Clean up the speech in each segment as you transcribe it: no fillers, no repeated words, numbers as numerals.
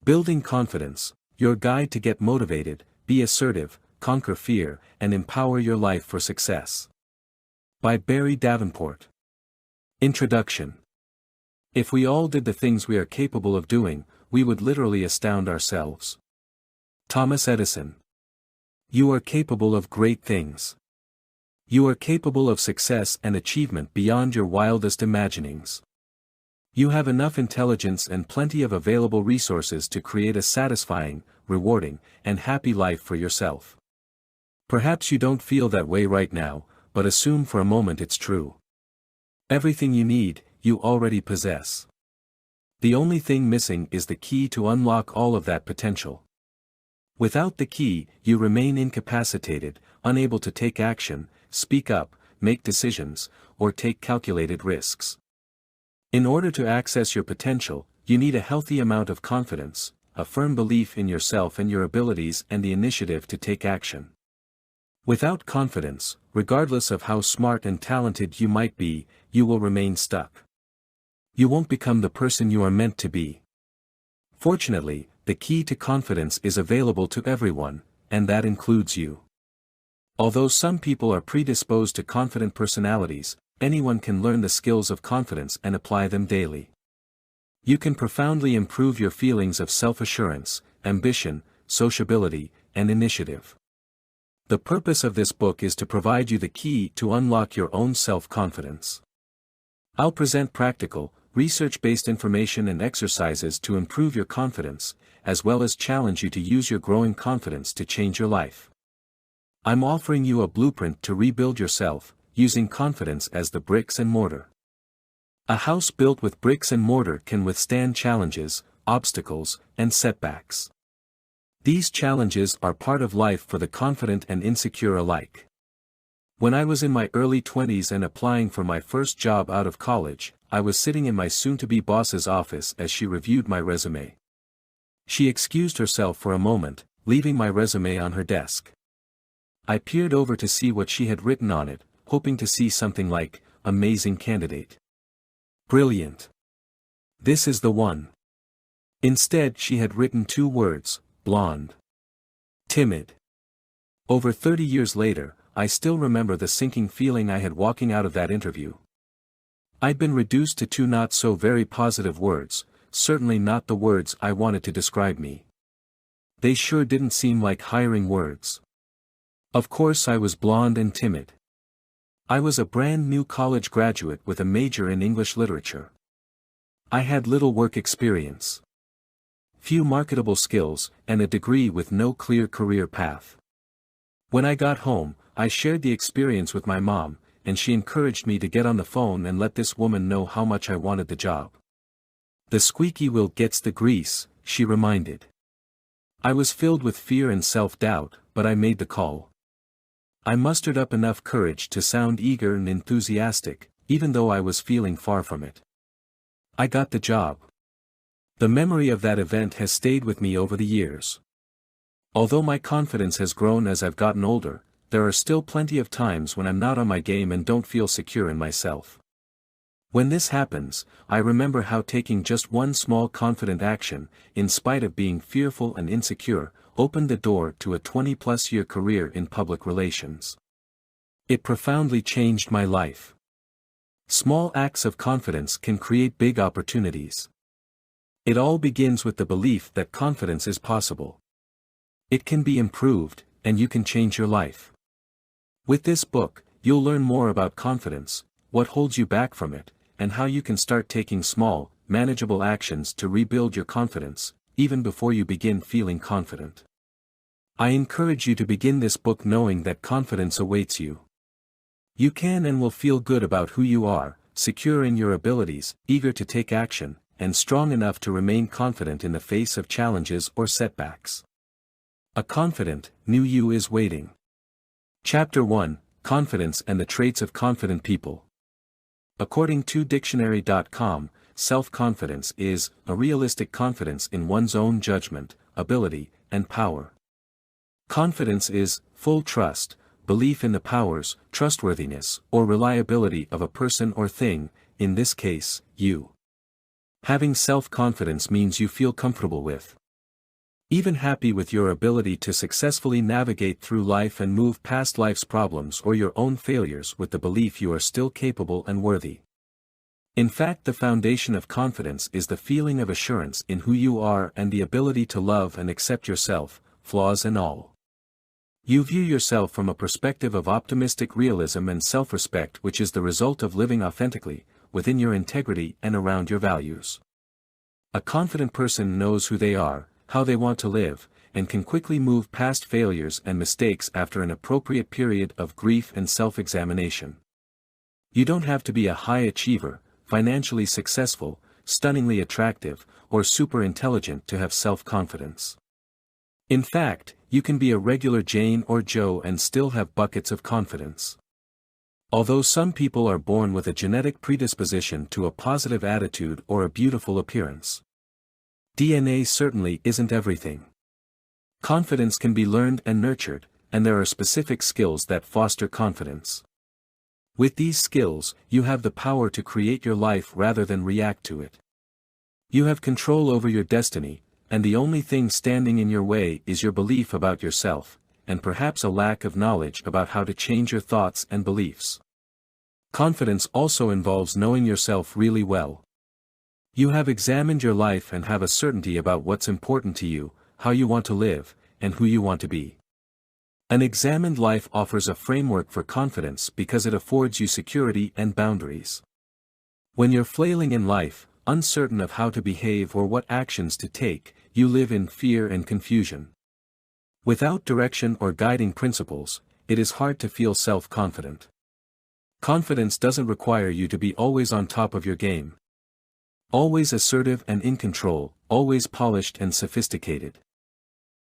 Building Confidence, your guide to get motivated, be assertive, conquer fear, and empower your life for success. By Barrie Davenport. Introduction. If we all did the things we are capable of doing, we would literally astound ourselves. Thomas Edison. You are capable of great things. You are capable of success and achievement beyond your wildest imaginings. You have enough intelligence and plenty of available resources to create a satisfying, rewarding, and happy life for yourself. Perhaps you don't feel that way right now, but assume for a moment it's true. Everything you need, you already possess. The only thing missing is the key to unlock all of that potential. Without the key, you remain incapacitated, unable to take action, speak up, make decisions, or take calculated risks. In order to access your potential, you need a healthy amount of confidence, a firm belief in yourself and your abilities, and the initiative to take action. Without confidence, regardless of how smart and talented you might be, you will remain stuck. You won't become the person you are meant to be. Fortunately, the key to confidence is available to everyone, and that includes you. Although some people are predisposed to confident personalities, anyone can learn the skills of confidence and apply them daily. You can profoundly improve your feelings of self-assurance, ambition, sociability, and initiative. The purpose of this book is to provide you the key to unlock your own self-confidence. I'll present practical, research-based information and exercises to improve your confidence, as well as challenge you to use your growing confidence to change your life. I'm offering you a blueprint to rebuild yourself, using confidence as the bricks and mortar. A house built with bricks and mortar can withstand challenges, obstacles, and setbacks. These challenges are part of life for the confident and insecure alike. When I was in my early 20s and applying for my first job out of college, I was sitting in my soon-to-be boss's office as she reviewed my resume. She excused herself for a moment, leaving my resume on her desk. I peered over to see what she had written on it, hoping to see something like, "Amazing candidate. Brilliant. This is the one." Instead, she had written 2 words, blonde. Timid. Over 30 years later, I still remember the sinking feeling I had walking out of that interview. I'd been reduced to 2 not so very positive words, certainly not the words I wanted to describe me. They sure didn't seem like hiring words. Of course I was blonde and timid. I was a brand new college graduate with a major in English literature. I had little work experience, few marketable skills, and a degree with no clear career path. When I got home, I shared the experience with my mom, and she encouraged me to get on the phone and let this woman know how much I wanted the job. "The squeaky wheel gets the grease," she reminded. I was filled with fear and self-doubt, but I made the call. I mustered up enough courage to sound eager and enthusiastic, even though I was feeling far from it. I got the job. The memory of that event has stayed with me over the years. Although my confidence has grown as I've gotten older, there are still plenty of times when I'm not on my game and don't feel secure in myself. When this happens, I remember how taking just one small confident action, in spite of being fearful and insecure, opened the door to a 20-plus year career in public relations. It profoundly changed my life. Small acts of confidence can create big opportunities. It all begins with the belief that confidence is possible. It can be improved, and you can change your life. With this book, you'll learn more about confidence, what holds you back from it, and how you can start taking small, manageable actions to rebuild your confidence, even before you begin feeling confident. I encourage you to begin this book knowing that confidence awaits you. You can and will feel good about who you are, secure in your abilities, eager to take action, and strong enough to remain confident in the face of challenges or setbacks. A confident, new you is waiting. Chapter 1, Confidence and the Traits of Confident People. According to dictionary.com, self-confidence is a realistic confidence in one's own judgment, ability, and power. Confidence is full trust, belief in the powers, trustworthiness, or reliability of a person or thing, in this case, you. Having self-confidence means you feel comfortable with Even happy with your ability to successfully navigate through life and move past life's problems or your own failures with the belief you are still capable and worthy. In fact, the foundation of confidence is the feeling of assurance in who you are and the ability to love and accept yourself, flaws and all. You view yourself from a perspective of optimistic realism and self-respect, which is the result of living authentically, within your integrity and around your values. A confident person knows who they are, how they want to live, and can quickly move past failures and mistakes after an appropriate period of grief and self-examination. You don't have to be a high achiever, financially successful, stunningly attractive, or super intelligent to have self-confidence. In fact, you can be a regular Jane or Joe and still have buckets of confidence. Although some people are born with a genetic predisposition to a positive attitude or a beautiful appearance, DNA certainly isn't everything. Confidence can be learned and nurtured, and there are specific skills that foster confidence. With these skills, you have the power to create your life rather than react to it. You have control over your destiny, and the only thing standing in your way is your belief about yourself, and perhaps a lack of knowledge about how to change your thoughts and beliefs. Confidence also involves knowing yourself really well. You have examined your life and have a certainty about what's important to you, how you want to live, and who you want to be. An examined life offers a framework for confidence because it affords you security and boundaries. When you're flailing in life, uncertain of how to behave or what actions to take, you live in fear and confusion. Without direction or guiding principles, it is hard to feel self-confident. Confidence doesn't require you to be always on top of your game. Always assertive and in control, always polished and sophisticated.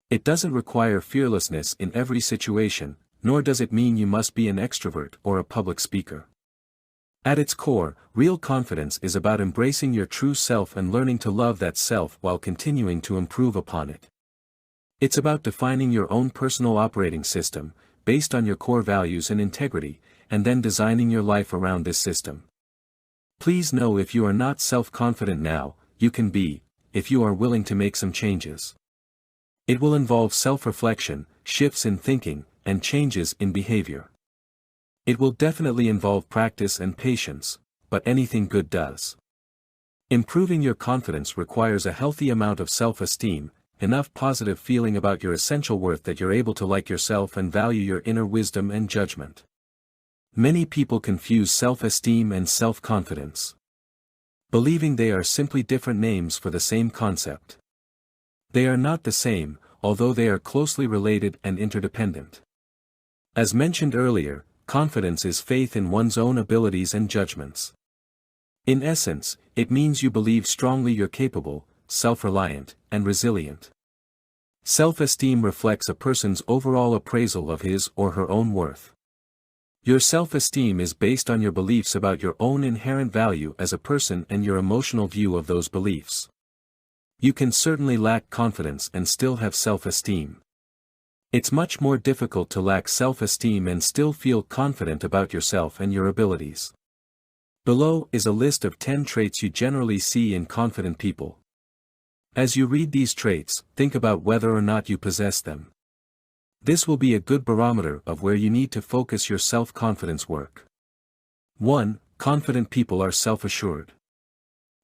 It doesn't require fearlessness in every situation, nor does it mean you must be an extrovert or a public speaker. At its core, real confidence is about embracing your true self and learning to love that self while continuing to improve upon it. It's about defining your own personal operating system, based on your core values and integrity, and then designing your life around this system. Please know, if you are not self-confident now, you can be, if you are willing to make some changes. It will involve self-reflection, shifts in thinking, and changes in behavior. It will definitely involve practice and patience, but anything good does. Improving your confidence requires a healthy amount of self-esteem, enough positive feeling about your essential worth that you're able to like yourself and value your inner wisdom and judgment. Many people confuse self-esteem and self-confidence, believing they are simply different names for the same concept. They are not the same, although they are closely related and interdependent. As mentioned earlier, confidence is faith in one's own abilities and judgments. In essence, it means you believe strongly you're capable, self-reliant, and resilient. Self-esteem reflects a person's overall appraisal of his or her own worth. Your self-esteem is based on your beliefs about your own inherent value as a person and your emotional view of those beliefs. You can certainly lack confidence and still have self-esteem. It's much more difficult to lack self-esteem and still feel confident about yourself and your abilities. Below is a list of 10 traits you generally see in confident people. As you read these traits, think about whether or not you possess them. This will be a good barometer of where you need to focus your self-confidence work. 1. Confident people are self-assured.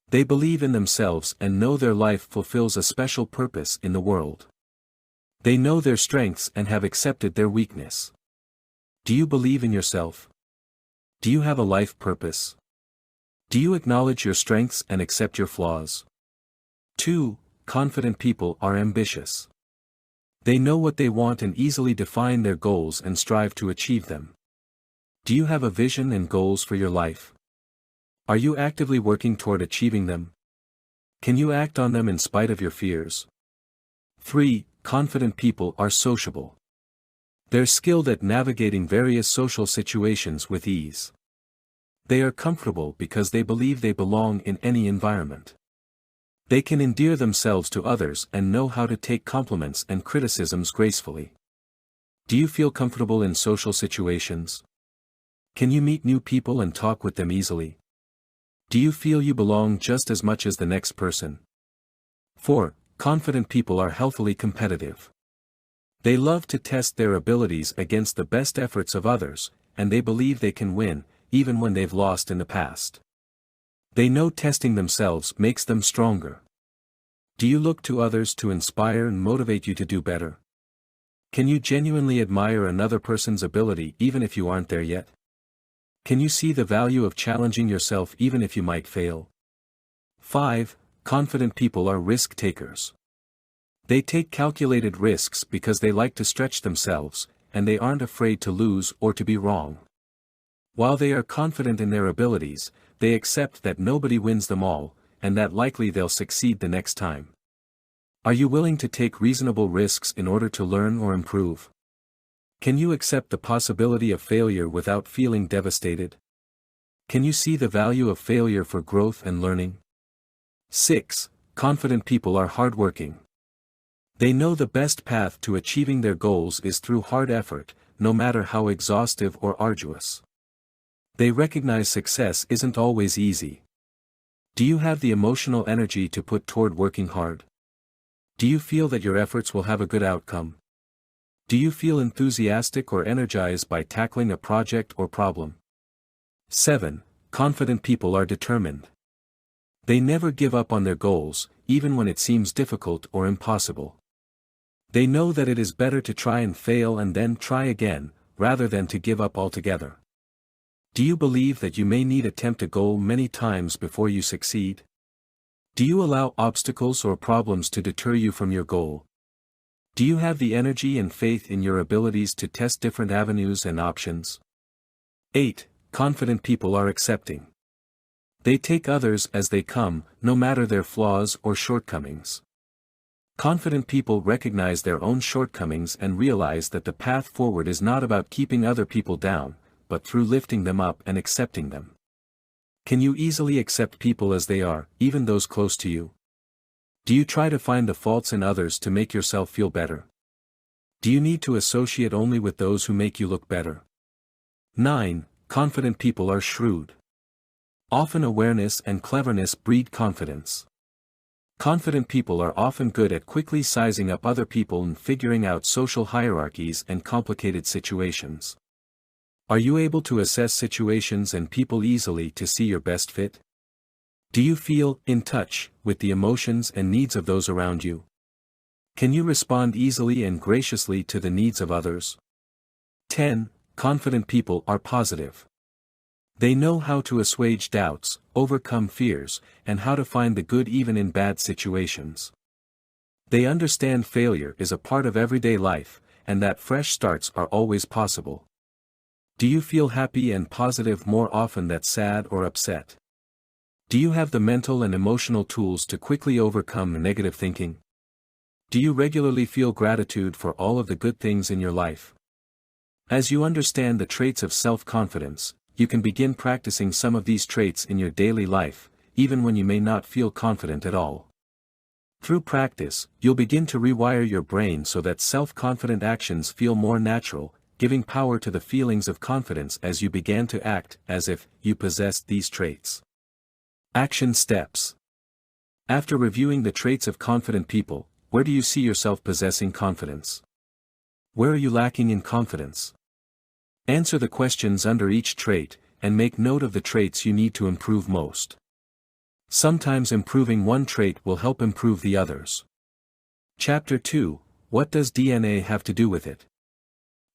They believe in themselves and know their life fulfills a special purpose in the world. They know their strengths and have accepted their weakness. Do you believe in yourself? Do you have a life purpose? Do you acknowledge your strengths and accept your flaws? 2. Confident people are ambitious. They know what they want and easily define their goals and strive to achieve them. Do you have a vision and goals for your life? Are you actively working toward achieving them? Can you act on them in spite of your fears? 3. Confident people are sociable. They're skilled at navigating various social situations with ease. They are comfortable because they believe they belong in any environment. They can endear themselves to others and know how to take compliments and criticisms gracefully. Do you feel comfortable in social situations? Can you meet new people and talk with them easily? Do you feel you belong just as much as the next person? 4. confident people are healthily competitive. They love to test their abilities against the best efforts of others, and they believe they can win, even when they've lost in the past. They know testing themselves makes them stronger. Do you look to others to inspire and motivate you to do better? Can you genuinely admire another person's ability even if you aren't there yet? Can you see the value of challenging yourself even if you might fail? 5. Confident people are risk takers. They take calculated risks because they like to stretch themselves, and they aren't afraid to lose or to be wrong. While they are confident in their abilities, they accept that nobody wins them all, and that likely they'll succeed the next time. Are you willing to take reasonable risks in order to learn or improve? Can you accept the possibility of failure without feeling devastated? Can you see the value of failure for growth and learning? 6. Confident people are hardworking. They know the best path to achieving their goals is through hard effort, no matter how exhaustive or arduous. They recognize success isn't always easy. Do you have the emotional energy to put toward working hard? Do you feel that your efforts will have a good outcome? Do you feel enthusiastic or energized by tackling a project or problem? 7. Confident people are determined. They never give up on their goals, even when it seems difficult or impossible. They know that it is better to try and fail and then try again, rather than to give up altogether. Do you believe that you may need to attempt a goal many times before you succeed? Do you allow obstacles or problems to deter you from your goal? Do you have the energy and faith in your abilities to test different avenues and options? 8. Confident people are accepting. They take others as they come, no matter their flaws or shortcomings. Confident people recognize their own shortcomings and realize that the path forward is not about keeping other people down, but through lifting them up and accepting them. Can you easily accept people as they are, even those close to you? Do you try to find the faults in others to make yourself feel better? Do you need to associate only with those who make you look better? 9. Confident people are shrewd. Often awareness and cleverness breed confidence. Confident people are often good at quickly sizing up other people and figuring out social hierarchies and complicated situations. Are you able to assess situations and people easily to see your best fit? Do you feel in touch with the emotions and needs of those around you? Can you respond easily and graciously to the needs of others? 10. Confident people are positive. They know how to assuage doubts, overcome fears, and how to find the good even in bad situations. They understand failure is a part of everyday life, and that fresh starts are always possible. Do you feel happy and positive more often than sad or upset? Do you have the mental and emotional tools to quickly overcome negative thinking? Do you regularly feel gratitude for all of the good things in your life? As you understand the traits of self-confidence, you can begin practicing some of these traits in your daily life, even when you may not feel confident at all. Through practice, you'll begin to rewire your brain so that self-confident actions feel more natural, giving power to the feelings of confidence as you begin to act as if you possessed these traits. Action steps. After reviewing the traits of confident people, where do you see yourself possessing confidence? Where are you lacking in confidence? Answer the questions under each trait, and make note of the traits you need to improve most. Sometimes improving one trait will help improve the others. Chapter 2. What does DNA have to do with it?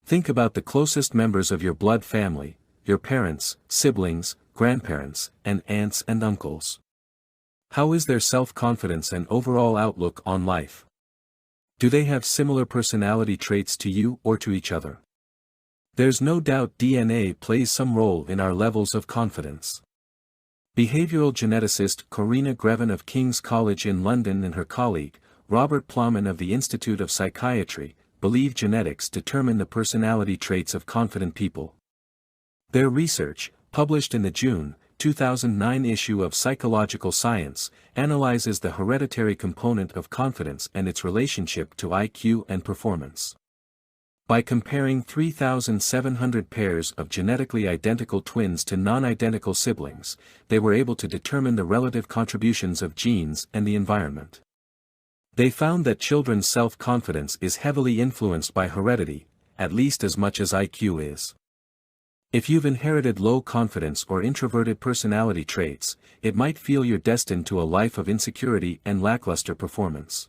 Think about the closest members of your blood family, your parents, siblings, grandparents, and aunts and uncles. How is their self-confidence and overall outlook on life? Do they have similar personality traits to you or to each other? There's no doubt DNA plays some role in our levels of confidence. Behavioral geneticist Corina Grevin of King's College in London and her colleague, Robert Plowman of the Institute of Psychiatry, believe genetics determine the personality traits of confident people. Their research, published in the June 2009 issue of Psychological Science, analyzes the hereditary component of confidence and its relationship to IQ and performance. By comparing 3,700 pairs of genetically identical twins to non-identical siblings, they were able to determine the relative contributions of genes and the environment. They found that children's self-confidence is heavily influenced by heredity, at least as much as IQ is. If you've inherited low confidence or introverted personality traits, it might feel you're destined to a life of insecurity and lackluster performance.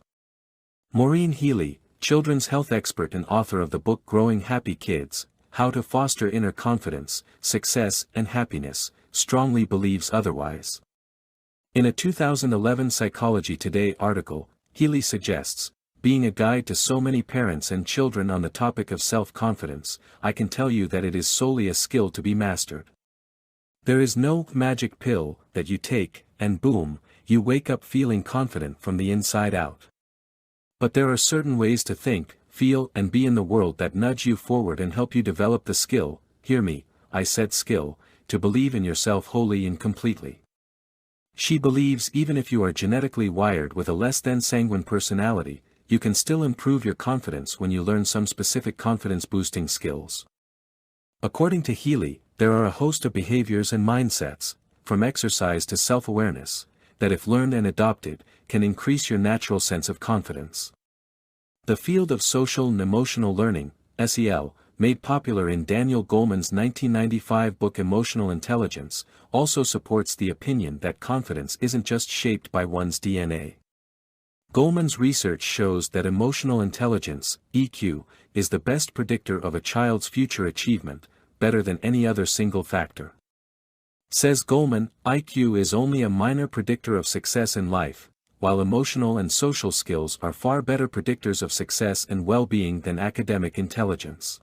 Maureen Healy, children's health expert and author of the book Growing Happy Kids, How to Foster Inner Confidence, Success and Happiness, strongly believes otherwise. In a 2011 Psychology Today article, Healy suggests, being a guide to so many parents and children on the topic of self-confidence, I can tell you that it is solely a skill to be mastered. There is no magic pill that you take, and boom, you wake up feeling confident from the inside out. But there are certain ways to think, feel and be in the world that nudge you forward and help you develop the skill, hear me, I said skill, to believe in yourself wholly and completely. She believes even if you are genetically wired with a less than sanguine personality, you can still improve your confidence when you learn some specific confidence-boosting skills. According to Healy, there are a host of behaviors and mindsets, from exercise to self-awareness, that if learned and adopted, can increase your natural sense of confidence. The field of social and emotional learning, SEL, made popular in Daniel Goleman's 1995 book Emotional Intelligence, also supports the opinion that confidence isn't just shaped by one's DNA. Goleman's research shows that emotional intelligence, EQ, is the best predictor of a child's future achievement, better than any other single factor. Says Goleman, IQ is only a minor predictor of success in life, while emotional and social skills are far better predictors of success and well-being than academic intelligence.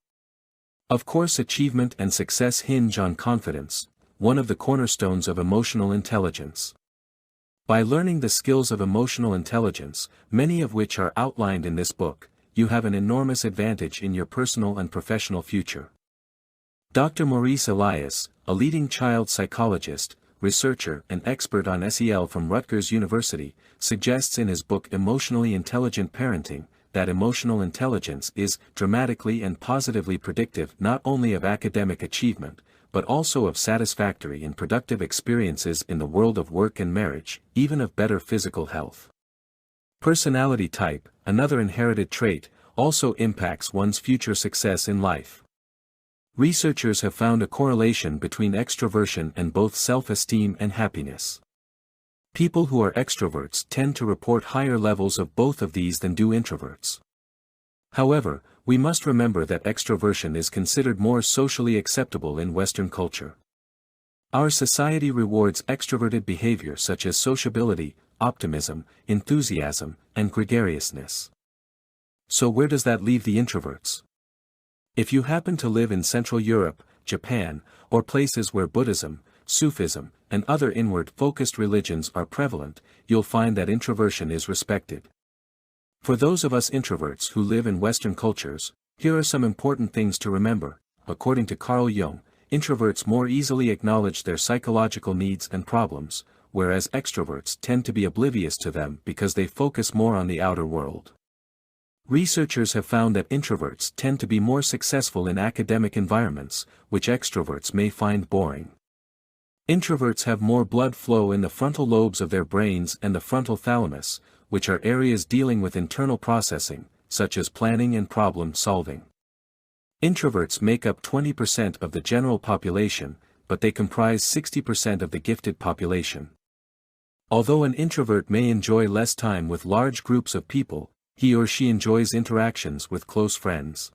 Of course, achievement and success hinge on confidence, one of the cornerstones of emotional intelligence. By learning the skills of emotional intelligence, many of which are outlined in this book, you have an enormous advantage in your personal and professional future. Dr. Maurice Elias, a leading child psychologist, researcher and expert on SEL from Rutgers University, suggests in his book Emotionally Intelligent Parenting, that emotional intelligence is dramatically and positively predictive not only of academic achievement, but also of satisfactory and productive experiences in the world of work and marriage, even of better physical health. Personality type, another inherited trait, also impacts one's future success in life. Researchers have found a correlation between extroversion and both self-esteem and happiness. People who are extroverts tend to report higher levels of both of these than do introverts. However, we must remember that extroversion is considered more socially acceptable in Western culture. Our society rewards extroverted behavior such as sociability, optimism, enthusiasm, and gregariousness. So where does that leave the introverts? If you happen to live in Central Europe, Japan, or places where Buddhism, Sufism, and other inward-focused religions are prevalent, you'll find that introversion is respected. For those of us introverts who live in Western cultures, here are some important things to remember. According to Carl Jung, introverts more easily acknowledge their psychological needs and problems, whereas extroverts tend to be oblivious to them because they focus more on the outer world. Researchers have found that introverts tend to be more successful in academic environments, which extroverts may find boring. Introverts have more blood flow in the frontal lobes of their brains and the frontal thalamus, which are areas dealing with internal processing, such as planning and problem solving. Introverts make up 20% of the general population, but they comprise 60% of the gifted population. Although an introvert may enjoy less time with large groups of people, he or she enjoys interactions with close friends.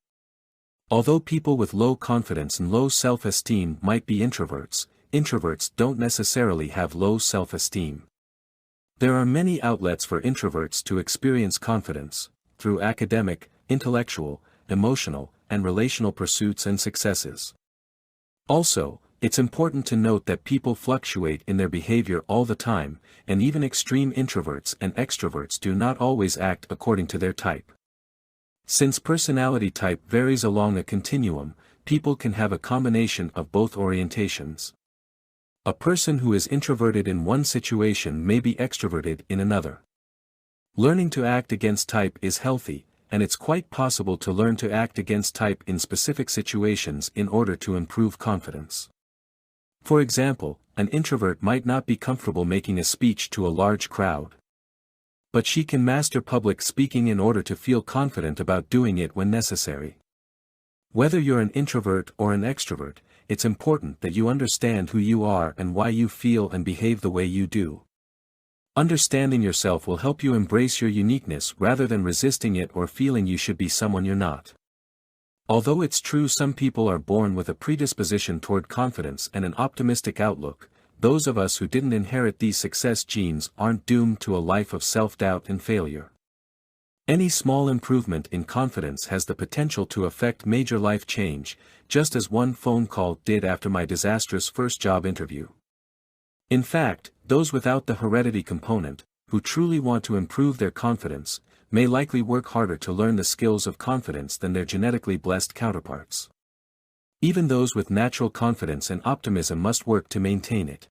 Although people with low confidence and low self-esteem might be introverts, introverts don't necessarily have low self-esteem. There are many outlets for introverts to experience confidence, through academic, intellectual, emotional, and relational pursuits and successes. Also, it's important to note that people fluctuate in their behavior all the time, and even extreme introverts and extroverts do not always act according to their type. Since personality type varies along a continuum, people can have a combination of both orientations. A person who is introverted in one situation may be extroverted in another. Learning to act against type is healthy, and it's quite possible to learn to act against type in specific situations in order to improve confidence. For example, an introvert might not be comfortable making a speech to a large crowd. But she can master public speaking in order to feel confident about doing it when necessary. Whether you're an introvert or an extrovert, it's important that you understand who you are and why you feel and behave the way you do. Understanding yourself will help you embrace your uniqueness rather than resisting it or feeling you should be someone you're not. Although it's true some people are born with a predisposition toward confidence and an optimistic outlook, those of us who didn't inherit these success genes aren't doomed to a life of self-doubt and failure. Any small improvement in confidence has the potential to affect major life change, just as one phone call did after my disastrous first job interview. In fact, those without the heredity component, who truly want to improve their confidence, may likely work harder to learn the skills of confidence than their genetically blessed counterparts. Even those with natural confidence and optimism must work to maintain it.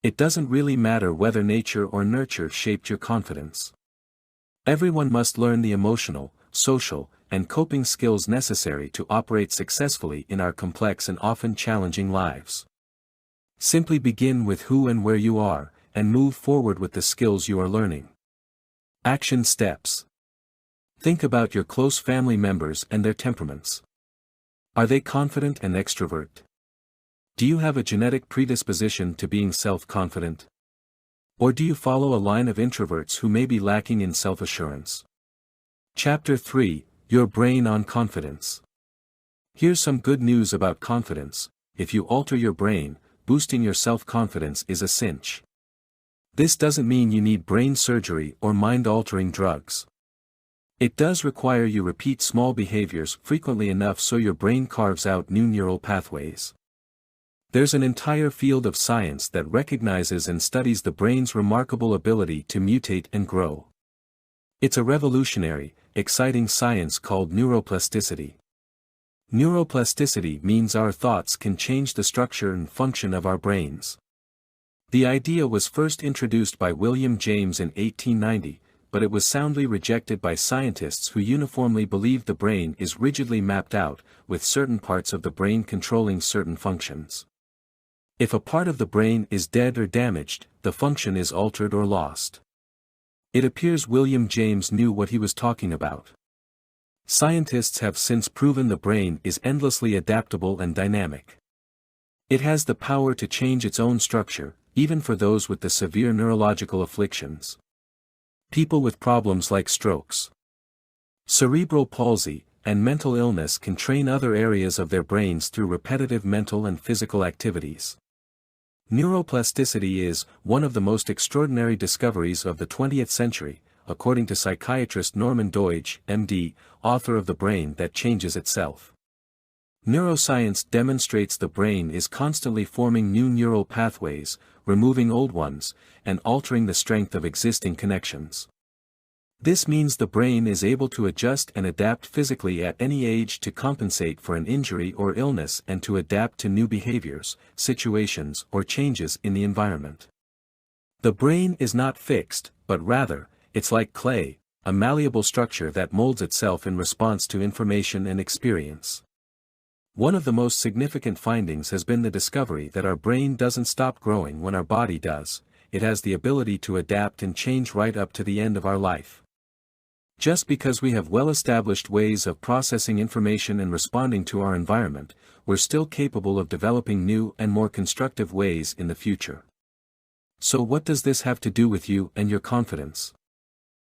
It doesn't really matter whether nature or nurture shaped your confidence. Everyone must learn the emotional, social, and coping skills necessary to operate successfully in our complex and often challenging lives. Simply begin with who and where you are, and move forward with the skills you are learning. Action steps. Think about your close family members and their temperaments. Are they confident and extrovert? Do you have a genetic predisposition to being self-confident? Or do you follow a line of introverts who may be lacking in self-assurance? Chapter 3, Your Brain on Confidence. Here's some good news about confidence: if you alter your brain, boosting your self-confidence is a cinch. This doesn't mean you need brain surgery or mind-altering drugs. It does require you repeat small behaviors frequently enough so your brain carves out new neural pathways. There's an entire field of science that recognizes and studies the brain's remarkable ability to mutate and grow. It's a revolutionary, exciting science called neuroplasticity. Neuroplasticity means our thoughts can change the structure and function of our brains. The idea was first introduced by William James in 1890, but it was soundly rejected by scientists who uniformly believe the brain is rigidly mapped out, with certain parts of the brain controlling certain functions. If a part of the brain is dead or damaged, the function is altered or lost. It appears William James knew what he was talking about. Scientists have since proven the brain is endlessly adaptable and dynamic. It has the power to change its own structure, even for those with the severe neurological afflictions. People with problems like strokes, cerebral palsy, and mental illness can train other areas of their brains through repetitive mental and physical activities. Neuroplasticity is one of the most extraordinary discoveries of the 20th century, according to psychiatrist Norman Doidge, MD, author of The Brain That Changes Itself. Neuroscience demonstrates the brain is constantly forming new neural pathways, removing old ones, and altering the strength of existing connections. This means the brain is able to adjust and adapt physically at any age to compensate for an injury or illness and to adapt to new behaviors, situations, or changes in the environment. The brain is not fixed, but rather, it's like clay, a malleable structure that molds itself in response to information and experience. One of the most significant findings has been the discovery that our brain doesn't stop growing when our body does. It has the ability to adapt and change right up to the end of our life. Just because we have well-established ways of processing information and responding to our environment, we're still capable of developing new and more constructive ways in the future. So what does this have to do with you and your confidence?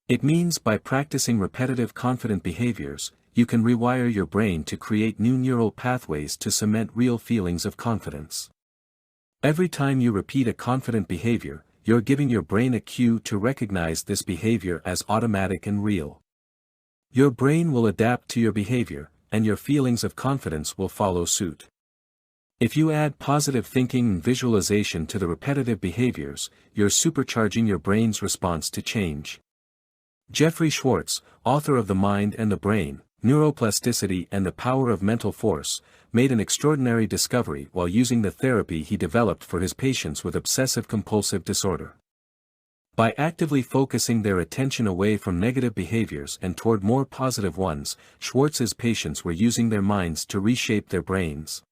It means by practicing repetitive confident behaviors, you can rewire your brain to create new neural pathways to cement real feelings of confidence. Every time you repeat a confident behavior, you're giving your brain a cue to recognize this behavior as automatic and real. Your brain will adapt to your behavior, and your feelings of confidence will follow suit. If you add positive thinking and visualization to the repetitive behaviors, you're supercharging your brain's response to change. Jeffrey Schwartz, author of The Mind and the Brain, Neuroplasticity and the Power of Mental Force, made an extraordinary discovery while using the therapy he developed for his patients with obsessive-compulsive disorder. By actively focusing their attention away from negative behaviors and toward more positive ones, Schwartz's patients were using their minds to reshape their brains.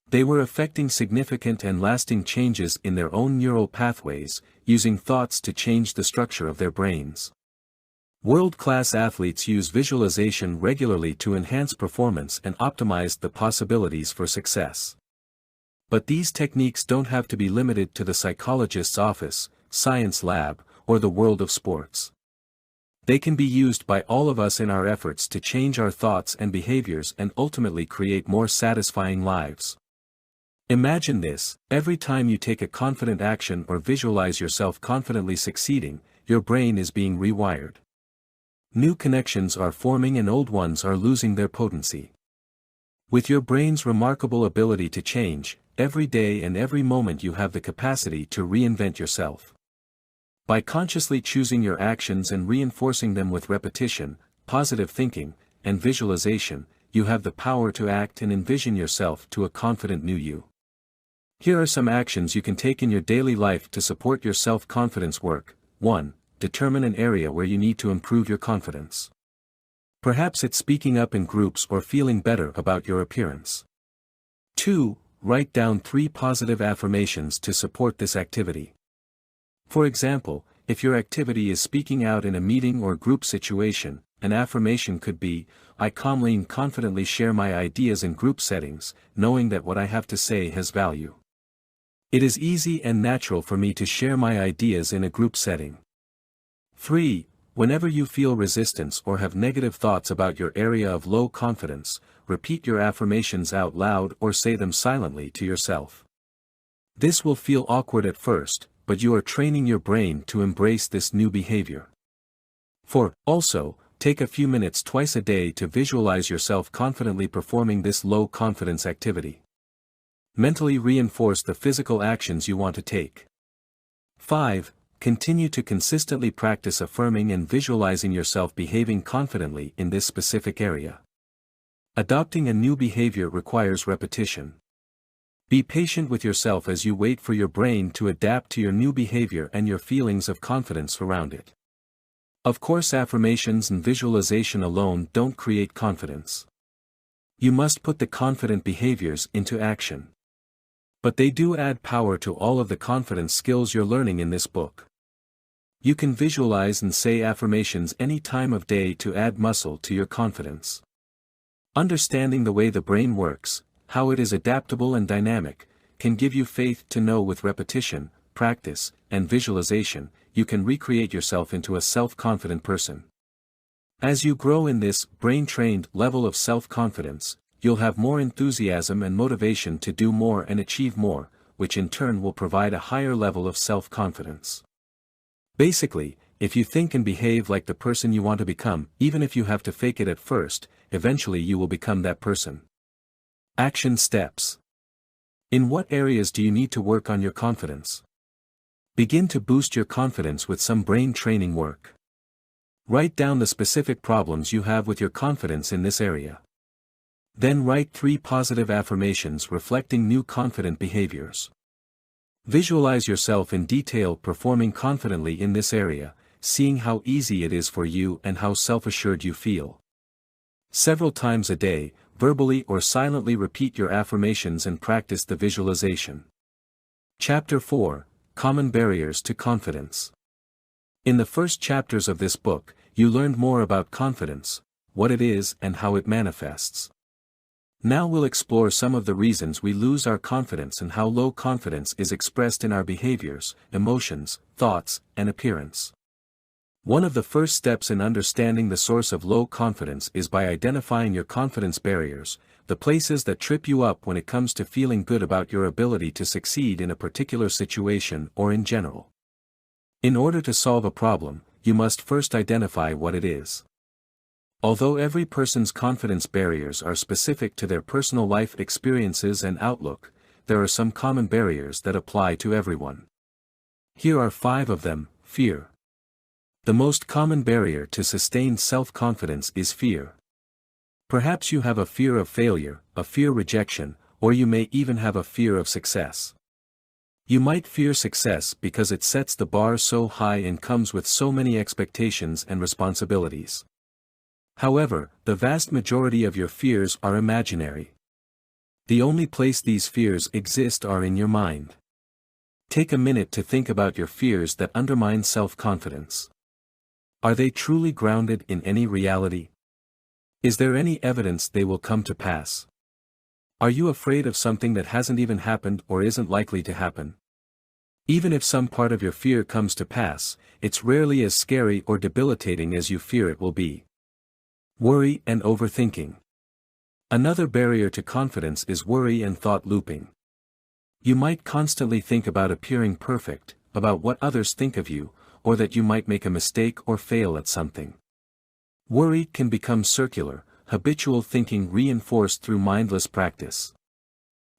They were effecting significant and lasting changes in their own neural pathways, using thoughts to change the structure of their brains. World-class athletes use visualization regularly to enhance performance and optimize the possibilities for success. But these techniques don't have to be limited to the psychologist's office, science lab, or the world of sports. They can be used by all of us in our efforts to change our thoughts and behaviors and ultimately create more satisfying lives. Imagine this: every time you take a confident action or visualize yourself confidently succeeding, your brain is being rewired. New connections are forming and old ones are losing their potency. With your brain's remarkable ability to change, every day and every moment you have the capacity to reinvent yourself. By consciously choosing your actions and reinforcing them with repetition, positive thinking, and visualization, you have the power to act and envision yourself to a confident new you. Here are some actions you can take in your daily life to support your self-confidence work. 1. Determine an area where you need to improve your confidence. Perhaps it's speaking up in groups or feeling better about your appearance. 2. Write down 3 positive affirmations to support this activity. For example, if your activity is speaking out in a meeting or group situation, an affirmation could be, "I calmly and confidently share my ideas in group settings, knowing that what I have to say has value. It is easy and natural for me to share my ideas in a group setting." 3. Whenever you feel resistance or have negative thoughts about your area of low confidence, repeat your affirmations out loud or say them silently to yourself. This will feel awkward at first, but you are training your brain to embrace this new behavior. 4. Also, take a few minutes twice a day to visualize yourself confidently performing this low confidence activity. Mentally reinforce the physical actions you want to take. 5. Continue to consistently practice affirming and visualizing yourself behaving confidently in this specific area. Adopting a new behavior requires repetition. Be patient with yourself as you wait for your brain to adapt to your new behavior and your feelings of confidence around it. Of course, affirmations and visualization alone don't create confidence. You must put the confident behaviors into action. But they do add power to all of the confidence skills you're learning in this book. You can visualize and say affirmations any time of day to add muscle to your confidence. Understanding the way the brain works, how it is adaptable and dynamic, can give you faith to know with repetition, practice, and visualization, you can recreate yourself into a self-confident person. As you grow in this brain-trained level of self-confidence, you'll have more enthusiasm and motivation to do more and achieve more, which in turn will provide a higher level of self-confidence. Basically, if you think and behave like the person you want to become, even if you have to fake it at first, eventually you will become that person. Action steps. In what areas do you need to work on your confidence? Begin to boost your confidence with some brain training work. Write down the specific problems you have with your confidence in this area. Then write 3 positive affirmations reflecting new confident behaviors. Visualize yourself in detail performing confidently in this area, seeing how easy it is for you and how self-assured you feel. Several times a day, verbally or silently repeat your affirmations and practice the visualization. Chapter 4: Common Barriers to Confidence. In the first chapters of this book, you learned more about confidence, what it is and how it manifests. Now we'll explore some of the reasons we lose our confidence and how low confidence is expressed in our behaviors, emotions, thoughts, and appearance. One of the first steps in understanding the source of low confidence is by identifying your confidence barriers, the places that trip you up when it comes to feeling good about your ability to succeed in a particular situation or in general. In order to solve a problem, you must first identify what it is. Although every person's confidence barriers are specific to their personal life experiences and outlook, there are some common barriers that apply to everyone. Here are 5 of them. Fear. The most common barrier to sustained self-confidence is fear. Perhaps you have a fear of failure, a fear of rejection, or you may even have a fear of success. You might fear success because it sets the bar so high and comes with so many expectations and responsibilities. However, the vast majority of your fears are imaginary. The only place these fears exist are in your mind. Take a minute to think about your fears that undermine self-confidence. Are they truly grounded in any reality? Is there any evidence they will come to pass? Are you afraid of something that hasn't even happened or isn't likely to happen? Even if some part of your fear comes to pass, it's rarely as scary or debilitating as you fear it will be. Worry and overthinking. Another barrier to confidence is worry and thought looping. You might constantly think about appearing perfect, about what others think of you, or that you might make a mistake or fail at something. Worry can become circular, habitual thinking reinforced through mindless practice.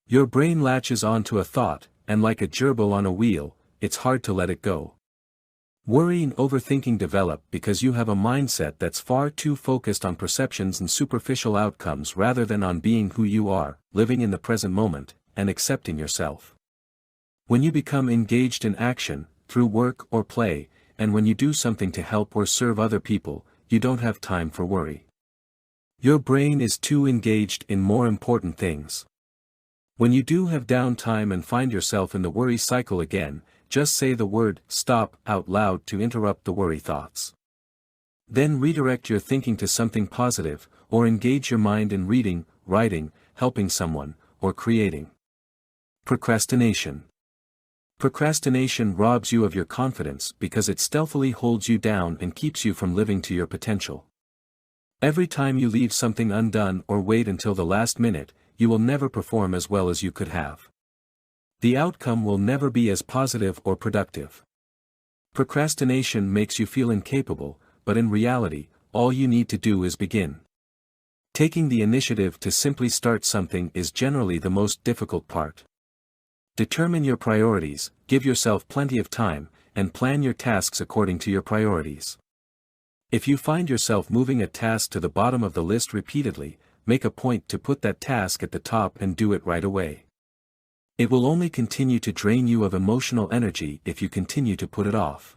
Your brain latches onto a thought, and like a gerbil on a wheel, it's hard to let it go. Worry and overthinking develop because you have a mindset that's far too focused on perceptions and superficial outcomes rather than on being who you are, living in the present moment, and accepting yourself. When you become engaged in action, through work or play, and when you do something to help or serve other people, you don't have time for worry. Your brain is too engaged in more important things. When you do have downtime and find yourself in the worry cycle again, just say the word "stop" out loud to interrupt the worry thoughts. Then redirect your thinking to something positive, or engage your mind in reading, writing, helping someone, or creating. Procrastination. Procrastination robs you of your confidence because it stealthily holds you down and keeps you from living to your potential. Every time you leave something undone or wait until the last minute, you will never perform as well as you could have. The outcome will never be as positive or productive. Procrastination makes you feel incapable, but in reality, all you need to do is begin. Taking the initiative to simply start something is generally the most difficult part. Determine your priorities, give yourself plenty of time, and plan your tasks according to your priorities. If you find yourself moving a task to the bottom of the list repeatedly, make a point to put that task at the top and do it right away. It will only continue to drain you of emotional energy if you continue to put it off.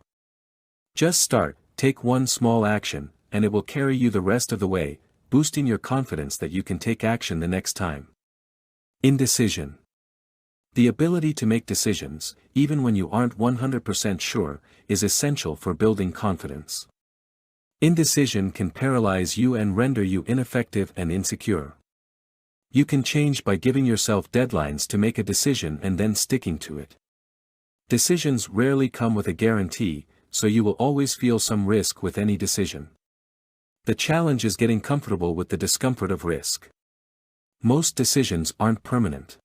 Just start, take one small action, and it will carry you the rest of the way, boosting your confidence that you can take action the next time. Indecision. The ability to make decisions, even when you aren't 100% sure, is essential for building confidence. Indecision can paralyze you and render you ineffective and insecure. You can change by giving yourself deadlines to make a decision and then sticking to it. Decisions rarely come with a guarantee, so you will always feel some risk with any decision. The challenge is getting comfortable with the discomfort of risk. Most decisions aren't permanent.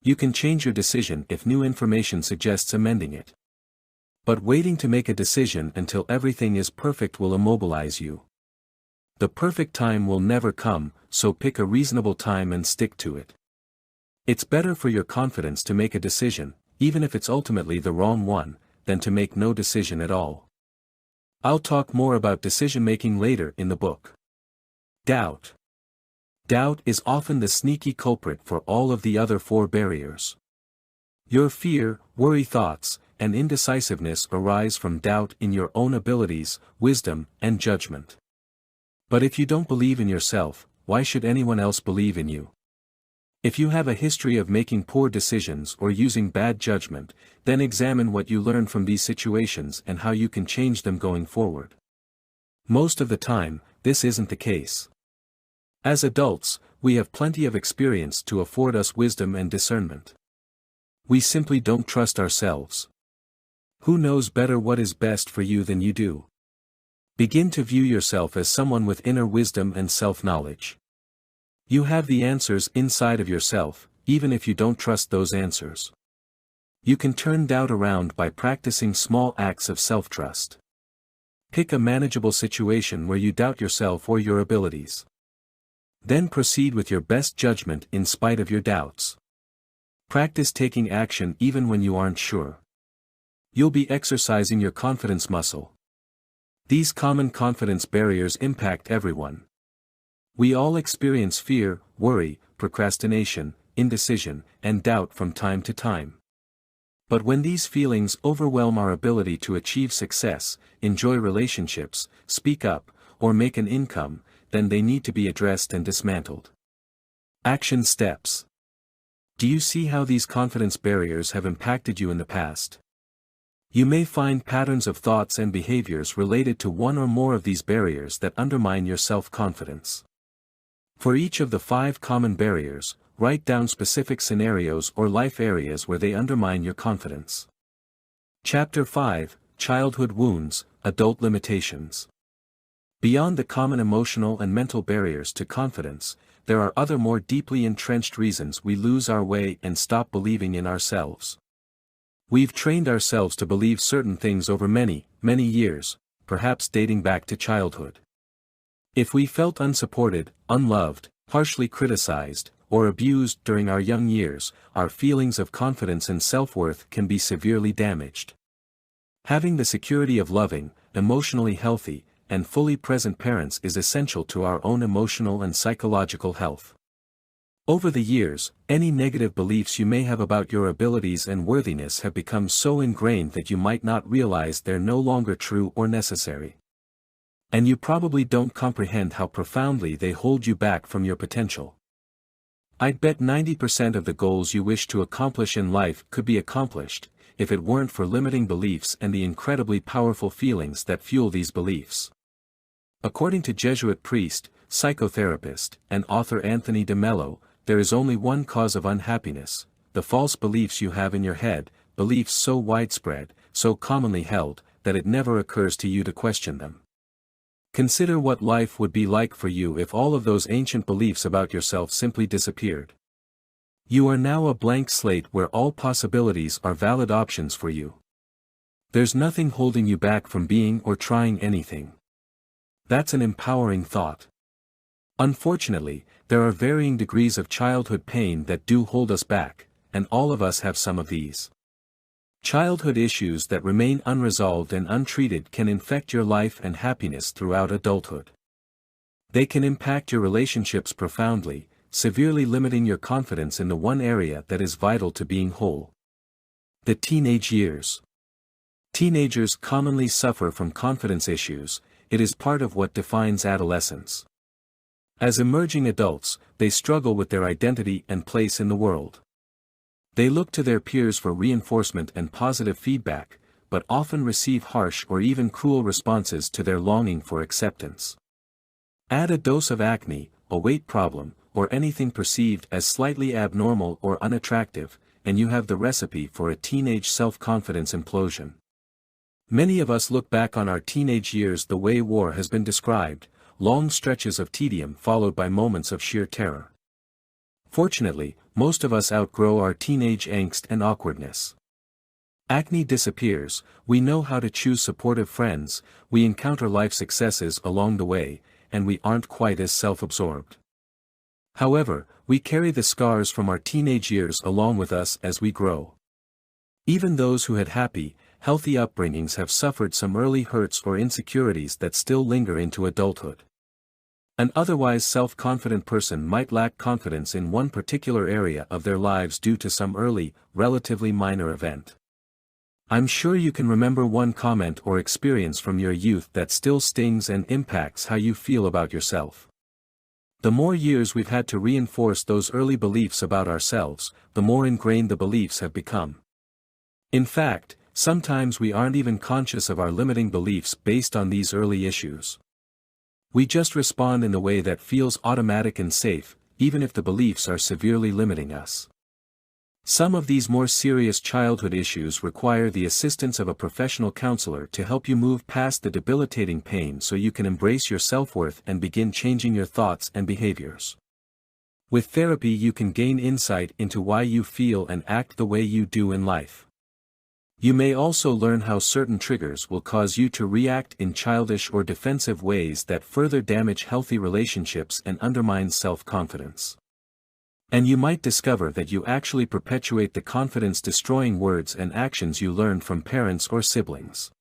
You can change your decision if new information suggests amending it. But waiting to make a decision until everything is perfect will immobilize you. The perfect time will never come, so pick a reasonable time and stick to it. It's better for your confidence to make a decision, even if it's ultimately the wrong one, than to make no decision at all. I'll talk more about decision-making later in the book. Doubt. Doubt is often the sneaky culprit for all of the other 4 barriers. Your fear, worry thoughts, and indecisiveness arise from doubt in your own abilities, wisdom, and judgment. But if you don't believe in yourself, why should anyone else believe in you? If you have a history of making poor decisions or using bad judgment, then examine what you learned from these situations and how you can change them going forward. Most of the time, this isn't the case. As adults, we have plenty of experience to afford us wisdom and discernment. We simply don't trust ourselves. Who knows better what is best for you than you do? Begin to view yourself as someone with inner wisdom and self-knowledge. You have the answers inside of yourself, even if you don't trust those answers. You can turn doubt around by practicing small acts of self-trust. Pick a manageable situation where you doubt yourself or your abilities. Then proceed with your best judgment in spite of your doubts. Practice taking action even when you aren't sure. You'll be exercising your confidence muscle. These common confidence barriers impact everyone. We all experience fear, worry, procrastination, indecision, and doubt from time to time. But when these feelings overwhelm our ability to achieve success, enjoy relationships, speak up, or make an income, then they need to be addressed and dismantled. Action steps. Do you see how these confidence barriers have impacted you in the past? You may find patterns of thoughts and behaviors related to one or more of these barriers that undermine your self-confidence. For each of the 5 common barriers, write down specific scenarios or life areas where they undermine your confidence. Chapter 5, Childhood Wounds, Adult Limitations. Beyond the common emotional and mental barriers to confidence, there are other more deeply entrenched reasons we lose our way and stop believing in ourselves. We've trained ourselves to believe certain things over many, many years, perhaps dating back to childhood. If we felt unsupported, unloved, harshly criticized, or abused during our young years, our feelings of confidence and self-worth can be severely damaged. Having the security of loving, emotionally healthy, and fully present parents is essential to our own emotional and psychological health. Over the years, any negative beliefs you may have about your abilities and worthiness have become so ingrained that you might not realize they're no longer true or necessary. And you probably don't comprehend how profoundly they hold you back from your potential. I'd bet 90% of the goals you wish to accomplish in life could be accomplished, if it weren't for limiting beliefs and the incredibly powerful feelings that fuel these beliefs. According to Jesuit priest, psychotherapist, and author Anthony de Mello, there is only one cause of unhappiness: the false beliefs you have in your head, beliefs so widespread, so commonly held, that it never occurs to you to question them. Consider what life would be like for you if all of those ancient beliefs about yourself simply disappeared. You are now a blank slate where all possibilities are valid options for you. There's nothing holding you back from being or trying anything. That's an empowering thought. Unfortunately, there are varying degrees of childhood pain that do hold us back, and all of us have some of these. Childhood issues that remain unresolved and untreated can infect your life and happiness throughout adulthood. They can impact your relationships profoundly, severely limiting your confidence in the one area that is vital to being whole. The teenage years. Teenagers commonly suffer from confidence issues. It is part of what defines adolescence. As emerging adults, they struggle with their identity and place in the world. They look to their peers for reinforcement and positive feedback, but often receive harsh or even cruel responses to their longing for acceptance. Add a dose of acne, a weight problem, or anything perceived as slightly abnormal or unattractive, and you have the recipe for a teenage self-confidence implosion. Many of us look back on our teenage years the way war has been described: long stretches of tedium followed by moments of sheer terror. Fortunately, most of us outgrow our teenage angst and awkwardness. Acne disappears, we know how to choose supportive friends, we encounter life successes along the way, and we aren't quite as self-absorbed. However, we carry the scars from our teenage years along with us as we grow. Even those who had happy, healthy upbringings have suffered some early hurts or insecurities that still linger into adulthood. An otherwise self-confident person might lack confidence in one particular area of their lives due to some early, relatively minor event. I'm sure you can remember one comment or experience from your youth that still stings and impacts how you feel about yourself. The more years we've had to reinforce those early beliefs about ourselves, the more ingrained the beliefs have become. In fact, sometimes we aren't even conscious of our limiting beliefs based on these early issues. We just respond in the way that feels automatic and safe, even if the beliefs are severely limiting us. Some of these more serious childhood issues require the assistance of a professional counselor to help you move past the debilitating pain so you can embrace your self-worth and begin changing your thoughts and behaviors. With therapy, you can gain insight into why you feel and act the way you do in life. You may also learn how certain triggers will cause you to react in childish or defensive ways that further damage healthy relationships and undermine self-confidence. And you might discover that you actually perpetuate the confidence-destroying words and actions you learned from parents or siblings.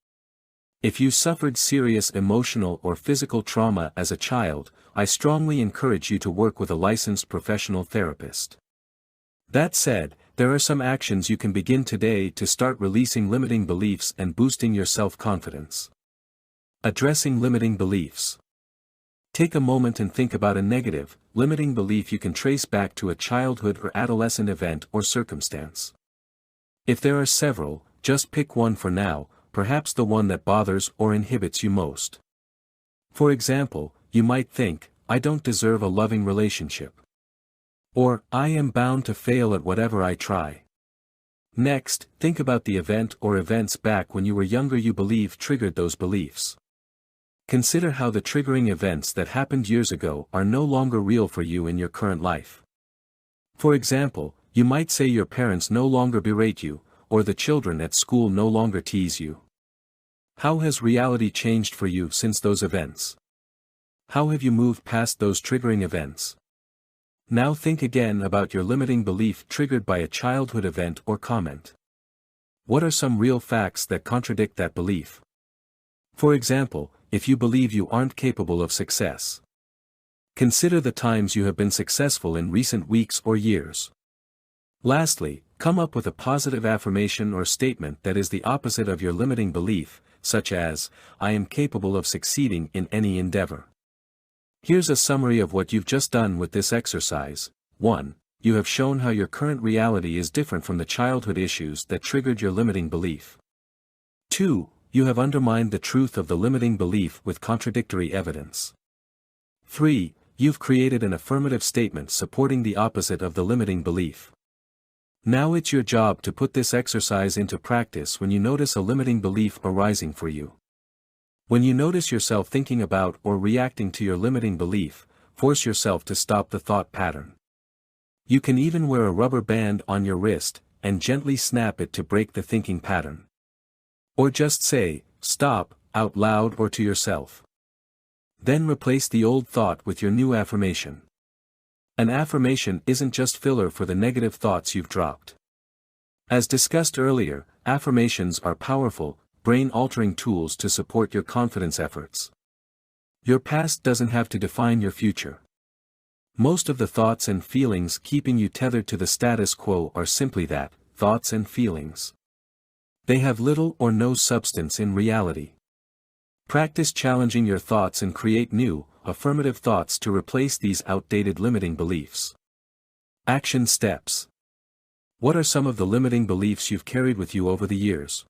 If you suffered serious emotional or physical trauma as a child, I strongly encourage you to work with a licensed professional therapist. That said, there are some actions you can begin today to start releasing limiting beliefs and boosting your self-confidence. Addressing limiting beliefs. Take a moment and think about a negative, limiting belief you can trace back to a childhood or adolescent event or circumstance. If there are several, just pick one for now, perhaps the one that bothers or inhibits you most. For example, you might think, I don't deserve a loving relationship. Or, I am bound to fail at whatever I try. Next, think about the event or events back when you were younger you believe triggered those beliefs. Consider how the triggering events that happened years ago are no longer real for you in your current life. For example, you might say your parents no longer berate you, or the children at school no longer tease you. How has reality changed for you since those events? How have you moved past those triggering events? Now think again about your limiting belief triggered by a childhood event or comment. What are some real facts that contradict that belief? For example, if you believe you aren't capable of success. Consider the times you have been successful in recent weeks or years. Lastly, come up with a positive affirmation or statement that is the opposite of your limiting belief, such as, I am capable of succeeding in any endeavor. Here's a summary of what you've just done with this exercise. 1. You have shown how your current reality is different from the childhood issues that triggered your limiting belief. 2. You have undermined the truth of the limiting belief with contradictory evidence. 3. You've created an affirmative statement supporting the opposite of the limiting belief. Now it's your job to put this exercise into practice when you notice a limiting belief arising for you. When you notice yourself thinking about or reacting to your limiting belief, force yourself to stop the thought pattern. You can even wear a rubber band on your wrist, and gently snap it to break the thinking pattern. Or just say, stop, out loud or to yourself. Then replace the old thought with your new affirmation. An affirmation isn't just filler for the negative thoughts you've dropped. As discussed earlier, affirmations are powerful, brain-altering tools to support your confidence efforts. Your past doesn't have to define your future. Most of the thoughts and feelings keeping you tethered to the status quo are simply that, thoughts and feelings. They have little or no substance in reality. Practice challenging your thoughts and create new, affirmative thoughts to replace these outdated limiting beliefs. Action steps. What are some of the limiting beliefs you've carried with you over the years?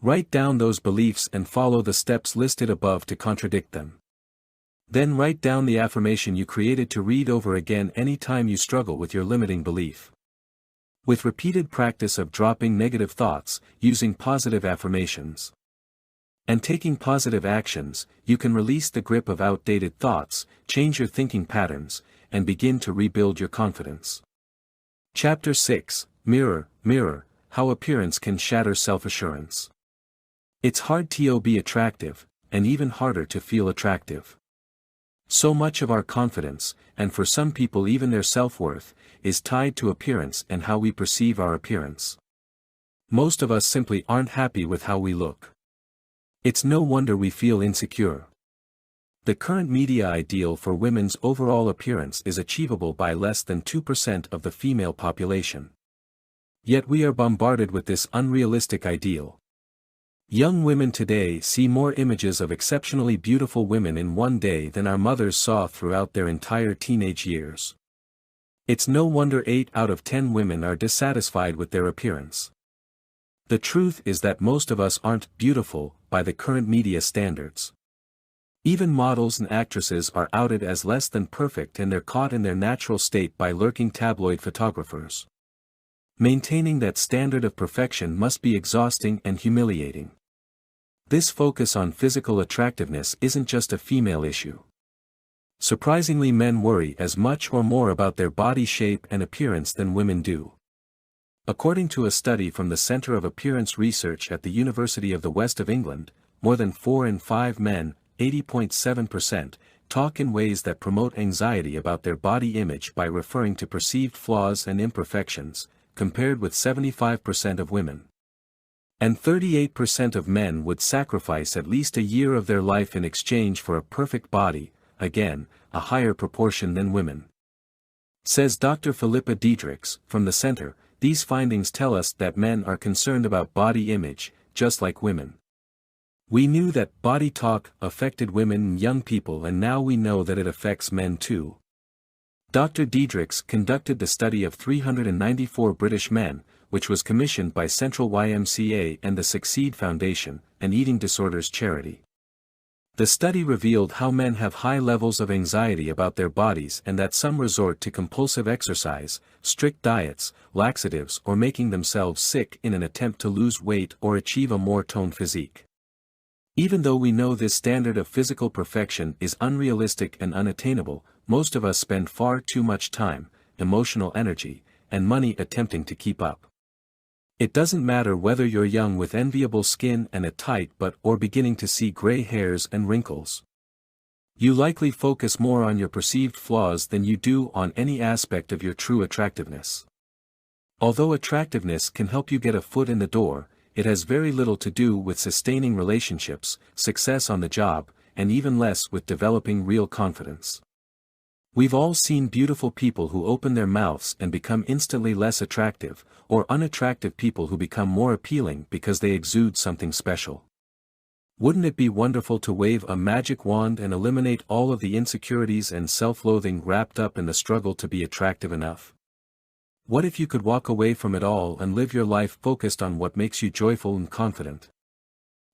Write down those beliefs and follow the steps listed above to contradict them. Then write down the affirmation you created to read over again any time you struggle with your limiting belief. With repeated practice of dropping negative thoughts, using positive affirmations, and taking positive actions, you can release the grip of outdated thoughts, change your thinking patterns, and begin to rebuild your confidence. Chapter 6, Mirror, Mirror, How Appearance Can Shatter Self-Assurance. It's hard to be attractive, and even harder to feel attractive. So much of our confidence, and for some people even their self-worth, is tied to appearance and how we perceive our appearance. Most of us simply aren't happy with how we look. It's no wonder we feel insecure. The current media ideal for women's overall appearance is achievable by less than 2% of the female population. Yet we are bombarded with this unrealistic ideal. Young women today see more images of exceptionally beautiful women in one day than our mothers saw throughout their entire teenage years. It's no wonder 8 out of 10 women are dissatisfied with their appearance. The truth is that most of us aren't beautiful by the current media standards. Even models and actresses are outed as less than perfect, and they're caught in their natural state by lurking tabloid photographers. Maintaining that standard of perfection must be exhausting and humiliating. This focus on physical attractiveness isn't just a female issue. Surprisingly, men worry as much or more about their body shape and appearance than women do. According to a study from the Centre of Appearance Research at the University of the West of England, more than 4 in 5 men, 80.7%, talk in ways that promote anxiety about their body image by referring to perceived flaws and imperfections, compared with 75% of women. And 38% of men would sacrifice at least a year of their life in exchange for a perfect body, again, a higher proportion than women. Says Dr. Philippa Diedrichs, from the center, these findings tell us that men are concerned about body image, just like women. We knew that body talk affected women and young people, and now we know that it affects men too. Dr. Diedrichs conducted the study of 394 British men, which was commissioned by Central YMCA and the Succeed Foundation, an eating disorders charity. The study revealed how men have high levels of anxiety about their bodies and that some resort to compulsive exercise, strict diets, laxatives, or making themselves sick in an attempt to lose weight or achieve a more toned physique. Even though we know this standard of physical perfection is unrealistic and unattainable, most of us spend far too much time, emotional energy, and money attempting to keep up. It doesn't matter whether you're young with enviable skin and a tight butt or beginning to see gray hairs and wrinkles. You likely focus more on your perceived flaws than you do on any aspect of your true attractiveness. Although attractiveness can help you get a foot in the door, it has very little to do with sustaining relationships, success on the job, and even less with developing real confidence. We've all seen beautiful people who open their mouths and become instantly less attractive, or unattractive people who become more appealing because they exude something special. Wouldn't it be wonderful to wave a magic wand and eliminate all of the insecurities and self-loathing wrapped up in the struggle to be attractive enough? What if you could walk away from it all and live your life focused on what makes you joyful and confident?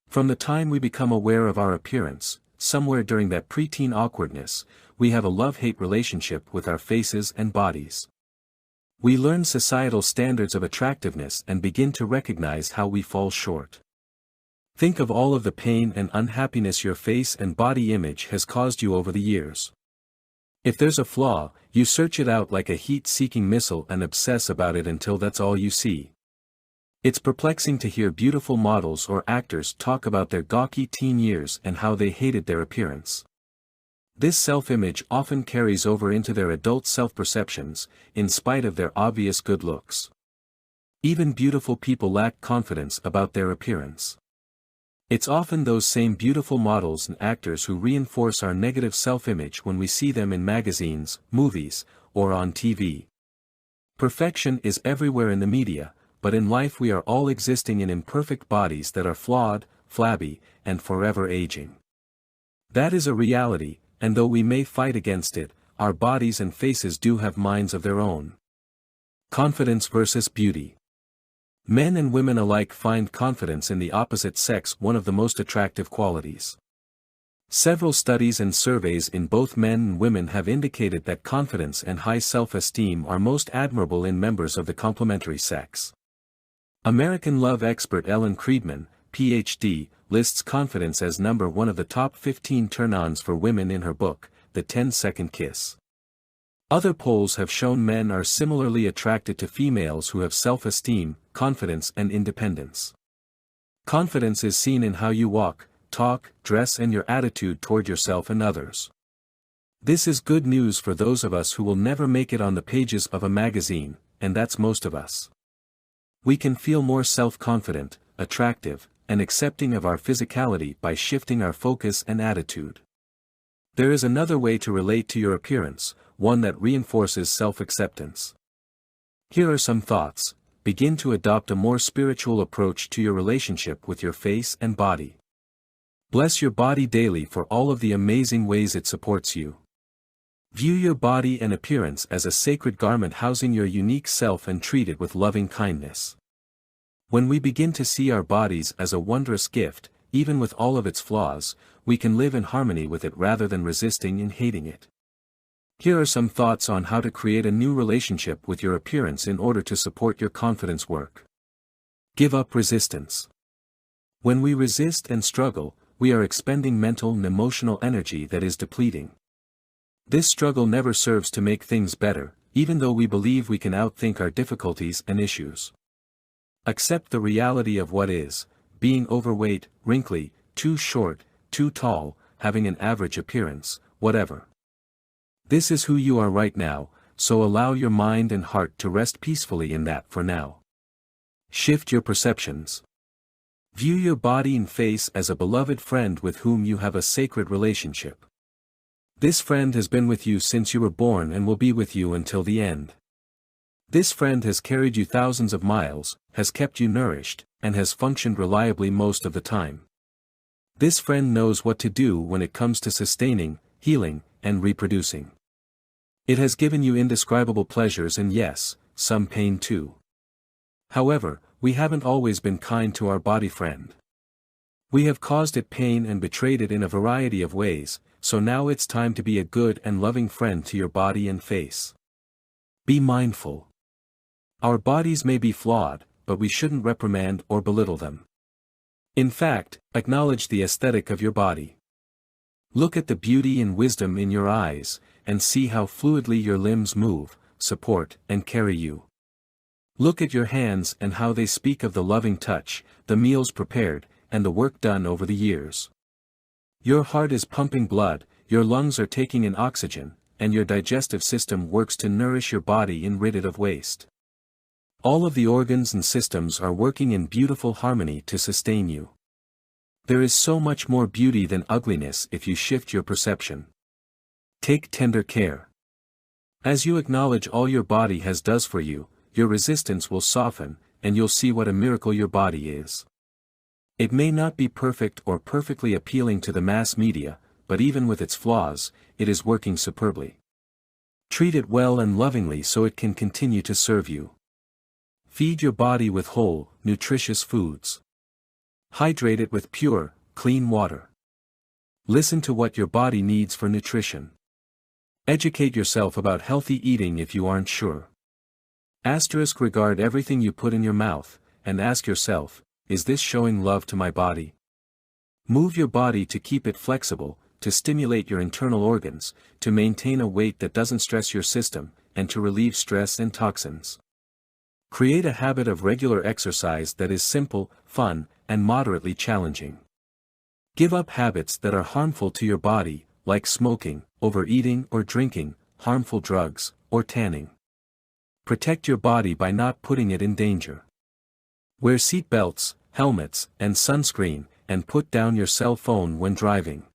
From the time we become aware of our appearance, somewhere during that preteen awkwardness, we have a love-hate relationship with our faces and bodies. We learn societal standards of attractiveness and begin to recognize how we fall short. Think of all of the pain and unhappiness your face and body image has caused you over the years. If there's a flaw, you search it out like a heat-seeking missile and obsess about it until that's all you see. It's perplexing to hear beautiful models or actors talk about their gawky teen years and how they hated their appearance. This self-image often carries over into their adult self-perceptions, in spite of their obvious good looks. Even beautiful people lack confidence about their appearance. It's often those same beautiful models and actors who reinforce our negative self-image when we see them in magazines, movies, or on TV. Perfection is everywhere in the media, but in life we are all existing in imperfect bodies that are flawed, flabby, and forever aging. That is a reality, and though we may fight against it, our bodies and faces do have minds of their own. Confidence versus beauty. Men and women alike find confidence in the opposite sex one of the most attractive qualities. Several studies and surveys in both men and women have indicated that confidence and high self-esteem are most admirable in members of the complementary sex. American love expert Ellen Friedman, Ph.D., lists confidence as number one of the top 15 turn-ons for women in her book, The 10-Second Kiss. Other polls have shown men are similarly attracted to females who have self-esteem, confidence and independence. Confidence is seen in how you walk, talk, dress and your attitude toward yourself and others. This is good news for those of us who will never make it on the pages of a magazine, and that's most of us. We can feel more self-confident, attractive, and accepting of our physicality by shifting our focus and attitude. There is another way to relate to your appearance, one that reinforces self-acceptance. Here are some thoughts. Begin to adopt a more spiritual approach to your relationship with your face and body. Bless your body daily for all of the amazing ways it supports you. View your body and appearance as a sacred garment housing your unique self and treat it with loving kindness. When we begin to see our bodies as a wondrous gift, even with all of its flaws, we can live in harmony with it rather than resisting and hating it. Here are some thoughts on how to create a new relationship with your appearance in order to support your confidence work. Give up resistance. When we resist and struggle, we are expending mental and emotional energy that is depleting. This struggle never serves to make things better, even though we believe we can outthink our difficulties and issues. Accept the reality of what is, being overweight, wrinkly, too short, too tall, having an average appearance, whatever. This is who you are right now, so allow your mind and heart to rest peacefully in that for now. Shift your perceptions. View your body and face as a beloved friend with whom you have a sacred relationship. This friend has been with you since you were born and will be with you until the end. This friend has carried you thousands of miles, has kept you nourished, and has functioned reliably most of the time. This friend knows what to do when it comes to sustaining, healing, and reproducing. It has given you indescribable pleasures and yes, some pain too. However, we haven't always been kind to our body friend. We have caused it pain and betrayed it in a variety of ways, so now it's time to be a good and loving friend to your body and face. Be mindful. Our bodies may be flawed, but we shouldn't reprimand or belittle them. In fact, acknowledge the aesthetic of your body. Look at the beauty and wisdom in your eyes, and see how fluidly your limbs move, support, and carry you. Look at your hands and how they speak of the loving touch, the meals prepared, and the work done over the years. Your heart is pumping blood, your lungs are taking in oxygen, and your digestive system works to nourish your body and rid it of waste. All of the organs and systems are working in beautiful harmony to sustain you. There is so much more beauty than ugliness if you shift your perception. Take tender care. As you acknowledge all your body does for you, your resistance will soften, and you'll see what a miracle your body is. It may not be perfect or perfectly appealing to the mass media, but even with its flaws, it is working superbly. Treat it well and lovingly so it can continue to serve you. Feed your body with whole, nutritious foods. Hydrate it with pure, clean water. Listen to what your body needs for nutrition. Educate yourself about healthy eating if you aren't sure. Regard everything you put in your mouth, and ask yourself, is this showing love to my body? Move your body to keep it flexible, to stimulate your internal organs, to maintain a weight that doesn't stress your system, and to relieve stress and toxins. Create a habit of regular exercise that is simple, fun, and moderately challenging. Give up habits that are harmful to your body, like smoking, overeating or drinking, harmful drugs, or tanning. Protect your body by not putting it in danger. Wear seat belts, helmets, and sunscreen, and put down your cell phone when driving.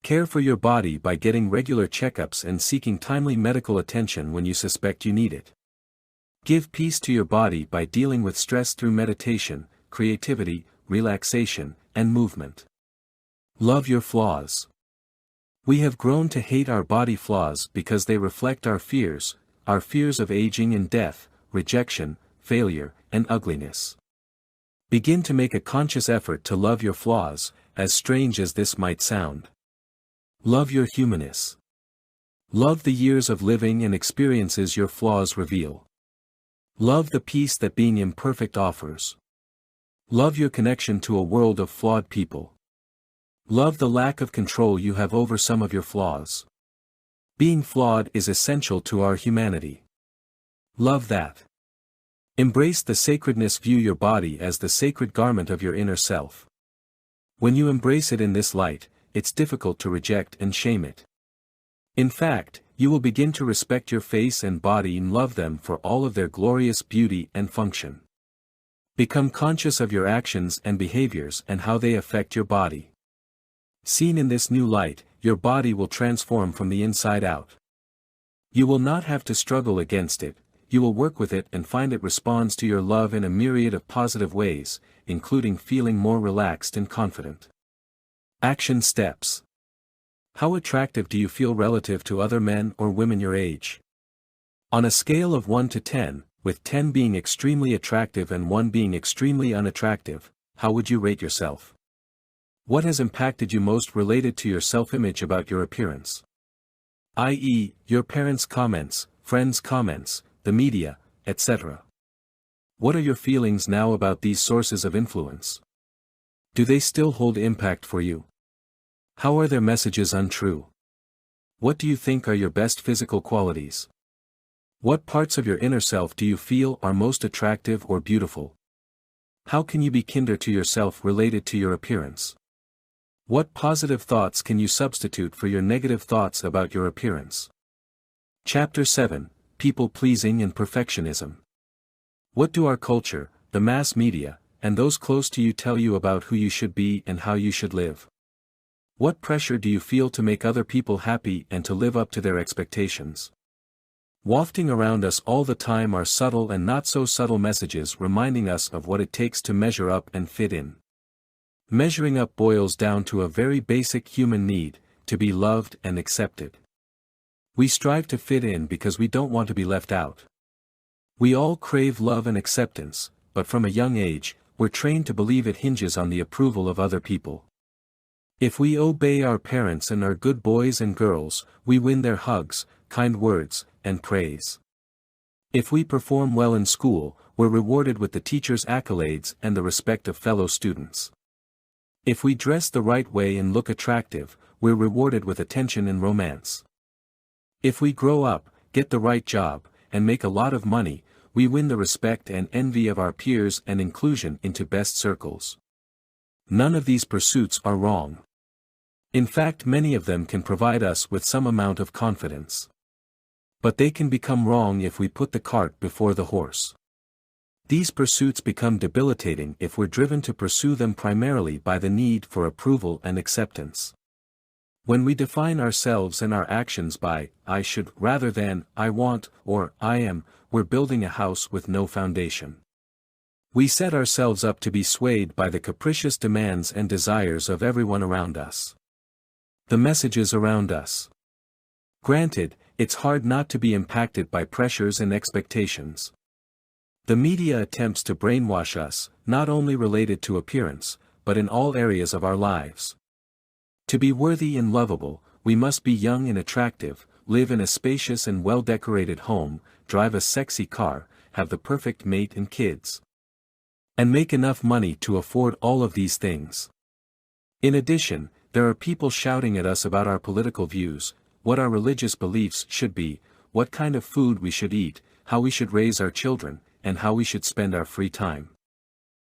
Care for your body by getting regular checkups and seeking timely medical attention when you suspect you need it. Give peace to your body by dealing with stress through meditation, creativity, relaxation, and movement. Love your flaws. We have grown to hate our body flaws because they reflect our fears of aging and death, rejection, failure, and ugliness. Begin to make a conscious effort to love your flaws, as strange as this might sound. Love your humanness. Love the years of living and experiences your flaws reveal. Love the peace that being imperfect offers. Love your connection to a world of flawed people. Love the lack of control you have over some of your flaws. Being flawed is essential to our humanity. Love that. Embrace the sacredness. View your body as the sacred garment of your inner self. When you embrace it in this light, it's difficult to reject and shame it. In fact, you will begin to respect your face and body and love them for all of their glorious beauty and function. Become conscious of your actions and behaviors and how they affect your body. Seen in this new light, your body will transform from the inside out. You will not have to struggle against it, you will work with it and find it responds to your love in a myriad of positive ways, including feeling more relaxed and confident. Action steps. How attractive do you feel relative to other men or women your age? On a scale of 1 to 10, with 10 being extremely attractive and 1 being extremely unattractive, how would you rate yourself? What has impacted you most related to your self-image about your appearance? i.e., your parents' comments, friends' comments, the media, etc. What are your feelings now about these sources of influence? Do they still hold impact for you? How are their messages untrue? What do you think are your best physical qualities? What parts of your inner self do you feel are most attractive or beautiful? How can you be kinder to yourself related to your appearance? What positive thoughts can you substitute for your negative thoughts about your appearance? Chapter 7, People-Pleasing and Perfectionism. What do our culture, the mass media, and those close to you tell you about who you should be and how you should live? What pressure do you feel to make other people happy and to live up to their expectations? Wafting around us all the time are subtle and not so subtle messages reminding us of what it takes to measure up and fit in. Measuring up boils down to a very basic human need, to be loved and accepted. We strive to fit in because we don't want to be left out. We all crave love and acceptance, but from a young age, we're trained to believe it hinges on the approval of other people. If we obey our parents and are good boys and girls, we win their hugs, kind words, and praise. If we perform well in school, we're rewarded with the teacher's accolades and the respect of fellow students. If we dress the right way and look attractive, we're rewarded with attention and romance. If we grow up, get the right job, and make a lot of money, we win the respect and envy of our peers and inclusion into best circles. None of these pursuits are wrong. In fact, many of them can provide us with some amount of confidence. But they can become wrong if we put the cart before the horse. These pursuits become debilitating if we're driven to pursue them primarily by the need for approval and acceptance. When we define ourselves and our actions by, I should, rather than, I want, or, I am, we're building a house with no foundation. We set ourselves up to be swayed by the capricious demands and desires of everyone around us. The messages around us. Granted, it's hard not to be impacted by pressures and expectations. The media attempts to brainwash us, not only related to appearance, but in all areas of our lives. To be worthy and lovable, we must be young and attractive, live in a spacious and well-decorated home, drive a sexy car, have the perfect mate and kids, and make enough money to afford all of these things. In addition, there are people shouting at us about our political views, what our religious beliefs should be, what kind of food we should eat, how we should raise our children, and how we should spend our free time.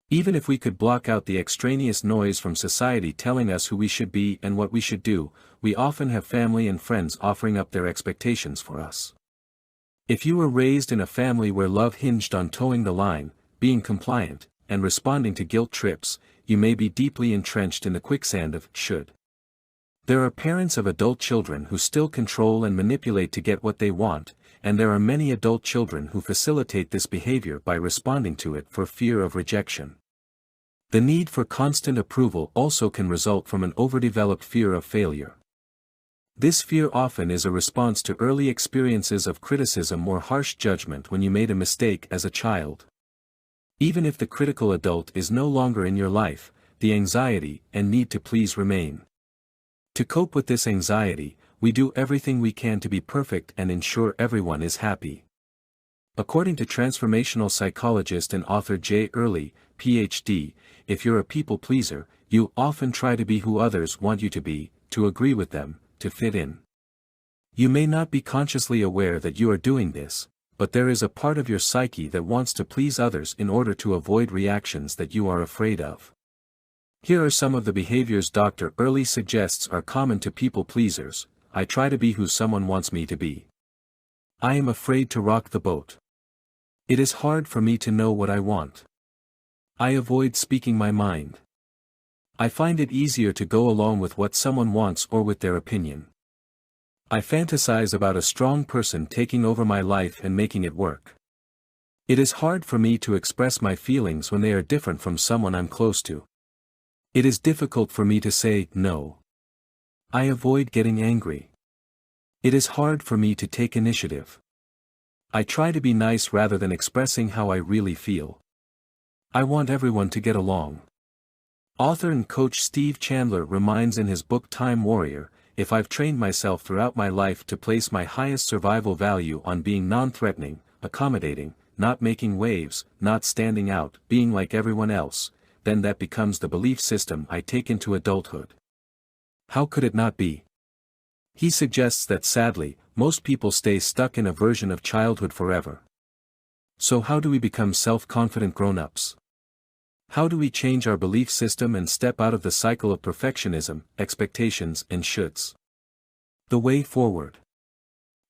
Even if we could block out the extraneous noise from society telling us who we should be and what we should do, we often have family and friends offering up their expectations for us. If you were raised in a family where love hinged on towing the line, being compliant, and responding to guilt trips, you may be deeply entrenched in the quicksand of should. There are parents of adult children who still control and manipulate to get what they want, and there are many adult children who facilitate this behavior by responding to it for fear of rejection. The need for constant approval also can result from an overdeveloped fear of failure. This fear often is a response to early experiences of criticism or harsh judgment when you made a mistake as a child. Even if the critical adult is no longer in your life, the anxiety and need to please remain. To cope with this anxiety, we do everything we can to be perfect and ensure everyone is happy. According to transformational psychologist and author J. Early, Ph.D., if you're a people pleaser, you often try to be who others want you to be, to agree with them, to fit in. You may not be consciously aware that you are doing this, but there is a part of your psyche that wants to please others in order to avoid reactions that you are afraid of. Here are some of the behaviors Dr. Early suggests are common to people pleasers. I try to be who someone wants me to be. I am afraid to rock the boat. It is hard for me to know what I want. I avoid speaking my mind. I find it easier to go along with what someone wants or with their opinion. I fantasize about a strong person taking over my life and making it work. It is hard for me to express my feelings when they are different from someone I'm close to. It is difficult for me to say no. I avoid getting angry. It is hard for me to take initiative. I try to be nice rather than expressing how I really feel. I want everyone to get along. Author and coach Steve Chandler reminds in his book Time Warrior, if I've trained myself throughout my life to place my highest survival value on being non-threatening, accommodating, not making waves, not standing out, being like everyone else, then that becomes the belief system I take into adulthood. How could it not be? He suggests that sadly, most people stay stuck in a version of childhood forever. So how do we become self-confident grown-ups? How do we change our belief system and step out of the cycle of perfectionism, expectations and shoulds? The way forward.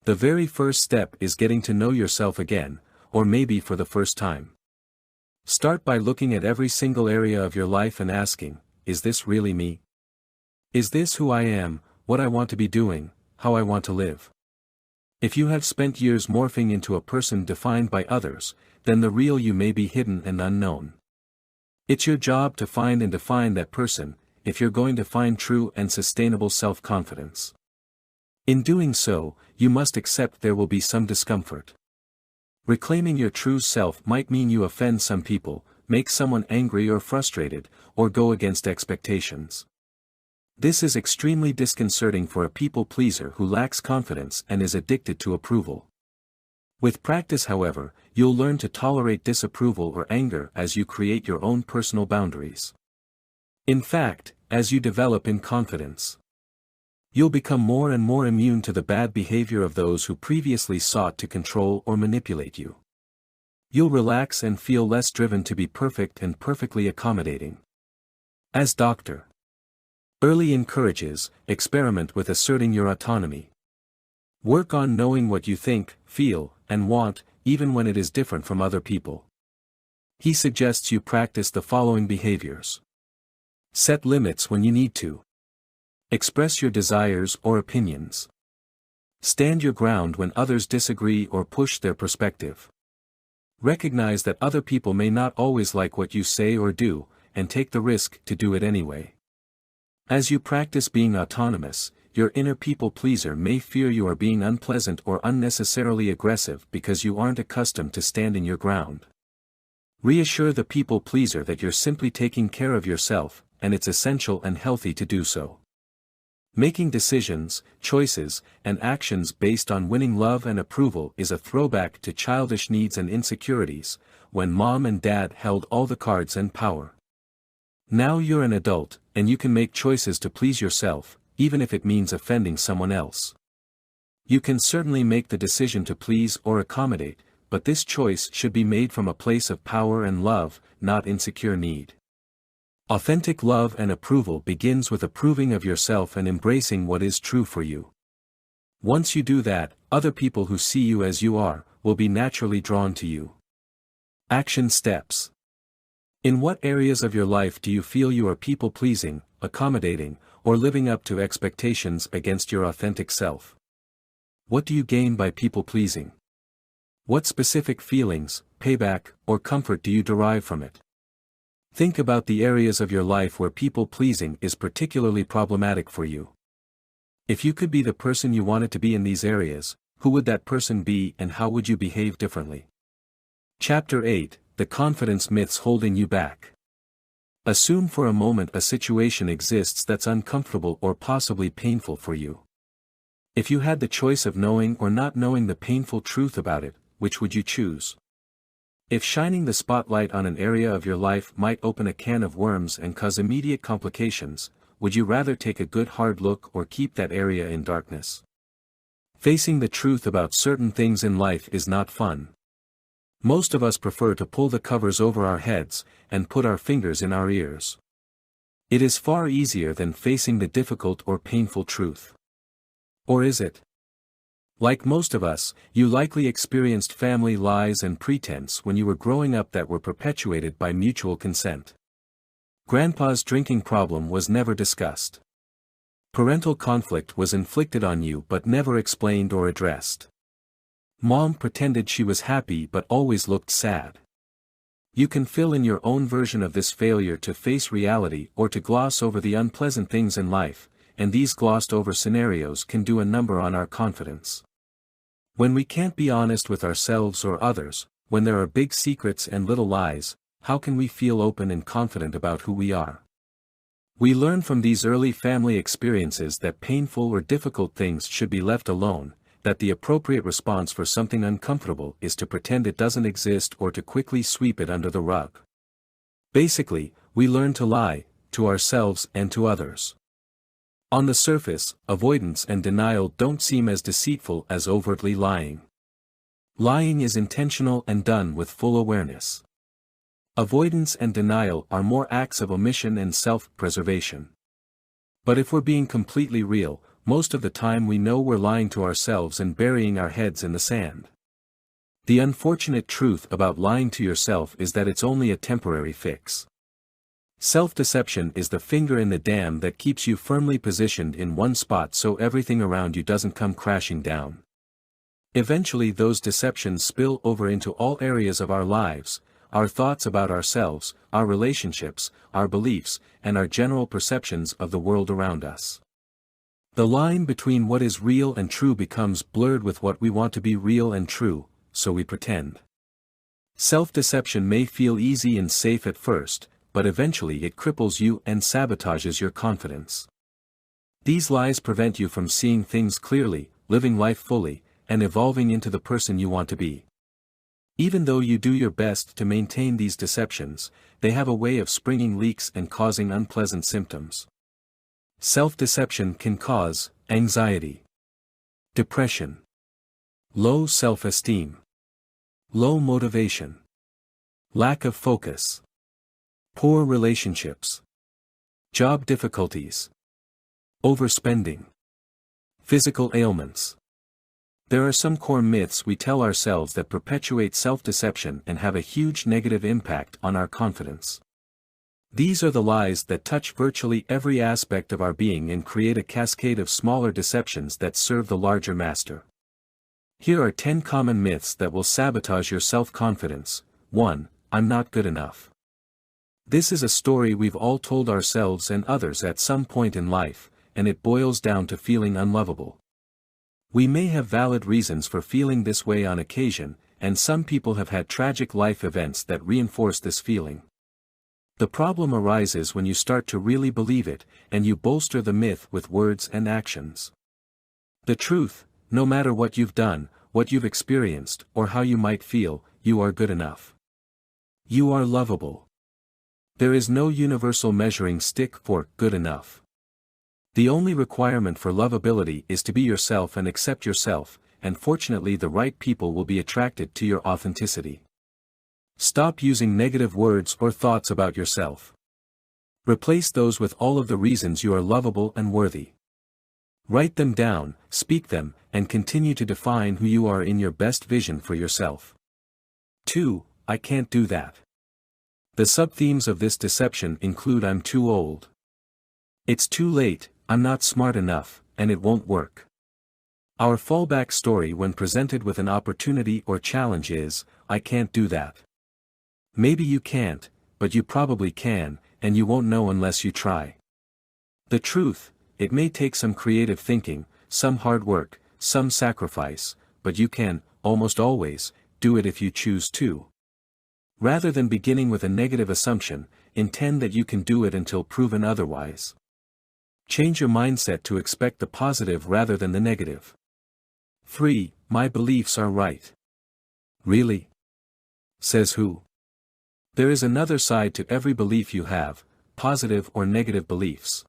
The very first step is getting to know yourself again, or maybe for the first time. Start by looking at every single area of your life and asking, is this really me? Is this who I am, what I want to be doing, how I want to live? If you have spent years morphing into a person defined by others, then the real you may be hidden and unknown. It's your job to find and define that person, if you're going to find true and sustainable self-confidence. In doing so, you must accept there will be some discomfort. Reclaiming your true self might mean you offend some people, make someone angry or frustrated, or go against expectations. This is extremely disconcerting for a people-pleaser who lacks confidence and is addicted to approval. With practice, however, you'll learn to tolerate disapproval or anger as you create your own personal boundaries. In fact, as you develop in confidence, you'll become more and more immune to the bad behavior of those who previously sought to control or manipulate you. You'll relax and feel less driven to be perfect and perfectly accommodating. As Dr. Early encourages, experiment with asserting your autonomy. Work on knowing what you think, feel, and want, even when it is different from other people. He suggests you practice the following behaviors. Set limits when you need to. Express your desires or opinions. Stand your ground when others disagree or push their perspective. Recognize that other people may not always like what you say or do, and take the risk to do it anyway. As you practice being autonomous, your inner people-pleaser may fear you are being unpleasant or unnecessarily aggressive because you aren't accustomed to standing your ground. Reassure the people-pleaser that you're simply taking care of yourself, and it's essential and healthy to do so. Making decisions, choices, and actions based on winning love and approval is a throwback to childish needs and insecurities, when mom and dad held all the cards and power. Now you're an adult, and you can make choices to please yourself, even if it means offending someone else. You can certainly make the decision to please or accommodate, but this choice should be made from a place of power and love, not insecure need. Authentic love and approval begins with approving of yourself and embracing what is true for you. Once you do that, other people who see you as you are, will be naturally drawn to you. Action steps. In what areas of your life do you feel you are people-pleasing, accommodating, or living up to expectations against your authentic self? What do you gain by people-pleasing? What specific feelings, payback, or comfort do you derive from it? Think about the areas of your life where people-pleasing is particularly problematic for you. If you could be the person you wanted to be in these areas, who would that person be and how would you behave differently? Chapter 8, The Confidence Myths Holding You Back. Assume for a moment a situation exists that's uncomfortable or possibly painful for you. If you had the choice of knowing or not knowing the painful truth about it, which would you choose? If shining the spotlight on an area of your life might open a can of worms and cause immediate complications, would you rather take a good hard look or keep that area in darkness? Facing the truth about certain things in life is not fun. Most of us prefer to pull the covers over our heads, and put our fingers in our ears. It is far easier than facing the difficult or painful truth. Or is it? Like most of us, you likely experienced family lies and pretense when you were growing up that were perpetuated by mutual consent. Grandpa's drinking problem was never discussed. Parental conflict was inflicted on you but never explained or addressed. Mom pretended she was happy but always looked sad. You can fill in your own version of this failure to face reality or to gloss over the unpleasant things in life, and these glossed over scenarios can do a number on our confidence. When we can't be honest with ourselves or others, when there are big secrets and little lies, how can we feel open and confident about who we are? We learn from these early family experiences that painful or difficult things should be left alone, that the appropriate response for something uncomfortable is to pretend it doesn't exist or to quickly sweep it under the rug. Basically, we learn to lie, to ourselves and to others. On the surface, avoidance and denial don't seem as deceitful as overtly lying. Lying is intentional and done with full awareness. Avoidance and denial are more acts of omission and self-preservation. But if we're being completely real, most of the time we know we're lying to ourselves and burying our heads in the sand. The unfortunate truth about lying to yourself is that it's only a temporary fix. Self-deception is the finger in the dam that keeps you firmly positioned in one spot so everything around you doesn't come crashing down. Eventually those deceptions spill over into all areas of our lives, our thoughts about ourselves, our relationships, our beliefs, and our general perceptions of the world around us. The line between what is real and true becomes blurred with what we want to be real and true, so we pretend. Self-deception may feel easy and safe at first, but eventually it cripples you and sabotages your confidence. These lies prevent you from seeing things clearly, living life fully, and evolving into the person you want to be. Even though you do your best to maintain these deceptions, they have a way of springing leaks and causing unpleasant symptoms. Self-deception can cause anxiety, depression, low self-esteem, low motivation, lack of focus, poor relationships, job difficulties, overspending, physical ailments. There are some core myths we tell ourselves that perpetuate self-deception and have a huge negative impact on our confidence. These are the lies that touch virtually every aspect of our being and create a cascade of smaller deceptions that serve the larger master. Here are 10 common myths that will sabotage your self-confidence. 1. I'm not good enough. This is a story we've all told ourselves and others at some point in life, and it boils down to feeling unlovable. We may have valid reasons for feeling this way on occasion, and some people have had tragic life events that reinforce this feeling. The problem arises when you start to really believe it, and you bolster the myth with words and actions. The truth, no matter what you've done, what you've experienced, or how you might feel, you are good enough. You are lovable. There is no universal measuring stick for good enough. The only requirement for lovability is to be yourself and accept yourself, and fortunately the right people will be attracted to your authenticity. Stop using negative words or thoughts about yourself. Replace those with all of the reasons you are lovable and worthy. Write them down, speak them, and continue to define who you are in your best vision for yourself. 2. I can't do that. The sub-themes of this deception include I'm too old. It's too late, I'm not smart enough, and it won't work. Our fallback story when presented with an opportunity or challenge is, I can't do that. Maybe you can't, but you probably can, and you won't know unless you try. The truth, it may take some creative thinking, some hard work, some sacrifice, but you can, almost always, do it if you choose to. Rather than beginning with a negative assumption, intend that you can do it until proven otherwise. Change your mindset to expect the positive rather than the negative. 3. My beliefs are right. Really? Says who? There is another side to every belief you have, positive or negative beliefs.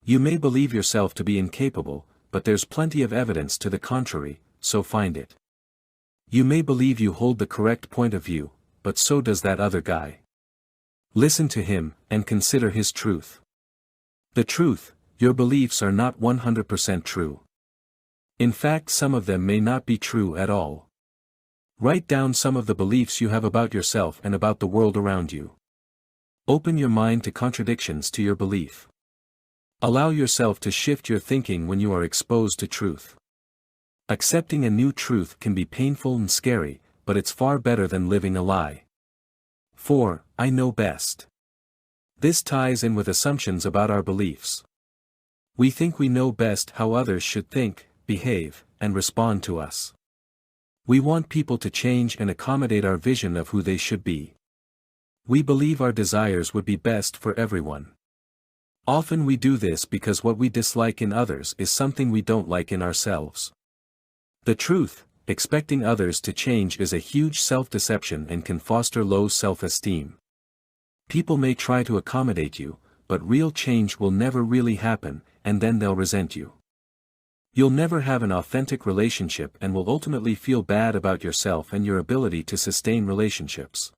You may believe yourself to be incapable, but there's plenty of evidence to the contrary, so find it. You may believe you hold the correct point of view, but so does that other guy. Listen to him, and consider his truth. The truth, your beliefs are not 100% true. In fact, some of them may not be true at all. Write down some of the beliefs you have about yourself and about the world around you. Open your mind to contradictions to your belief. Allow yourself to shift your thinking when you are exposed to truth. Accepting a new truth can be painful and scary, but it's far better than living a lie. 4. I know best. This ties in with assumptions about our beliefs. We think we know best how others should think, behave, and respond to us. We want people to change and accommodate our vision of who they should be. We believe our desires would be best for everyone. Often we do this because what we dislike in others is something we don't like in ourselves. The truth, expecting others to change is a huge self-deception and can foster low self-esteem. People may try to accommodate you, but real change will never really happen, and then they'll resent you. You'll never have an authentic relationship and will ultimately feel bad about yourself and your ability to sustain relationships.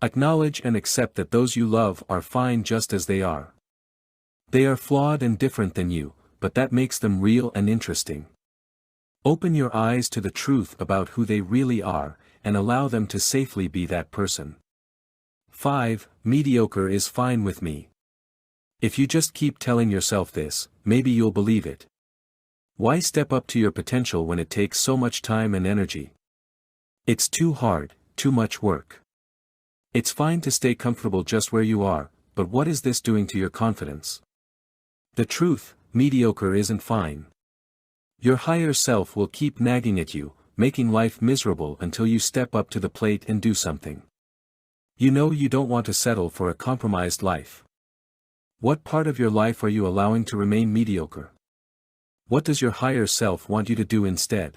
Acknowledge and accept that those you love are fine just as they are. They are flawed and different than you, but that makes them real and interesting. Open your eyes to the truth about who they really are, and allow them to safely be that person. 5. Mediocre is fine with me. If you just keep telling yourself this, maybe you'll believe it. Why step up to your potential when it takes so much time and energy? It's too hard, too much work. It's fine to stay comfortable just where you are, but what is this doing to your confidence? The truth, mediocre isn't fine. Your higher self will keep nagging at you, making life miserable until you step up to the plate and do something. You know you don't want to settle for a compromised life. What part of your life are you allowing to remain mediocre? What does your higher self want you to do instead?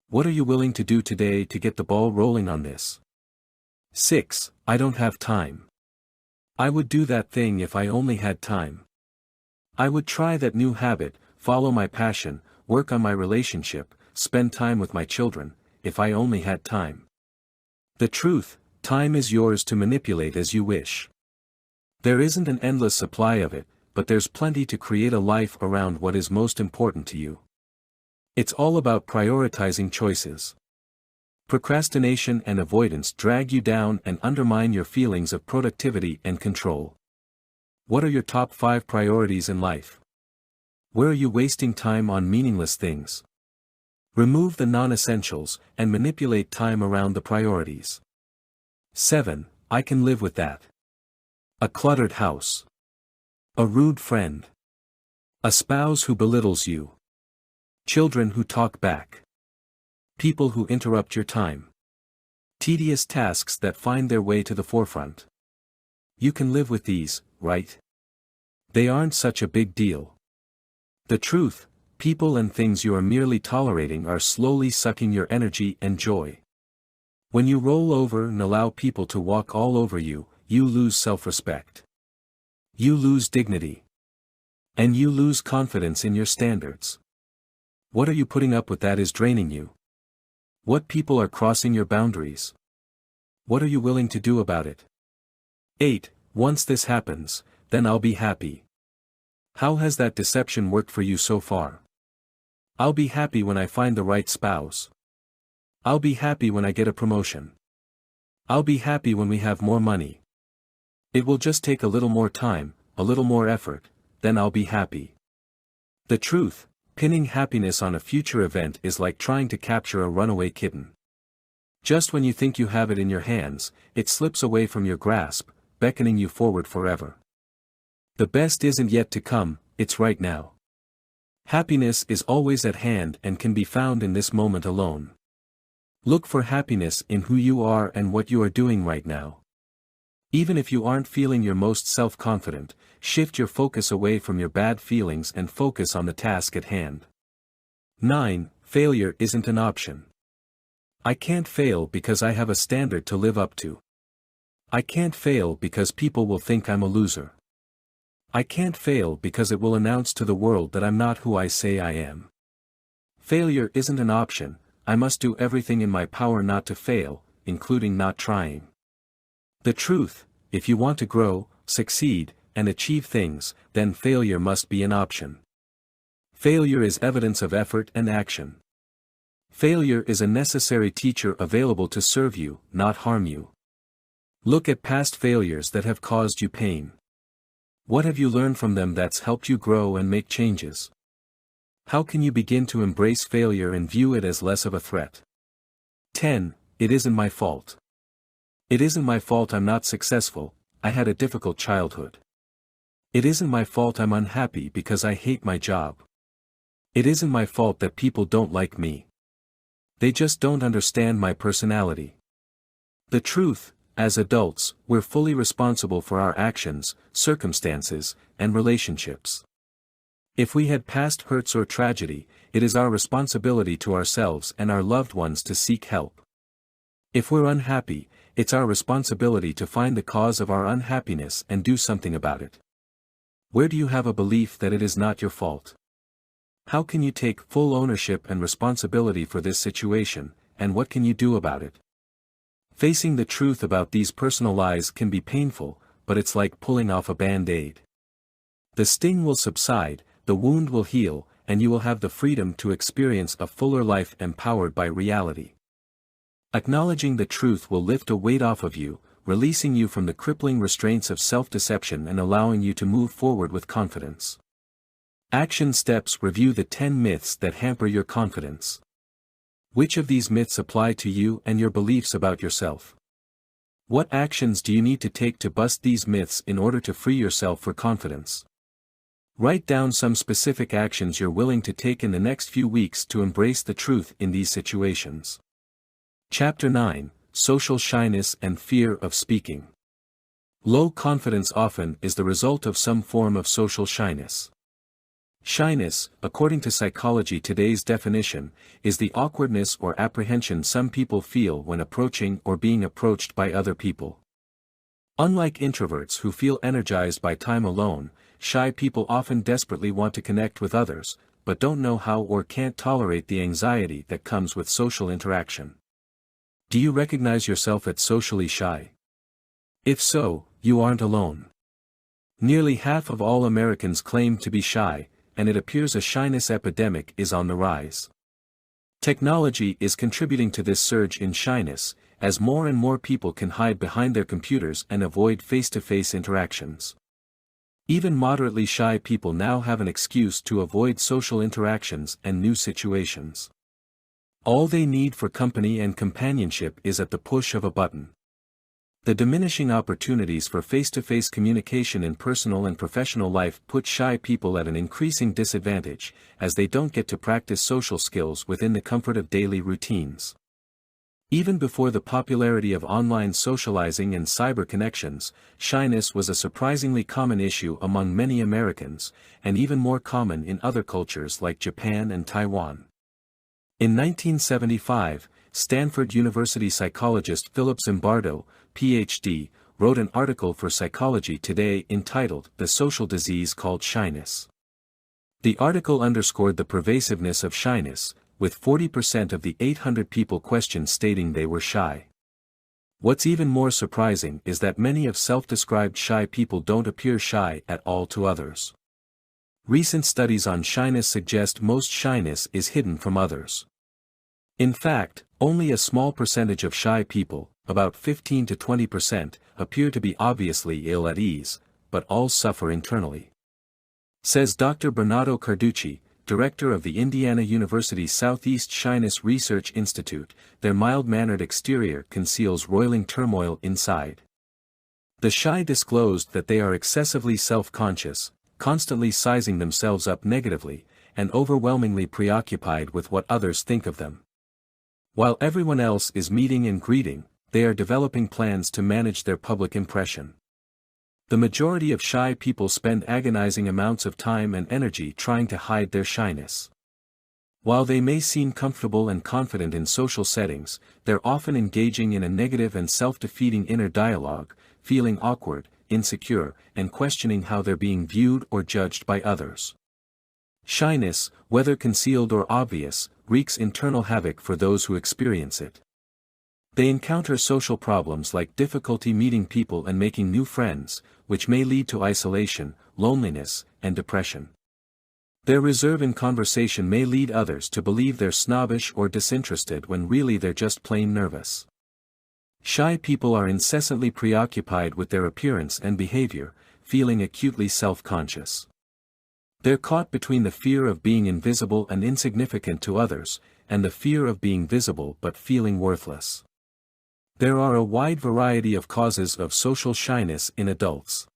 What are you willing to do today to get the ball rolling on this? 6. I don't have time. I would do that thing if I only had time. I would try that new habit, follow my passion, work on my relationship, spend time with my children, if I only had time. The truth, time is yours to manipulate as you wish. There isn't an endless supply of it, but there's plenty to create a life around what is most important to you. It's all about prioritizing choices. Procrastination and avoidance drag you down and undermine your feelings of productivity and control. What are your top 5 priorities in life? Where are you wasting time on meaningless things? Remove the non-essentials and manipulate time around the priorities. 7. I can live with that. A cluttered house. A rude friend. A spouse who belittles you. Children who talk back. People who interrupt your time. Tedious tasks that find their way to the forefront. You can live with these, right? They aren't such a big deal. The truth, people and things you are merely tolerating are slowly sucking your energy and joy. When you roll over and allow people to walk all over you, you lose self-respect. You lose dignity. And you lose confidence in your standards. What are you putting up with that is draining you? What people are crossing your boundaries? What are you willing to do about it? 8. Once this happens, then I'll be happy. How has that deception worked for you so far? I'll be happy when I find the right spouse. I'll be happy when I get a promotion. I'll be happy when we have more money. It will just take a little more time, a little more effort, then I'll be happy. The truth, pinning happiness on a future event is like trying to capture a runaway kitten. Just when you think you have it in your hands, it slips away from your grasp, beckoning you forward forever. The best isn't yet to come, it's right now. Happiness is always at hand and can be found in this moment alone. Look for happiness in who you are and what you are doing right now. Even if you aren't feeling your most self-confident, shift your focus away from your bad feelings and focus on the task at hand. 9. Failure isn't an option. I can't fail because I have a standard to live up to. I can't fail because people will think I'm a loser. I can't fail because it will announce to the world that I'm not who I say I am. Failure isn't an option, I must do everything in my power not to fail, including not trying. The truth, if you want to grow, succeed, and achieve things, then failure must be an option. Failure is evidence of effort and action. Failure is a necessary teacher available to serve you, not harm you. Look at past failures that have caused you pain. What have you learned from them that's helped you grow and make changes? How can you begin to embrace failure and view it as less of a threat? 10. It isn't my fault. It isn't my fault I'm not successful, I had a difficult childhood. It isn't my fault I'm unhappy because I hate my job. It isn't my fault that people don't like me. They just don't understand my personality. The truth, as adults, we're fully responsible for our actions, circumstances, and relationships. If we had past hurts or tragedy, it is our responsibility to ourselves and our loved ones to seek help. If we're unhappy, it's our responsibility to find the cause of our unhappiness and do something about it. Where do you have a belief that it is not your fault? How can you take full ownership and responsibility for this situation, and what can you do about it? Facing the truth about these personal lies can be painful, but it's like pulling off a band-aid. The sting will subside, the wound will heal, and you will have the freedom to experience a fuller life empowered by reality. Acknowledging the truth will lift a weight off of you, releasing you from the crippling restraints of self-deception and allowing you to move forward with confidence. Action steps: review the 10 myths that hamper your confidence. Which of these myths apply to you and your beliefs about yourself? What actions do you need to take to bust these myths in order to free yourself for confidence? Write down some specific actions you're willing to take in the next few weeks to embrace the truth in these situations. Chapter 9: Social Shyness and Fear of Speaking. Low confidence often is the result of some form of social shyness. Shyness, according to Psychology Today's definition, is the awkwardness or apprehension some people feel when approaching or being approached by other people. Unlike introverts who feel energized by time alone, shy people often desperately want to connect with others, but don't know how or can't tolerate the anxiety that comes with social interaction. Do you recognize yourself as socially shy? If so, you aren't alone. Nearly half of all Americans claim to be shy, and it appears a shyness epidemic is on the rise. Technology is contributing to this surge in shyness, as more and more people can hide behind their computers and avoid face-to-face interactions. Even moderately shy people now have an excuse to avoid social interactions and new situations. All they need for company and companionship is at the push of a button. The diminishing opportunities for face-to-face communication in personal and professional life put shy people at an increasing disadvantage, as they don't get to practice social skills within the comfort of daily routines. Even before the popularity of online socializing and cyber connections, shyness was a surprisingly common issue among many Americans, and even more common in other cultures like Japan and Taiwan. In 1975, Stanford University psychologist Philip Zimbardo, Ph.D., wrote an article for Psychology Today entitled "The Social Disease Called Shyness." The article underscored the pervasiveness of shyness, with 40% of the 800 people questioned stating they were shy. What's even more surprising is that many of self-described shy people don't appear shy at all to others. Recent studies on shyness suggest most shyness is hidden from others. In fact, only a small percentage of shy people, about 15 to 20%, appear to be obviously ill at ease, but all suffer internally. Says Dr. Bernardo Carducci, director of the Indiana University Southeast Shyness Research Institute, their mild-mannered exterior conceals roiling turmoil inside. The shy disclosed that they are excessively self-conscious, constantly sizing themselves up negatively, and overwhelmingly preoccupied with what others think of them. While everyone else is meeting and greeting, they are developing plans to manage their public impression. The majority of shy people spend agonizing amounts of time and energy trying to hide their shyness. While they may seem comfortable and confident in social settings, they're often engaging in a negative and self-defeating inner dialogue, feeling awkward, insecure, and questioning how they're being viewed or judged by others. Shyness, whether concealed or obvious, wreaks internal havoc for those who experience it. They encounter social problems like difficulty meeting people and making new friends, which may lead to isolation, loneliness, and depression. Their reserve in conversation may lead others to believe they're snobbish or disinterested when really they're just plain nervous. Shy people are incessantly preoccupied with their appearance and behavior, feeling acutely self-conscious. They're caught between the fear of being invisible and insignificant to others, and the fear of being visible but feeling worthless. There are a wide variety of causes of social shyness in adults.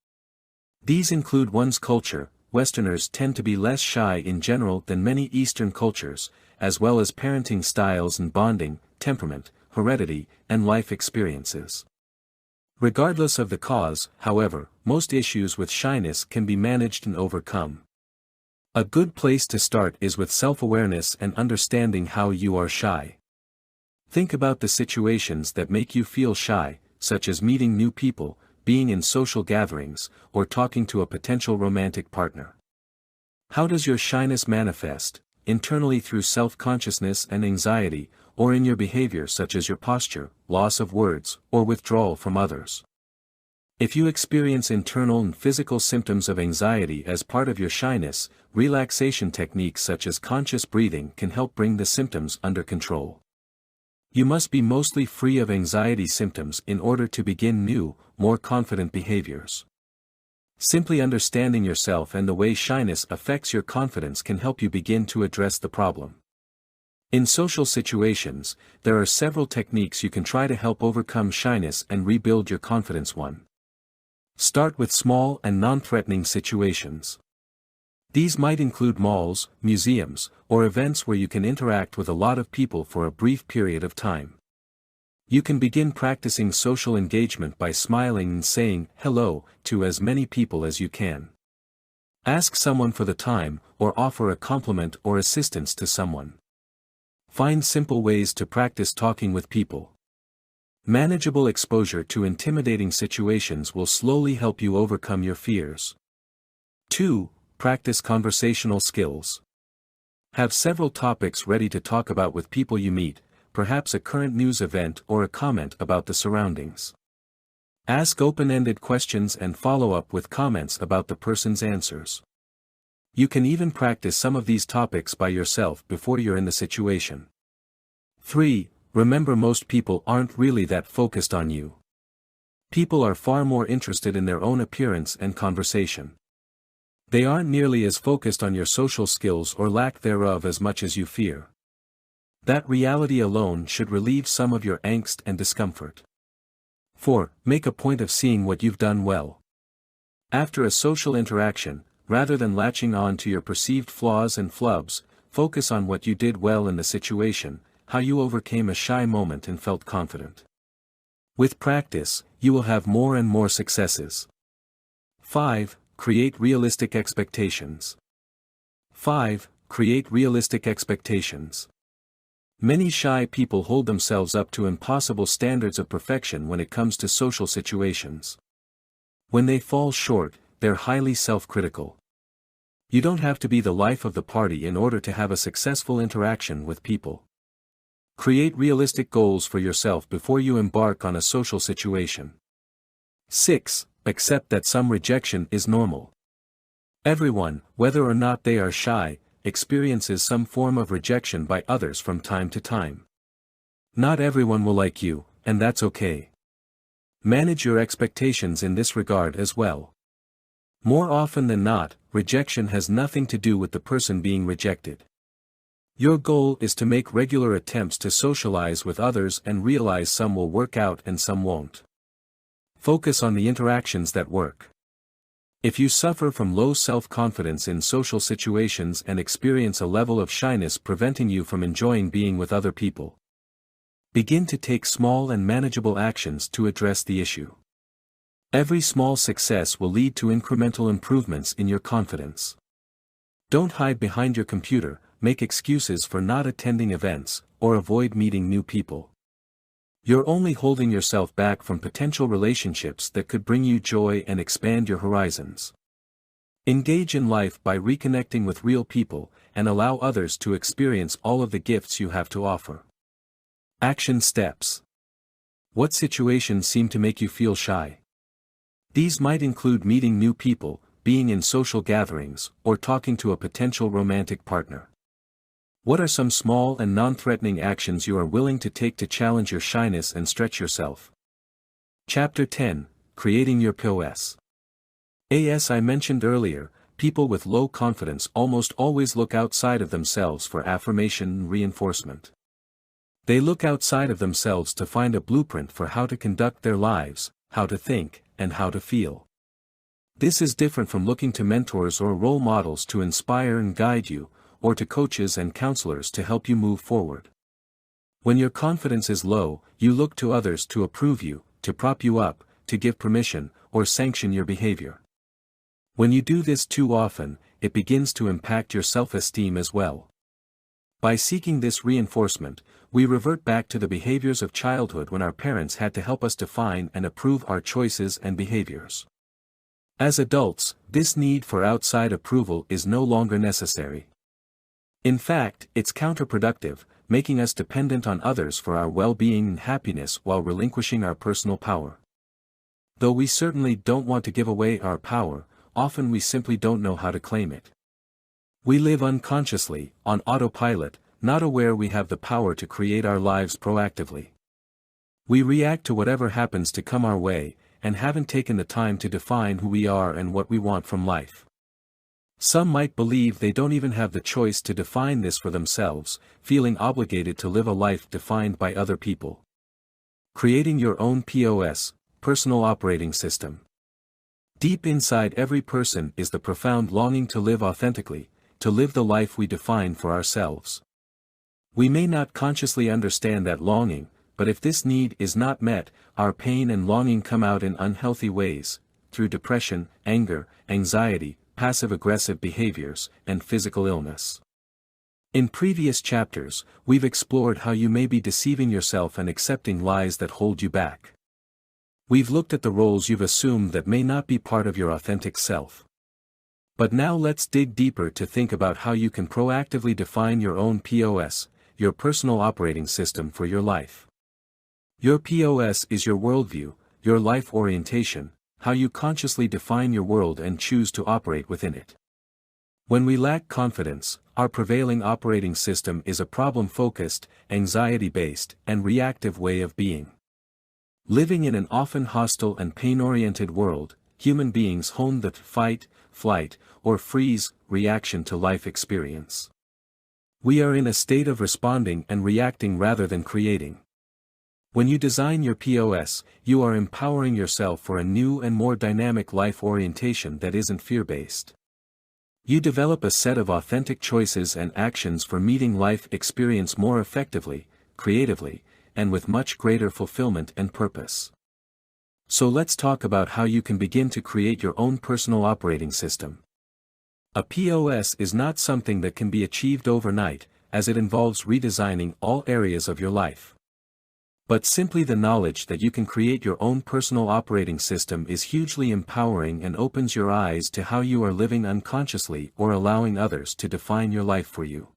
These include one's culture. Westerners tend to be less shy in general than many Eastern cultures, as well as parenting styles and bonding, temperament, heredity, and life experiences. Regardless of the cause, however, most issues with shyness can be managed and overcome. A good place to start is with self-awareness and understanding how you are shy. Think about the situations that make you feel shy, such as meeting new people, being in social gatherings, or talking to a potential romantic partner. How does your shyness manifest, internally through self-consciousness and anxiety, or in your behavior such as your posture, loss of words, or withdrawal from others? If you experience internal and physical symptoms of anxiety as part of your shyness, relaxation techniques such as conscious breathing can help bring the symptoms under control. You must be mostly free of anxiety symptoms in order to begin new, more confident behaviors. Simply understanding yourself and the way shyness affects your confidence can help you begin to address the problem. In social situations, there are several techniques you can try to help overcome shyness and rebuild your confidence. 1. Start with small and non-threatening situations. These might include malls, museums, or events where you can interact with a lot of people for a brief period of time. You can begin practicing social engagement by smiling and saying hello to as many people as you can. Ask someone for the time, or offer a compliment or assistance to someone. Find simple ways to practice talking with people. Manageable exposure to intimidating situations will slowly help you overcome your fears. 2. Practice conversational skills. Have several topics ready to talk about with people you meet, perhaps a current news event or a comment about the surroundings. Ask open-ended questions and follow up with comments about the person's answers. You can even practice some of these topics by yourself before you're in the situation. 3. Remember, most people aren't really that focused on you. People are far more interested in their own appearance and conversation. They aren't nearly as focused on your social skills or lack thereof as much as you fear. That reality alone should relieve some of your angst and discomfort. 4. Make a point of seeing what you've done well. After a social interaction, rather than latching on to your perceived flaws and flubs, focus on what you did well in the situation, how you overcame a shy moment and felt confident. With practice, you will have more and more successes. 5. Create realistic expectations. 5. Create realistic expectations. Many shy people hold themselves up to impossible standards of perfection when it comes to social situations. When they fall short, they're highly self-critical. You don't have to be the life of the party in order to have a successful interaction with people. Create realistic goals for yourself before you embark on a social situation. 6. Accept that some rejection is normal. Everyone, whether or not they are shy, experiences some form of rejection by others from time to time. Not everyone will like you, and that's okay. Manage your expectations in this regard as well. More often than not, rejection has nothing to do with the person being rejected. Your goal is to make regular attempts to socialize with others and realize some will work out and some won't. Focus on the interactions that work. If you suffer from low self-confidence in social situations and experience a level of shyness preventing you from enjoying being with other people, begin to take small and manageable actions to address the issue. Every small success will lead to incremental improvements in your confidence. Don't hide behind your computer, make excuses for not attending events, or avoid meeting new people. You're only holding yourself back from potential relationships that could bring you joy and expand your horizons. Engage in life by reconnecting with real people, and allow others to experience all of the gifts you have to offer. Action steps. What situations seem to make you feel shy? These might include meeting new people, being in social gatherings, or talking to a potential romantic partner. What are some small and non-threatening actions you are willing to take to challenge your shyness and stretch yourself? Chapter 10, Creating Your POS. As I mentioned earlier, people with low confidence almost always look outside of themselves for affirmation and reinforcement. They look outside of themselves to find a blueprint for how to conduct their lives, how to think, and how to feel. This is different from looking to mentors or role models to inspire and guide you, or to coaches and counselors to help you move forward. When your confidence is low, you look to others to approve you, to prop you up, to give permission, or sanction your behavior. When you do this too often, it begins to impact your self-esteem as well. By seeking this reinforcement, we revert back to the behaviors of childhood when our parents had to help us define and approve our choices and behaviors. As adults, this need for outside approval is no longer necessary. In fact, it's counterproductive, making us dependent on others for our well-being and happiness while relinquishing our personal power. Though we certainly don't want to give away our power, often we simply don't know how to claim it. We live unconsciously, on autopilot, not aware we have the power to create our lives proactively. We react to whatever happens to come our way, and haven't taken the time to define who we are and what we want from life. Some might believe they don't even have the choice to define this for themselves, feeling obligated to live a life defined by other people. Creating your own POS, personal operating system. Deep inside every person is the profound longing to live authentically, to live the life we define for ourselves. We may not consciously understand that longing, but if this need is not met, our pain and longing come out in unhealthy ways, through depression, anger, anxiety, passive-aggressive behaviors, and physical illness. In previous chapters, we've explored how you may be deceiving yourself and accepting lies that hold you back. We've looked at the roles you've assumed that may not be part of your authentic self. But now let's dig deeper to think about how you can proactively define your own POS, your personal operating system for your life. Your POS is your worldview, your life orientation, how you consciously define your world and choose to operate within it. When we lack confidence, our prevailing operating system is a problem-focused, anxiety-based, and reactive way of being. Living in an often hostile and pain-oriented world, human beings hone the fight, flight, or freeze reaction to life experience. We are in a state of responding and reacting rather than creating. When you design your POS, you are empowering yourself for a new and more dynamic life orientation that isn't fear-based. You develop a set of authentic choices and actions for meeting life experience more effectively, creatively, and with much greater fulfillment and purpose. So let's talk about how you can begin to create your own personal operating system. A POS is not something that can be achieved overnight, as it involves redesigning all areas of your life. But simply the knowledge that you can create your own personal operating system is hugely empowering and opens your eyes to how you are living unconsciously or allowing others to define your life for you.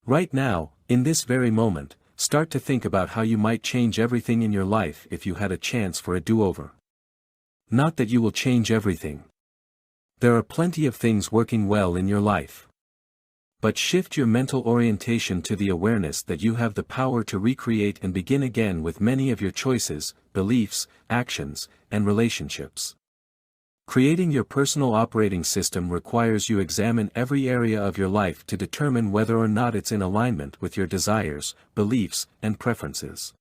Right now, in this very moment, start to think about how you might change everything in your life if you had a chance for a do-over. Not that you will change everything. There are plenty of things working well in your life. But shift your mental orientation to the awareness that you have the power to recreate and begin again with many of your choices, beliefs, actions, and relationships. Creating your personal operating system requires you examine every area of your life to determine whether or not it's in alignment with your desires, beliefs, and preferences.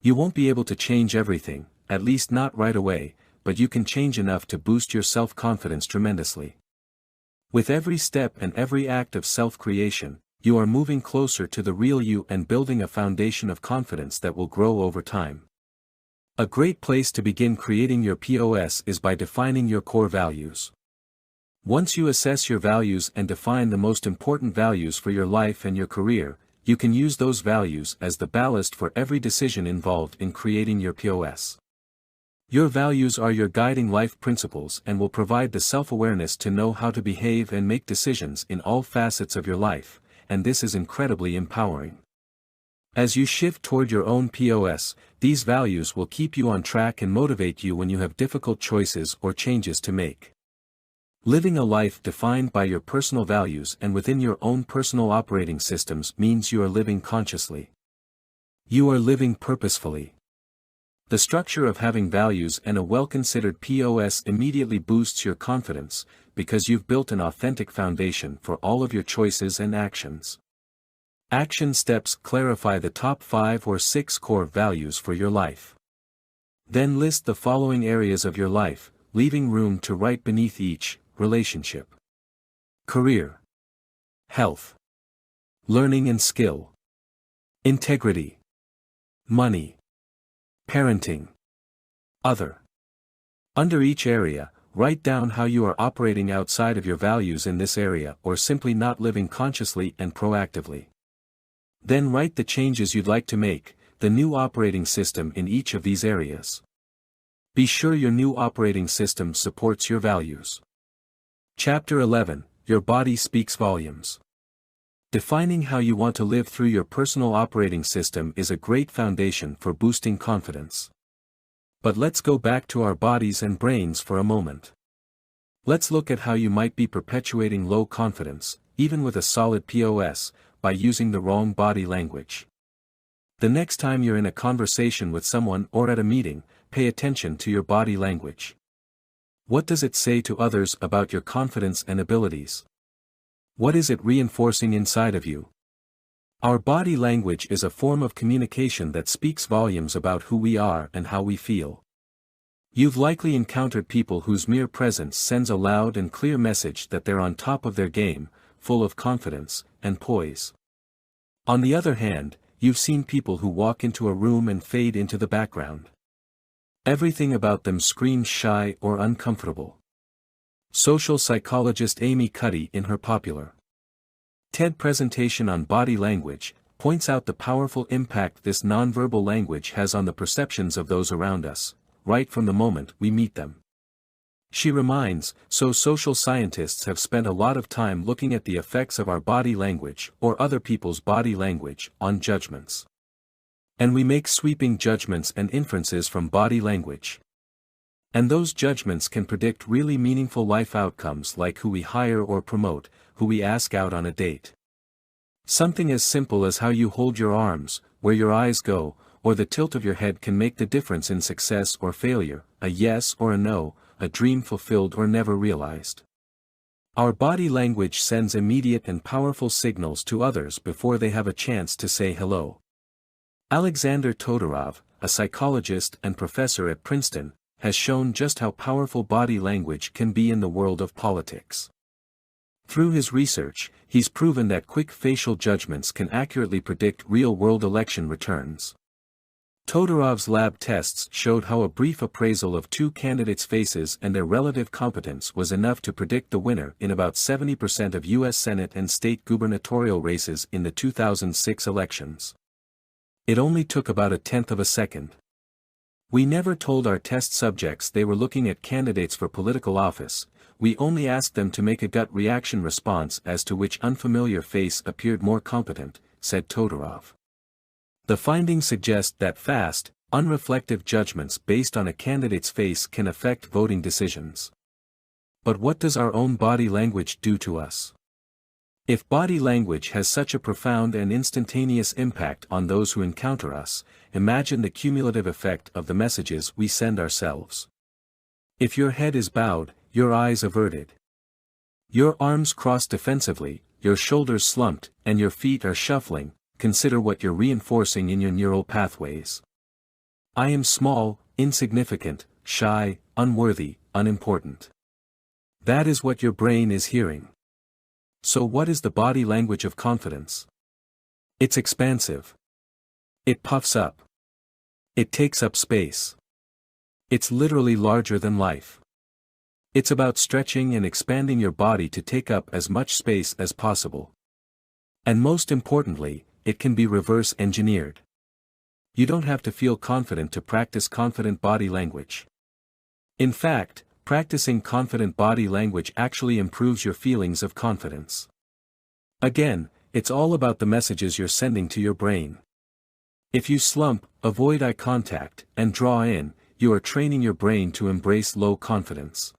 You won't be able to change everything, at least not right away, but you can change enough to boost your self-confidence tremendously. With every step and every act of self-creation, you are moving closer to the real you and building a foundation of confidence that will grow over time. A great place to begin creating your POS is by defining your core values. Once you assess your values and define the most important values for your life and your career, you can use those values as the ballast for every decision involved in creating your POS. Your values are your guiding life principles and will provide the self-awareness to know how to behave and make decisions in all facets of your life, and this is incredibly empowering. As you shift toward your own POS, these values will keep you on track and motivate you when you have difficult choices or changes to make. Living a life defined by your personal values and within your own personal operating systems means you are living consciously. You are living purposefully. The structure of having values and a well-considered POS immediately boosts your confidence, because you've built an authentic foundation for all of your choices and actions. Action steps: clarify the top 5 or 6 core values for your life. Then list the following areas of your life, leaving room to right beneath each: relationship, career, health, learning and skill, integrity, money, parenting, other. Under each area, write down how you are operating outside of your values in this area or simply not living consciously and proactively. Then write the changes you'd like to make, the new operating system in each of these areas. Be sure your new operating system supports your values. Chapter 11: Your Body Speaks Volumes. Defining how you want to live through your personal operating system is a great foundation for boosting confidence. But let's go back to our bodies and brains for a moment. Let's look at how you might be perpetuating low confidence, even with a solid POS, by using the wrong body language. The next time you're in a conversation with someone or at a meeting, pay attention to your body language. What does it say to others about your confidence and abilities? What is it reinforcing inside of you? Our body language is a form of communication that speaks volumes about who we are and how we feel. You've likely encountered people whose mere presence sends a loud and clear message that they're on top of their game, full of confidence and poise. On the other hand, you've seen people who walk into a room and fade into the background. Everything about them screams shy or uncomfortable. Social psychologist Amy Cuddy, in her popular TED presentation on body language, points out the powerful impact this nonverbal language has on the perceptions of those around us, right from the moment we meet them. She reminds, so social scientists have spent a lot of time looking at the effects of our body language, or other people's body language, on judgments. And we make sweeping judgments and inferences from body language. And those judgments can predict really meaningful life outcomes like who we hire or promote, who we ask out on a date. Something as simple as how you hold your arms, where your eyes go, or the tilt of your head can make the difference in success or failure, a yes or a no, a dream fulfilled or never realized. Our body language sends immediate and powerful signals to others before they have a chance to say hello. Alexander Todorov, a psychologist and professor at Princeton, has shown just how powerful body language can be in the world of politics. Through his research, he's proven that quick facial judgments can accurately predict real-world election returns. Todorov's lab tests showed how a brief appraisal of two candidates' faces and their relative competence was enough to predict the winner in about 70% of U.S. Senate and state gubernatorial races in the 2006 elections. It only took about a tenth of a second. We never told our test subjects they were looking at candidates for political office, we only asked them to make a gut reaction response as to which unfamiliar face appeared more competent, said Todorov. The findings suggest that fast, unreflective judgments based on a candidate's face can affect voting decisions. But what does our own body language do to us? If body language has such a profound and instantaneous impact on those who encounter us, imagine the cumulative effect of the messages we send ourselves. If your head is bowed, your eyes averted, your arms crossed defensively, your shoulders slumped, and your feet are shuffling, consider what you're reinforcing in your neural pathways. I am small, insignificant, shy, unworthy, unimportant. That is what your brain is hearing. So what is the body language of confidence? It's expansive. It puffs up. It takes up space. It's literally larger than life. It's about stretching and expanding your body to take up as much space as possible. And most importantly, it can be reverse engineered. You don't have to feel confident to practice confident body language. In fact, practicing confident body language actually improves your feelings of confidence. Again, it's all about the messages you're sending to your brain. If you slump, avoid eye contact, and draw in, you are training your brain to embrace low confidence.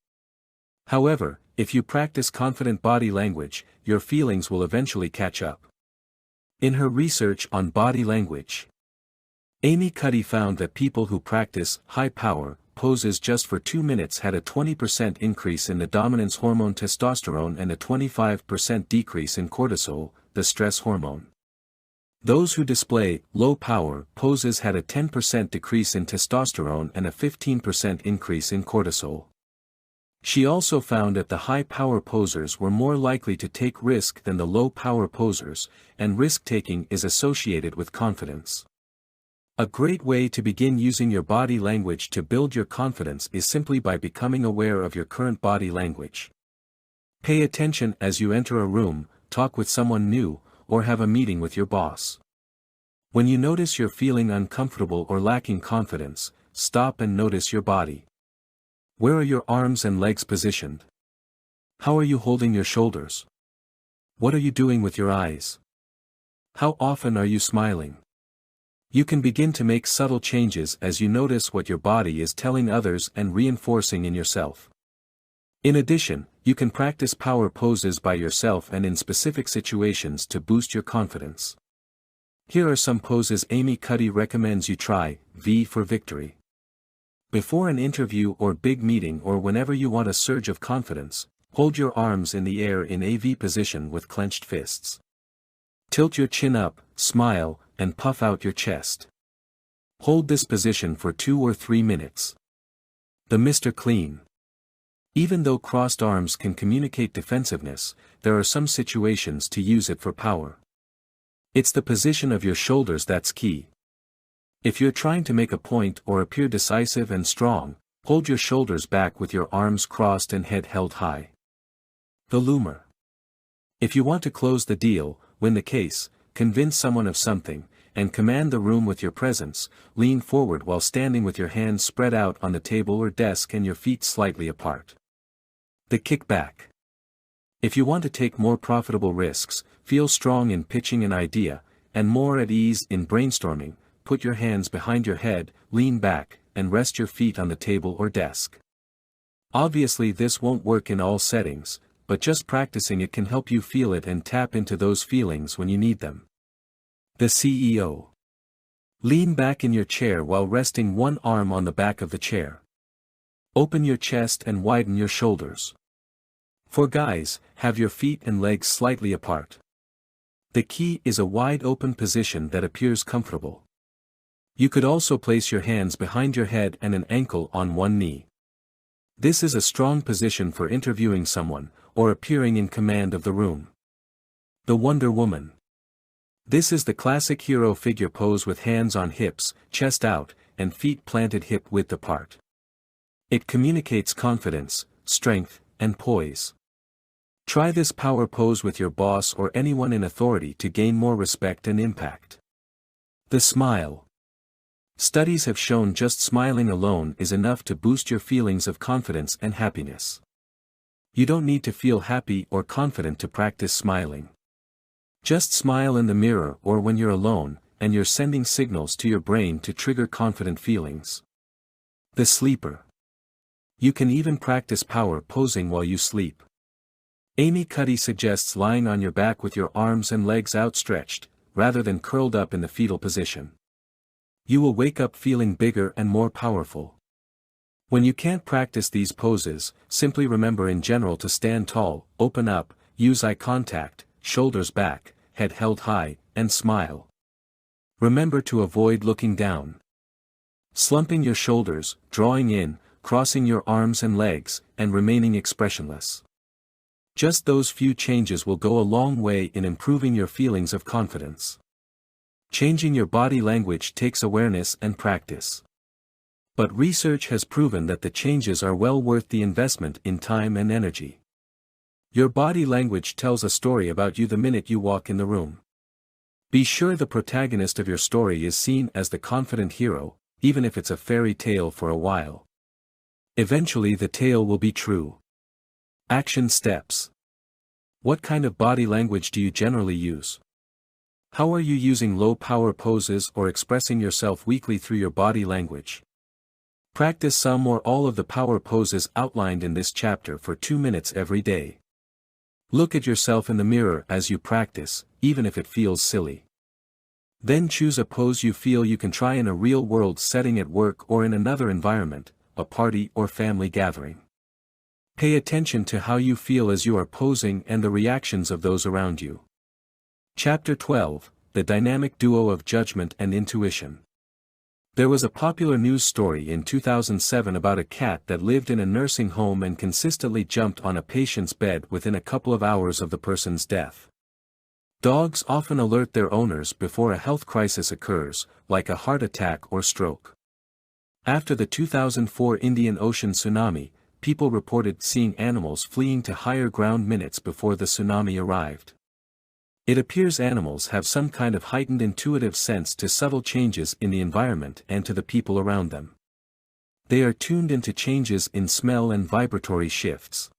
However, if you practice confident body language, your feelings will eventually catch up. In her research on body language, Amy Cuddy found that people who practice high-power poses just for 2 minutes had a 20% increase in the dominance hormone testosterone and a 25% decrease in cortisol, the stress hormone. Those who display low-power poses had a 10% decrease in testosterone and a 15% increase in cortisol. She also found that the high-power posers were more likely to take risk than the low-power posers, and risk-taking is associated with confidence. A great way to begin using your body language to build your confidence is simply by becoming aware of your current body language. Pay attention as you enter a room, talk with someone new, or have a meeting with your boss. When you notice you're feeling uncomfortable or lacking confidence, stop and notice your body. Where are your arms and legs positioned? How are you holding your shoulders? What are you doing with your eyes? How often are you smiling? You can begin to make subtle changes as you notice what your body is telling others and reinforcing in yourself. In addition, you can practice power poses by yourself and in specific situations to boost your confidence. Here are some poses Amy Cuddy recommends you try. V for victory. Before an interview or big meeting or whenever you want a surge of confidence, hold your arms in the air in a V position with clenched fists. Tilt your chin up, smile, and puff out your chest. Hold this position for 2 or 3 minutes. The Mr. Clean. Even though crossed arms can communicate defensiveness, there are some situations to use it for power. It's the position of your shoulders that's key. If you're trying to make a point or appear decisive and strong, hold your shoulders back with your arms crossed and head held high. The loomer. If you want to close the deal, win the case, convince someone of something, and command the room with your presence, lean forward while standing with your hands spread out on the table or desk and your feet slightly apart. The kickback. If you want to take more profitable risks, feel strong in pitching an idea, and more at ease in brainstorming, put your hands behind your head, lean back, and rest your feet on the table or desk. Obviously this won't work in all settings, but just practicing it can help you feel it and tap into those feelings when you need them. The CEO. Lean back in your chair while resting one arm on the back of the chair. Open your chest and widen your shoulders. For guys, have your feet and legs slightly apart. The key is a wide open position that appears comfortable. You could also place your hands behind your head and an ankle on one knee. This is a strong position for interviewing someone, or appearing in command of the room. The Wonder Woman. This is the classic hero figure pose with hands on hips, chest out, and feet planted hip-width apart. It communicates confidence, strength, and poise. Try this power pose with your boss or anyone in authority to gain more respect and impact. The smile. Studies have shown just smiling alone is enough to boost your feelings of confidence and happiness. You don't need to feel happy or confident to practice smiling. Just smile in the mirror or when you're alone, and you're sending signals to your brain to trigger confident feelings. The sleeper. You can even practice power posing while you sleep. Amy Cuddy suggests lying on your back with your arms and legs outstretched, rather than curled up in the fetal position. You will wake up feeling bigger and more powerful. When you can't practice these poses, simply remember in general to stand tall, open up, use eye contact, shoulders back, head held high, and smile. Remember to avoid looking down. Slumping your shoulders, drawing in, crossing your arms and legs, and remaining expressionless. Just those few changes will go a long way in improving your feelings of confidence. Changing your body language takes awareness and practice. But research has proven that the changes are well worth the investment in time and energy. Your body language tells a story about you the minute you walk in the room. Be sure the protagonist of your story is seen as the confident hero, even if it's a fairy tale for a while. Eventually the tale will be true. Action steps. What kind of body language do you generally use? How are you using low power poses or expressing yourself weakly through your body language? Practice some or all of the power poses outlined in this chapter for 2 minutes every day. Look at yourself in the mirror as you practice, even if it feels silly. Then choose a pose you feel you can try in a real-world setting at work or in another environment, a party or family gathering. Pay attention to how you feel as you are posing and the reactions of those around you. Chapter 12, The Dynamic Duo of Judgment and Intuition. There was a popular news story in 2007 about a cat that lived in a nursing home and consistently jumped on a patient's bed within a couple of hours of the person's death. Dogs often alert their owners before a health crisis occurs, like a heart attack or stroke. After the 2004 Indian Ocean tsunami, people reported seeing animals fleeing to higher ground minutes before the tsunami arrived. It appears animals have some kind of heightened intuitive sense to subtle changes in the environment and to the people around them. They are tuned into changes in smell and vibratory shifts.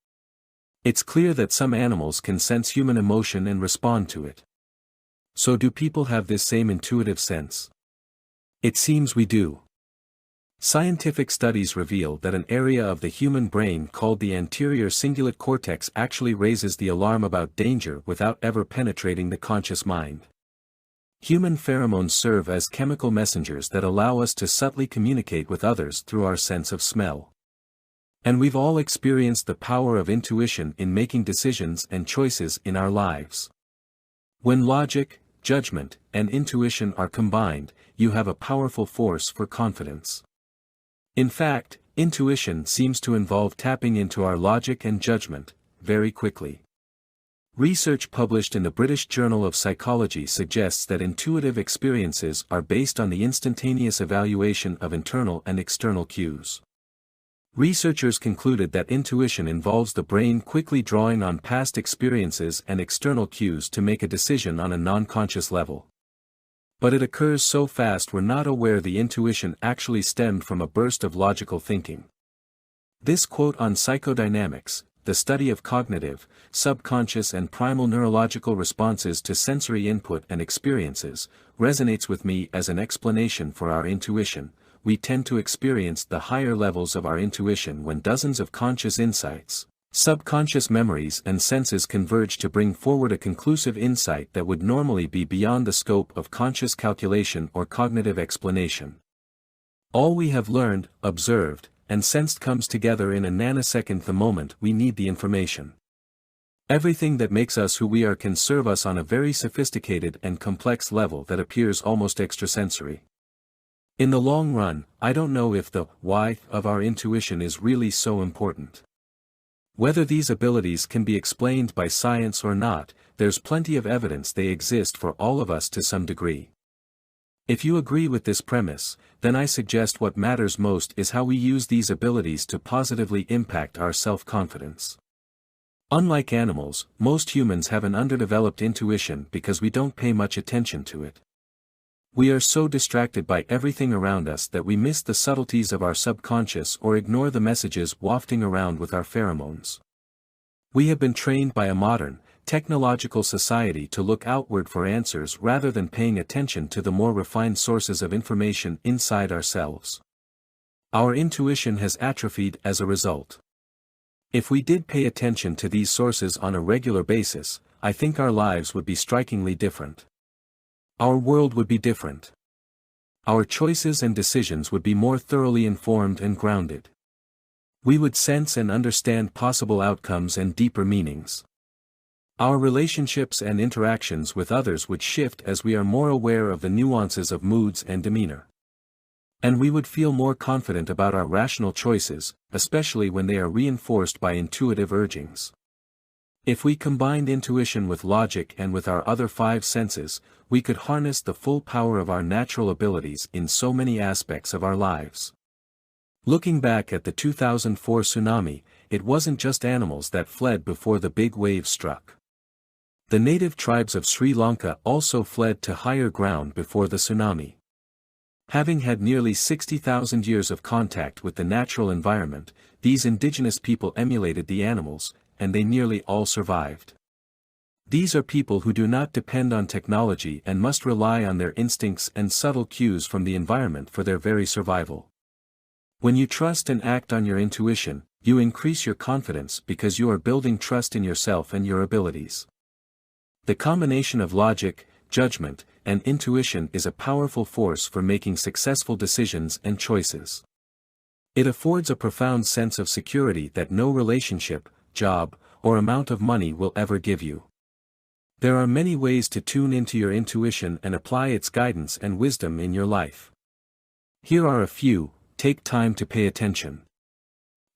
It's clear that some animals can sense human emotion and respond to it. So do people have this same intuitive sense? It seems we do. Scientific studies reveal that an area of the human brain called the anterior cingulate cortex actually raises the alarm about danger without ever penetrating the conscious mind. Human pheromones serve as chemical messengers that allow us to subtly communicate with others through our sense of smell. And we've all experienced the power of intuition in making decisions and choices in our lives. When logic, judgment, and intuition are combined, you have a powerful force for confidence. In fact, intuition seems to involve tapping into our logic and judgment, very quickly. Research published in the British Journal of Psychology suggests that intuitive experiences are based on the instantaneous evaluation of internal and external cues. Researchers concluded that intuition involves the brain quickly drawing on past experiences and external cues to make a decision on a non-conscious level. But it occurs so fast we're not aware the intuition actually stemmed from a burst of logical thinking. This quote on psychodynamics, the study of cognitive, subconscious and primal neurological responses to sensory input and experiences, resonates with me as an explanation for our intuition. We tend to experience the higher levels of our intuition when dozens of conscious insights, subconscious memories and senses converge to bring forward a conclusive insight that would normally be beyond the scope of conscious calculation or cognitive explanation. All we have learned, observed, and sensed comes together in a nanosecond the moment we need the information. Everything that makes us who we are can serve us on a very sophisticated and complex level that appears almost extrasensory. In the long run, I don't know if the why of our intuition is really so important. Whether these abilities can be explained by science or not, there's plenty of evidence they exist for all of us to some degree. If you agree with this premise, then I suggest what matters most is how we use these abilities to positively impact our self-confidence. Unlike animals, most humans have an underdeveloped intuition because we don't pay much attention to it. We are so distracted by everything around us that we miss the subtleties of our subconscious or ignore the messages wafting around with our pheromones. We have been trained by a modern, technological society to look outward for answers rather than paying attention to the more refined sources of information inside ourselves. Our intuition has atrophied as a result. If we did pay attention to these sources on a regular basis, I think our lives would be strikingly different. Our world would be different. Our choices and decisions would be more thoroughly informed and grounded. We would sense and understand possible outcomes and deeper meanings. Our relationships and interactions with others would shift as we are more aware of the nuances of moods and demeanor. And we would feel more confident about our rational choices, especially when they are reinforced by intuitive urgings. If we combined intuition with logic and with our other 5 senses, we could harness the full power of our natural abilities in so many aspects of our lives. Looking back at the 2004 tsunami, it wasn't just animals that fled before the big wave struck. The native tribes of Sri Lanka also fled to higher ground before the tsunami. Having had nearly 60,000 years of contact with the natural environment, these indigenous people emulated the animals, and they nearly all survived. These are people who do not depend on technology and must rely on their instincts and subtle cues from the environment for their very survival. When you trust and act on your intuition, you increase your confidence because you are building trust in yourself and your abilities. The combination of logic, judgment, and intuition is a powerful force for making successful decisions and choices. It affords a profound sense of security that no relationship, job, or amount of money will ever give you. There are many ways to tune into your intuition and apply its guidance and wisdom in your life. Here are a few. Take time to pay attention.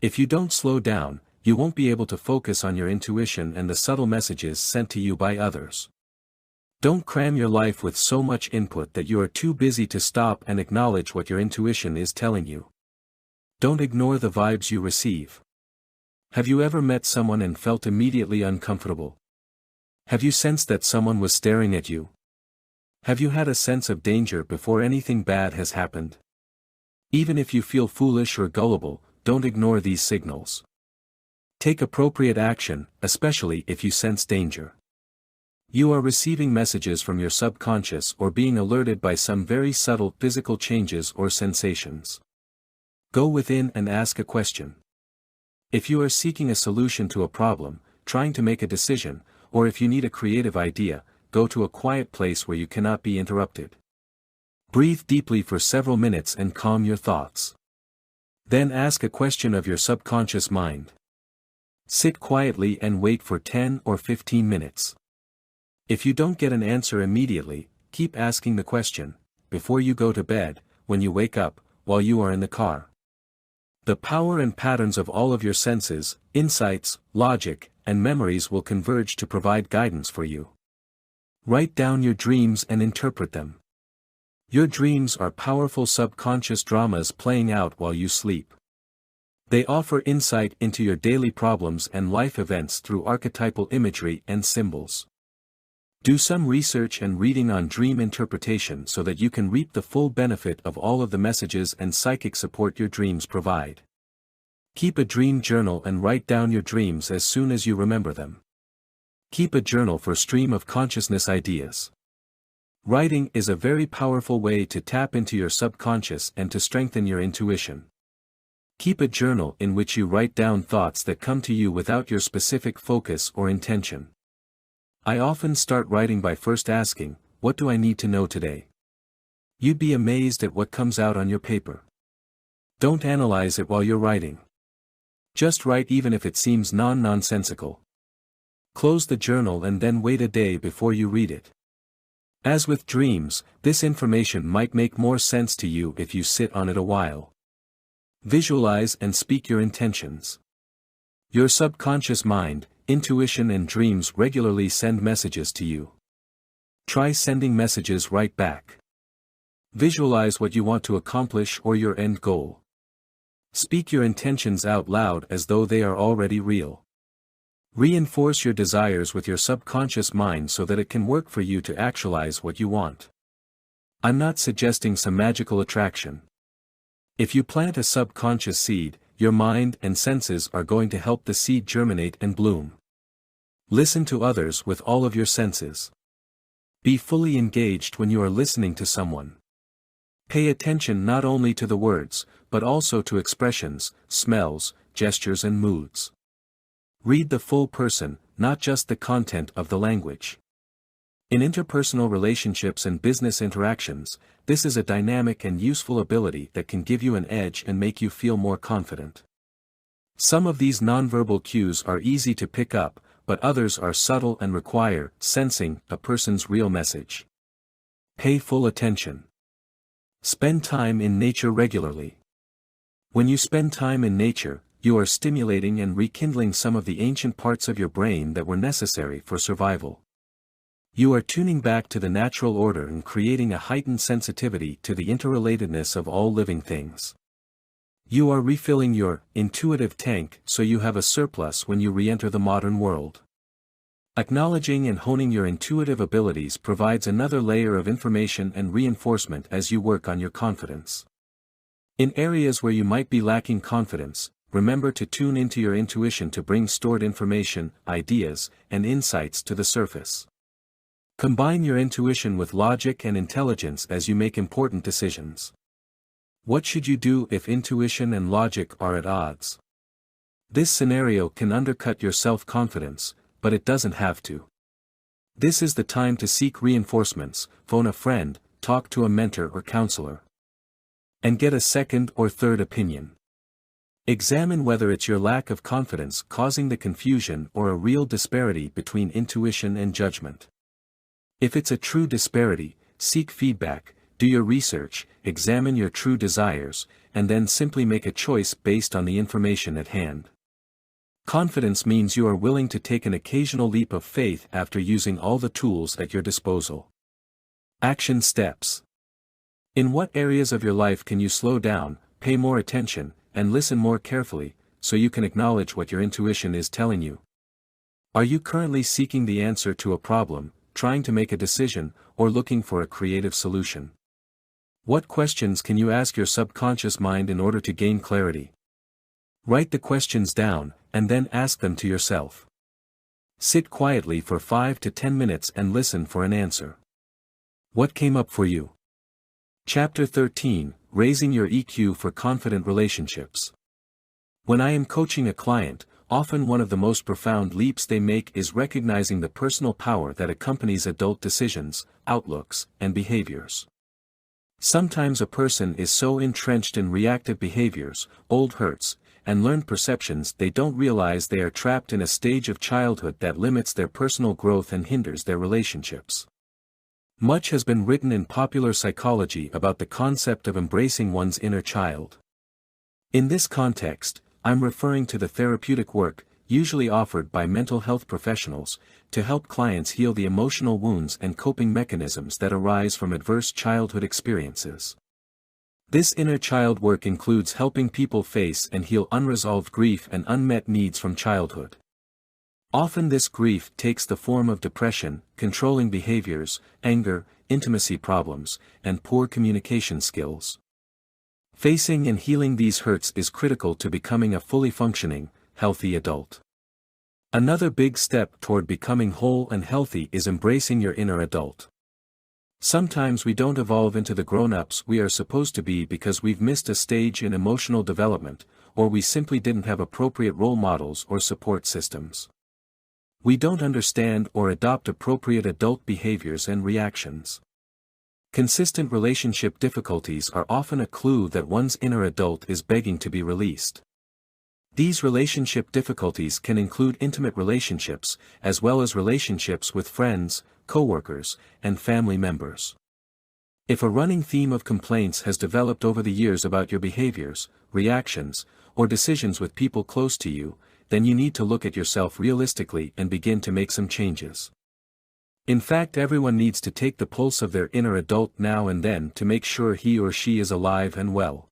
If you don't slow down, you won't be able to focus on your intuition and the subtle messages sent to you by others. Don't cram your life with so much input that you are too busy to stop and acknowledge what your intuition is telling you. Don't ignore the vibes you receive. Have you ever met someone and felt immediately uncomfortable? Have you sensed that someone was staring at you? Have you had a sense of danger before anything bad has happened? Even if you feel foolish or gullible, don't ignore these signals. Take appropriate action, especially if you sense danger. You are receiving messages from your subconscious or being alerted by some very subtle physical changes or sensations. Go within and ask a question. If you are seeking a solution to a problem, trying to make a decision, or if you need a creative idea, go to a quiet place where you cannot be interrupted. Breathe deeply for several minutes and calm your thoughts. Then ask a question of your subconscious mind. Sit quietly and wait for 10 or 15 minutes. If you don't get an answer immediately, keep asking the question, before you go to bed, when you wake up, while you are in the car. The power and patterns of all of your senses, insights, logic, and memories will converge to provide guidance for you. Write down your dreams and interpret them. Your dreams are powerful subconscious dramas playing out while you sleep. They offer insight into your daily problems and life events through archetypal imagery and symbols. Do some research and reading on dream interpretation so that you can reap the full benefit of all of the messages and psychic support your dreams provide. Keep a dream journal and write down your dreams as soon as you remember them. Keep a journal for stream of consciousness ideas. Writing is a very powerful way to tap into your subconscious and to strengthen your intuition. Keep a journal in which you write down thoughts that come to you without your specific focus or intention. I often start writing by first asking, what do I need to know today? You'd be amazed at what comes out on your paper. Don't analyze it while you're writing. Just write even if it seems nonsensical. Close the journal and then wait a day before you read it. As with dreams, this information might make more sense to you if you sit on it a while. Visualize and speak your intentions. Your subconscious mind, intuition and dreams regularly send messages to you. Try sending messages right back. Visualize what you want to accomplish or your end goal. Speak your intentions out loud as though they are already real. Reinforce your desires with your subconscious mind so that it can work for you to actualize what you want. I'm not suggesting some magical attraction. If you plant a subconscious seed, your mind and senses are going to help the seed germinate and bloom. Listen to others with all of your senses. Be fully engaged when you are listening to someone. Pay attention not only to the words, but also to expressions, smells, gestures and moods. Read the full person, not just the content of the language. In interpersonal relationships and business interactions, this is a dynamic and useful ability that can give you an edge and make you feel more confident. Some of these nonverbal cues are easy to pick up, but others are subtle and require sensing a person's real message. Pay full attention. Spend time in nature regularly. When you spend time in nature, you are stimulating and rekindling some of the ancient parts of your brain that were necessary for survival. You are tuning back to the natural order and creating a heightened sensitivity to the interrelatedness of all living things. You are refilling your intuitive tank so you have a surplus when you re-enter the modern world. Acknowledging and honing your intuitive abilities provides another layer of information and reinforcement as you work on your confidence. In areas where you might be lacking confidence, remember to tune into your intuition to bring stored information, ideas, and insights to the surface. Combine your intuition with logic and intelligence as you make important decisions. What should you do if intuition and logic are at odds? This scenario can undercut your self-confidence, but it doesn't have to. This is the time to seek reinforcements, phone a friend, talk to a mentor or counselor. And get a second or third opinion. Examine whether it's your lack of confidence causing the confusion or a real disparity between intuition and judgment. If it's a true disparity, seek feedback, do your research, examine your true desires, and then simply make a choice based on the information at hand. Confidence means you are willing to take an occasional leap of faith after using all the tools at your disposal. Action steps. In what areas of your life can you slow down, pay more attention, and listen more carefully, so you can acknowledge what your intuition is telling you? Are you currently seeking the answer to a problem, trying to make a decision, or looking for a creative solution? What questions can you ask your subconscious mind in order to gain clarity? Write the questions down, and then ask them to yourself. Sit quietly for 5 to 10 minutes and listen for an answer. What came up for you? Chapter 13, Raising Your EQ for Confident Relationships. When I am coaching a client, often one of the most profound leaps they make is recognizing the personal power that accompanies adult decisions, outlooks, and behaviors. Sometimes a person is so entrenched in reactive behaviors, old hurts, and learned perceptions they don't realize they are trapped in a stage of childhood that limits their personal growth and hinders their relationships. Much has been written in popular psychology about the concept of embracing one's inner child. In this context, I'm referring to the therapeutic work, usually offered by mental health professionals, to help clients heal the emotional wounds and coping mechanisms that arise from adverse childhood experiences. This inner child work includes helping people face and heal unresolved grief and unmet needs from childhood. Often this grief takes the form of depression, controlling behaviors, anger, intimacy problems, and poor communication skills. Facing and healing these hurts is critical to becoming a fully functioning, healthy adult. Another big step toward becoming whole and healthy is embracing your inner adult. Sometimes we don't evolve into the grown-ups we are supposed to be because we've missed a stage in emotional development, or we simply didn't have appropriate role models or support systems. We don't understand or adopt appropriate adult behaviors and reactions. Consistent relationship difficulties are often a clue that one's inner adult is begging to be released. These relationship difficulties can include intimate relationships, as well as relationships with friends, coworkers, and family members. If a running theme of complaints has developed over the years about your behaviors, reactions, or decisions with people close to you, then you need to look at yourself realistically and begin to make some changes. In fact, everyone needs to take the pulse of their inner adult now and then to make sure he or she is alive and well.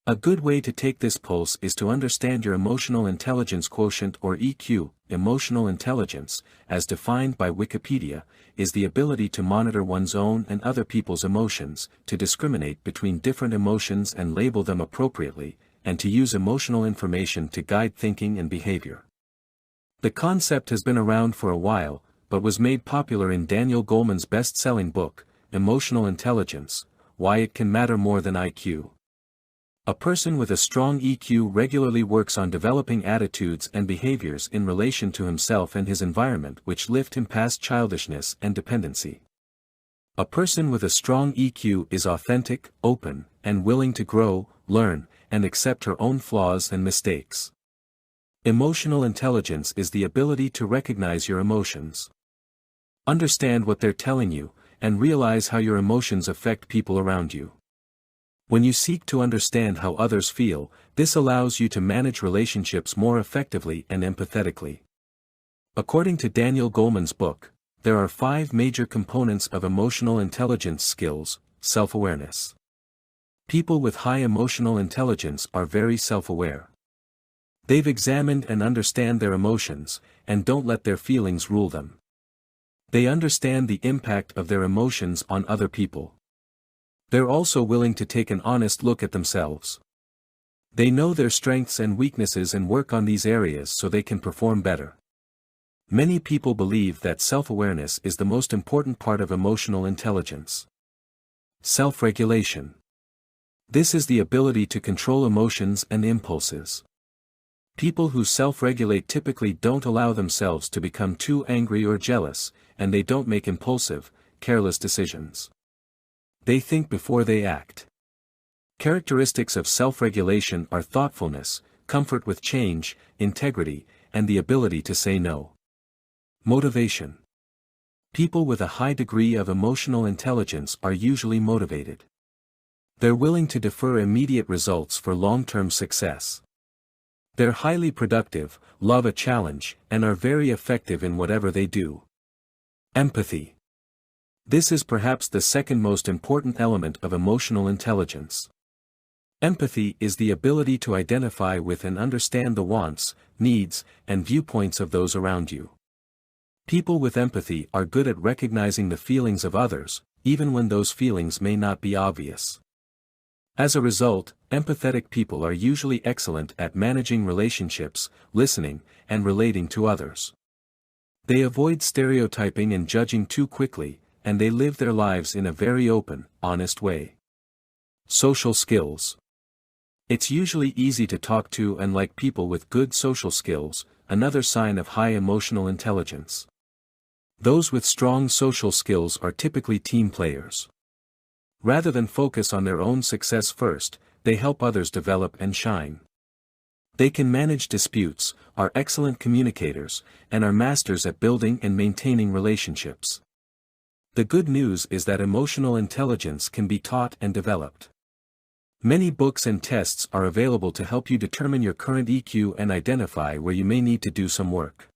A good way to take this pulse is to understand your emotional intelligence quotient or EQ. Emotional intelligence, as defined by Wikipedia, is the ability to monitor one's own and other people's emotions, to discriminate between different emotions and label them appropriately, and to use emotional information to guide thinking and behavior. The concept has been around for a while, but was made popular in Daniel Goleman's best-selling book, Emotional Intelligence: Why It Can Matter More Than IQ. A person with a strong EQ regularly works on developing attitudes and behaviors in relation to himself and his environment which lift him past childishness and dependency. A person with a strong EQ is authentic, open, and willing to grow, learn, and accept her own flaws and mistakes. Emotional intelligence is the ability to recognize your emotions. Understand what they're telling you, and realize how your emotions affect people around you. When you seek to understand how others feel, this allows you to manage relationships more effectively and empathetically. According to Daniel Goleman's book, there are 5 major components of emotional intelligence skills. Self-awareness. People with high emotional intelligence are very self-aware. They've examined and understand their emotions, and don't let their feelings rule them. They understand the impact of their emotions on other people. They're also willing to take an honest look at themselves. They know their strengths and weaknesses and work on these areas so they can perform better. Many people believe that self-awareness is the most important part of emotional intelligence. Self-regulation. This is the ability to control emotions and impulses. People who self-regulate typically don't allow themselves to become too angry or jealous, and they don't make impulsive, careless decisions. They think before they act. Characteristics of self-regulation are thoughtfulness, comfort with change, integrity, and the ability to say no. Motivation. People with a high degree of emotional intelligence are usually motivated. They're willing to defer immediate results for long-term success. They're highly productive, love a challenge, and are very effective in whatever they do. Empathy. This is perhaps the second most important element of emotional intelligence. Empathy is the ability to identify with and understand the wants, needs, and viewpoints of those around you. People with empathy are good at recognizing the feelings of others, even when those feelings may not be obvious. As a result, empathetic people are usually excellent at managing relationships, listening, and relating to others. They avoid stereotyping and judging too quickly, and they live their lives in a very open, honest way. Social skills. It's usually easy to talk to and like people with good social skills, another sign of high emotional intelligence. Those with strong social skills are typically team players. Rather than focus on their own success first, they help others develop and shine. They can manage disputes, are excellent communicators, and are masters at building and maintaining relationships. The good news is that emotional intelligence can be taught and developed. Many books and tests are available to help you determine your current EQ and identify where you may need to do some work.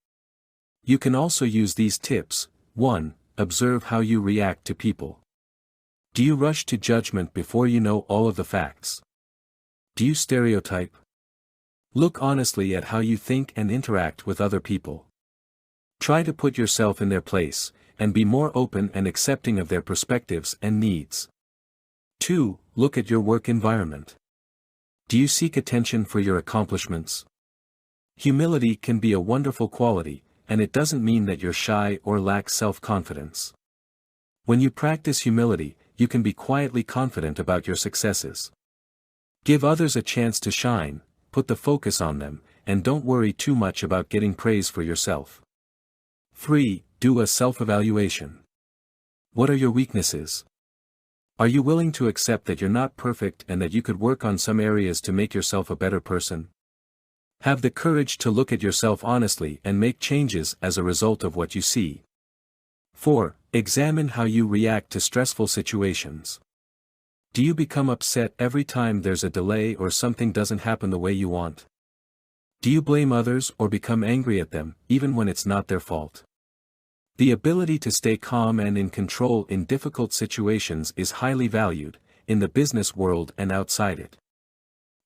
You can also use these tips. 1. Observe how you react to people. Do you rush to judgment before you know all of the facts? Do you stereotype? Look honestly at how you think and interact with other people. Try to put yourself in their place, and be more open and accepting of their perspectives and needs. 2. Look at your work environment. Do you seek attention for your accomplishments? Humility can be a wonderful quality, and it doesn't mean that you're shy or lack self-confidence. When you practice humility, you can be quietly confident about your successes. Give others a chance to shine, put the focus on them, and don't worry too much about getting praise for yourself. 3. Do a self-evaluation. What are your weaknesses? Are you willing to accept that you're not perfect and that you could work on some areas to make yourself a better person? Have the courage to look at yourself honestly and make changes as a result of what you see. 4. Examine how you react to stressful situations. Do you become upset every time there's a delay or something doesn't happen the way you want? Do you blame others or become angry at them, even when it's not their fault? The ability to stay calm and in control in difficult situations is highly valued, in the business world and outside it.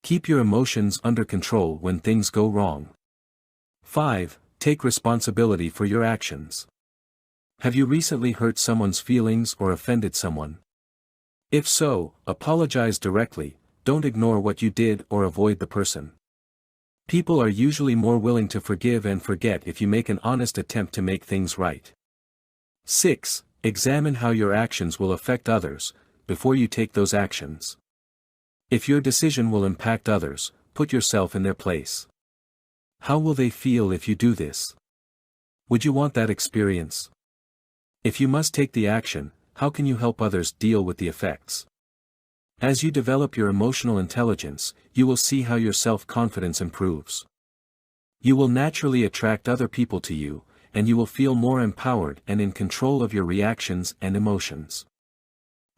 Keep your emotions under control when things go wrong. 5. Take responsibility for your actions. Have you recently hurt someone's feelings or offended someone? If so, apologize directly, don't ignore what you did or avoid the person. People are usually more willing to forgive and forget if you make an honest attempt to make things right. 6. Examine how your actions will affect others, before you take those actions. If your decision will impact others, put yourself in their place. How will they feel if you do this? Would you want that experience? If you must take the action, how can you help others deal with the effects? As you develop your emotional intelligence, you will see how your self-confidence improves. You will naturally attract other people to you, and you will feel more empowered and in control of your reactions and emotions.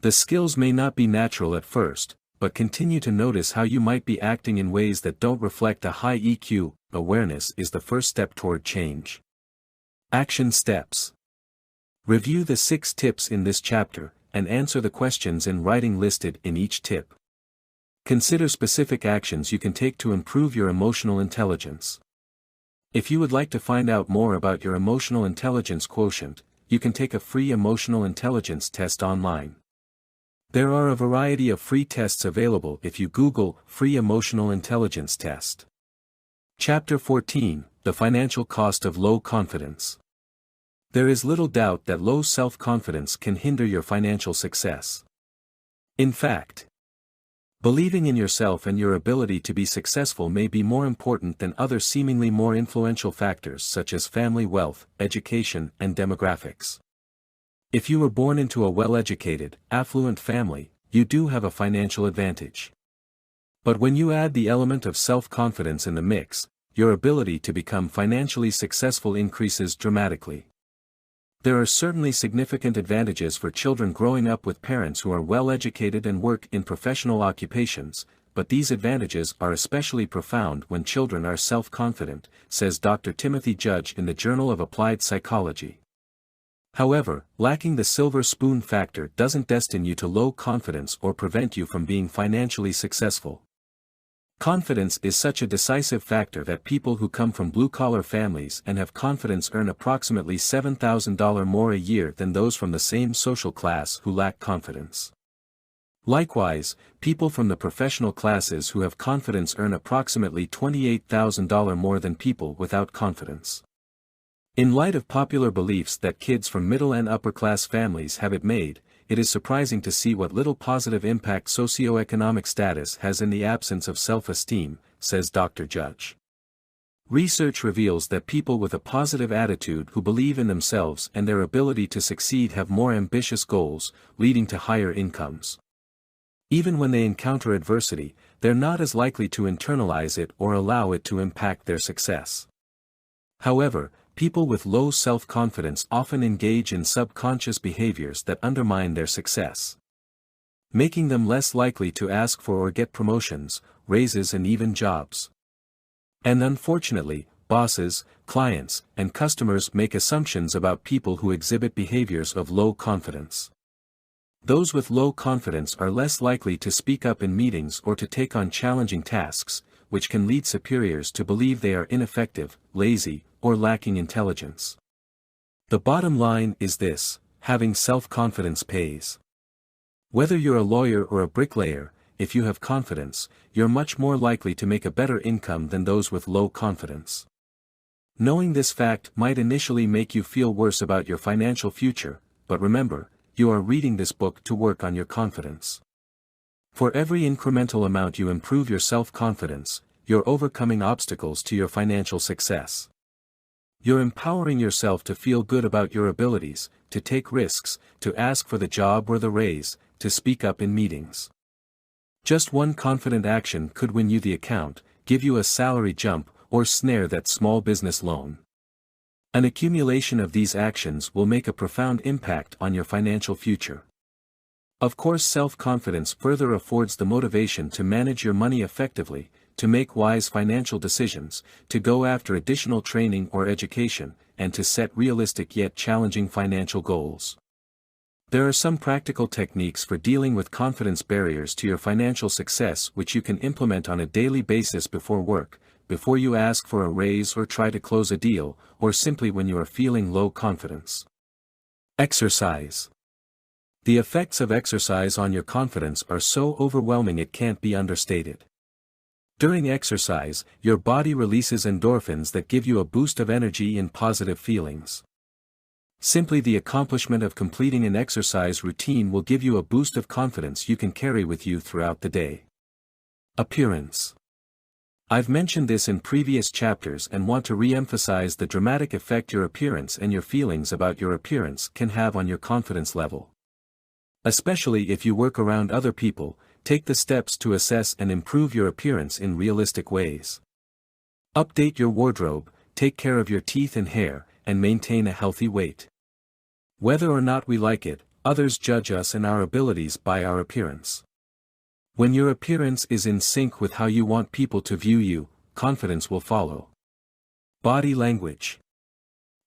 The skills may not be natural at first, but continue to notice how you might be acting in ways that don't reflect a high EQ. Awareness is the first step toward change. Action steps. Review the 6 tips in this chapter, and answer the questions in writing listed in each tip. Consider specific actions you can take to improve your emotional intelligence. If you would like to find out more about your emotional intelligence quotient, you can take a free emotional intelligence test online. There are a variety of free tests available if you Google Free Emotional Intelligence Test. Chapter 14, The Financial Cost of Low Confidence. There is little doubt that low self-confidence can hinder your financial success. In fact, believing in yourself and your ability to be successful may be more important than other seemingly more influential factors such as family wealth, education, and demographics. If you were born into a well-educated, affluent family, you do have a financial advantage. But when you add the element of self-confidence in the mix, your ability to become financially successful increases dramatically. There are certainly significant advantages for children growing up with parents who are well-educated and work in professional occupations, but these advantages are especially profound when children are self-confident, says Dr. Timothy Judge in the Journal of Applied Psychology. However, lacking the silver spoon factor doesn't destine you to low confidence or prevent you from being financially successful. Confidence is such a decisive factor that people who come from blue-collar families and have confidence earn approximately $7,000 more a year than those from the same social class who lack confidence. Likewise, people from the professional classes who have confidence earn approximately $28,000 more than people without confidence. In light of popular beliefs that kids from middle and upper-class families have it made, it is surprising to see what little positive impact socioeconomic status has in the absence of self-esteem, says Dr. Judge. Research reveals that people with a positive attitude who believe in themselves and their ability to succeed have more ambitious goals, leading to higher incomes. Even when they encounter adversity, they're not as likely to internalize it or allow it to impact their success. However, people with low self-confidence often engage in subconscious behaviors that undermine their success, making them less likely to ask for or get promotions, raises and even jobs. And unfortunately, bosses, clients, and customers make assumptions about people who exhibit behaviors of low confidence. Those with low confidence are less likely to speak up in meetings or to take on challenging tasks, which can lead superiors to believe they are ineffective, lazy, or lacking intelligence. The bottom line is this: having self-confidence pays. Whether you're a lawyer or a bricklayer, if you have confidence, you're much more likely to make a better income than those with low confidence. Knowing this fact might initially make you feel worse about your financial future, but remember, you are reading this book to work on your confidence. For every incremental amount you improve your self-confidence, you're overcoming obstacles to your financial success. You're empowering yourself to feel good about your abilities, to take risks, to ask for the job or the raise, to speak up in meetings. Just one confident action could win you the account, give you a salary jump, or snare that small business loan. An accumulation of these actions will make a profound impact on your financial future. Of course, self-confidence further affords the motivation to manage your money effectively, to make wise financial decisions, to go after additional training or education, and to set realistic yet challenging financial goals. There are some practical techniques for dealing with confidence barriers to your financial success which you can implement on a daily basis before work, before you ask for a raise or try to close a deal, or simply when you are feeling low confidence. Exercise. The effects of exercise on your confidence are so overwhelming it can't be understated. During exercise, your body releases endorphins that give you a boost of energy and positive feelings. Simply the accomplishment of completing an exercise routine will give you a boost of confidence you can carry with you throughout the day. Appearance. I've mentioned this in previous chapters and want to re-emphasize the dramatic effect your appearance and your feelings about your appearance can have on your confidence level. Especially if you work around other people, take the steps to assess and improve your appearance in realistic ways. Update your wardrobe, take care of your teeth and hair, and maintain a healthy weight. Whether or not we like it, others judge us and our abilities by our appearance. When your appearance is in sync with how you want people to view you, confidence will follow. Body language.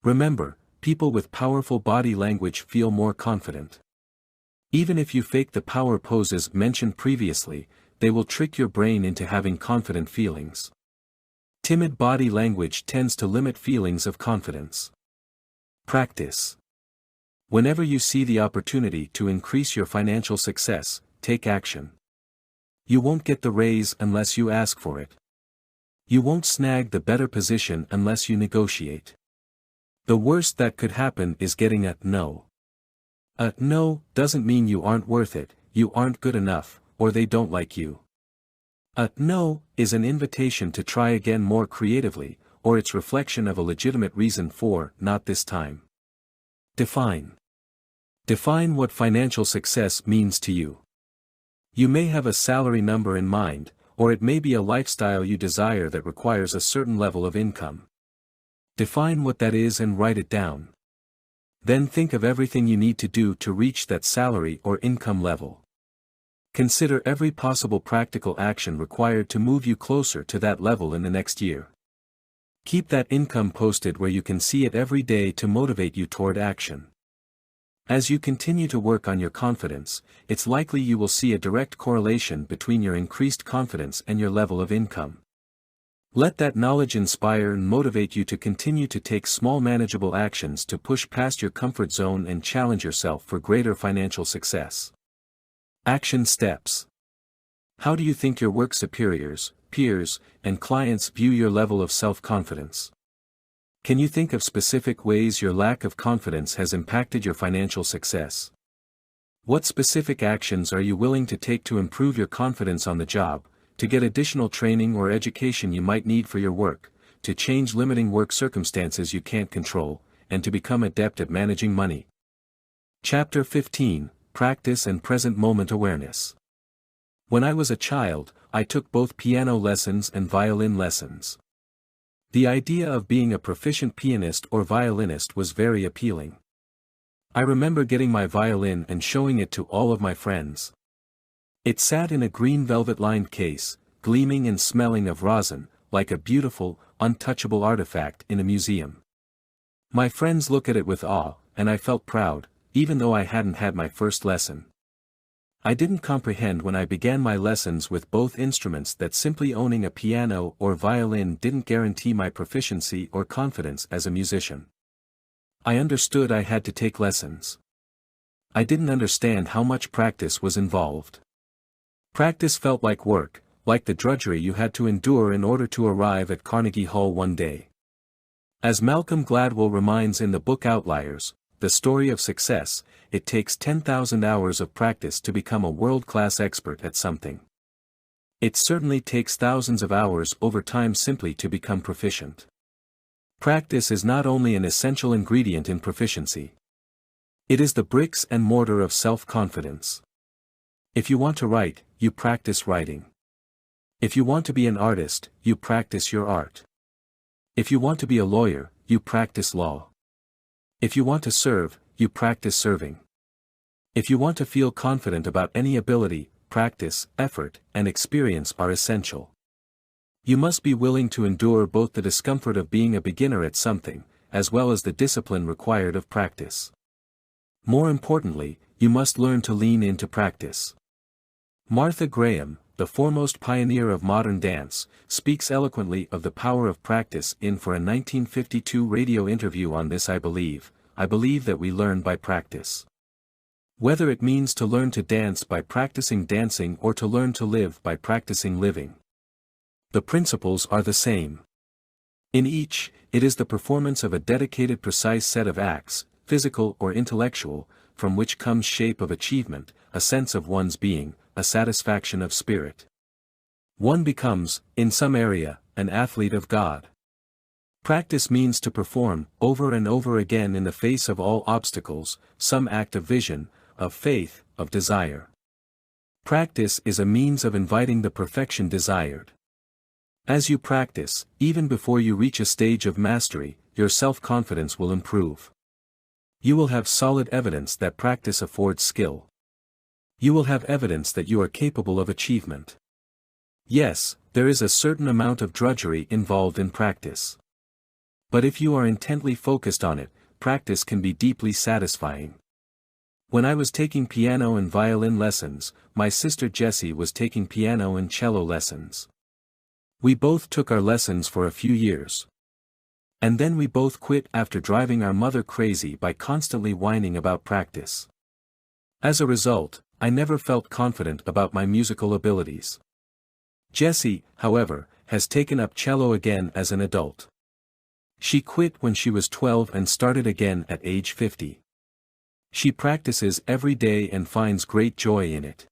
Remember, people with powerful body language feel more confident. Even if you fake the power poses mentioned previously, they will trick your brain into having confident feelings. Timid body language tends to limit feelings of confidence. Practice. Whenever you see the opportunity to increase your financial success, take action. You won't get the raise unless you ask for it. You won't snag the better position unless you negotiate. The worst that could happen is getting a no. A no doesn't mean you aren't worth it, you aren't good enough, or they don't like you. A no is an invitation to try again more creatively, or its reflection of a legitimate reason for not this time. Define. Define what financial success means to you. You may have a salary number in mind, or it may be a lifestyle you desire that requires a certain level of income. Define what that is and write it down. Then think of everything you need to do to reach that salary or income level. Consider every possible practical action required to move you closer to that level in the next year. Keep that income posted where you can see it every day to motivate you toward action. As you continue to work on your confidence, it's likely you will see a direct correlation between your increased confidence and your level of income. Let that knowledge inspire and motivate you to continue to take small manageable actions to push past your comfort zone and challenge yourself for greater financial success. Action steps. How do you think your work superiors, peers, and clients view your level of self-confidence? Can you think of specific ways your lack of confidence has impacted your financial success? What specific actions are you willing to take to improve your confidence on the job, to get additional training or education you might need for your work, to change limiting work circumstances you can't control, and to become adept at managing money? Chapter 15, Practice and Present Moment Awareness. When I was a child, I took both piano lessons and violin lessons. The idea of being a proficient pianist or violinist was very appealing. I remember getting my violin and showing it to all of my friends. It sat in a green velvet-lined case, gleaming and smelling of rosin, like a beautiful, untouchable artifact in a museum. My friends looked at it with awe, and I felt proud, even though I hadn't had my first lesson. I didn't comprehend when I began my lessons with both instruments that simply owning a piano or violin didn't guarantee my proficiency or confidence as a musician. I understood I had to take lessons. I didn't understand how much practice was involved. Practice felt like work, like the drudgery you had to endure in order to arrive at Carnegie Hall one day. As Malcolm Gladwell reminds in the book Outliers, The Story of Success, it takes 10,000 hours of practice to become a world-class expert at something. It certainly takes thousands of hours over time simply to become proficient. Practice is not only an essential ingredient in proficiency. It is the bricks and mortar of self-confidence. If you want to write, you practice writing. If you want to be an artist, you practice your art. If you want to be a lawyer, you practice law. If you want to serve, you practice serving. If you want to feel confident about any ability, practice, effort, and experience are essential. You must be willing to endure both the discomfort of being a beginner at something, as well as the discipline required of practice. More importantly, you must learn to lean into practice. Martha Graham, the foremost pioneer of modern dance, speaks eloquently of the power of practice for a 1952 radio interview on this. I believe that we learn by practice. Whether it means to learn to dance by practicing dancing or to learn to live by practicing living. The principles are the same. In each, it is the performance of a dedicated precise set of acts, physical or intellectual, from which comes shape of achievement, a sense of one's being, a satisfaction of spirit. One becomes, in some area, an athlete of God. Practice means to perform, over and over again in the face of all obstacles, some act of vision, of faith, of desire. Practice is a means of inviting the perfection desired. As you practice, even before you reach a stage of mastery, your self-confidence will improve. You will have solid evidence that practice affords skill. You will have evidence that you are capable of achievement. Yes, there is a certain amount of drudgery involved in practice. But if you are intently focused on it, practice can be deeply satisfying. When I was taking piano and violin lessons, my sister Jessie was taking piano and cello lessons. We both took our lessons for a few years. And then we both quit after driving our mother crazy by constantly whining about practice. As a result, I never felt confident about my musical abilities. Jessie, however, has taken up cello again as an adult. She quit when she was 12 and started again at age 50. She practices every day and finds great joy in it.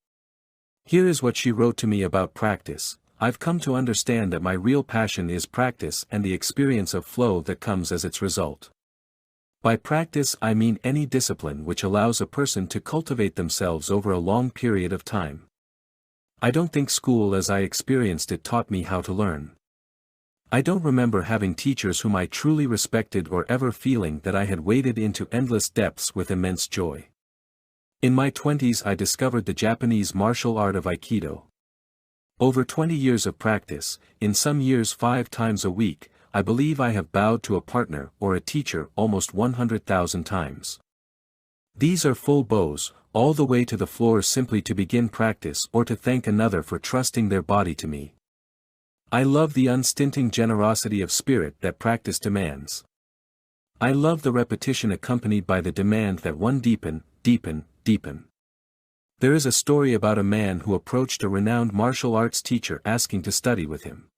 Here is what she wrote to me about practice. I've come to understand that my real passion is practice and the experience of flow that comes as its result. By practice I mean any discipline which allows a person to cultivate themselves over a long period of time. I don't think school as I experienced it taught me how to learn. I don't remember having teachers whom I truly respected or ever feeling that I had waded into endless depths with immense joy. In my 20s I discovered the Japanese martial art of Aikido. Over 20 years of practice, in some years 5 times a week, I believe I have bowed to a partner or a teacher almost 100,000 times. These are full bows, all the way to the floor simply to begin practice or to thank another for trusting their body to me. I love the unstinting generosity of spirit that practice demands. I love the repetition accompanied by the demand that one deepen, deepen, deepen. There is a story about a man who approached a renowned martial arts teacher asking to study with him.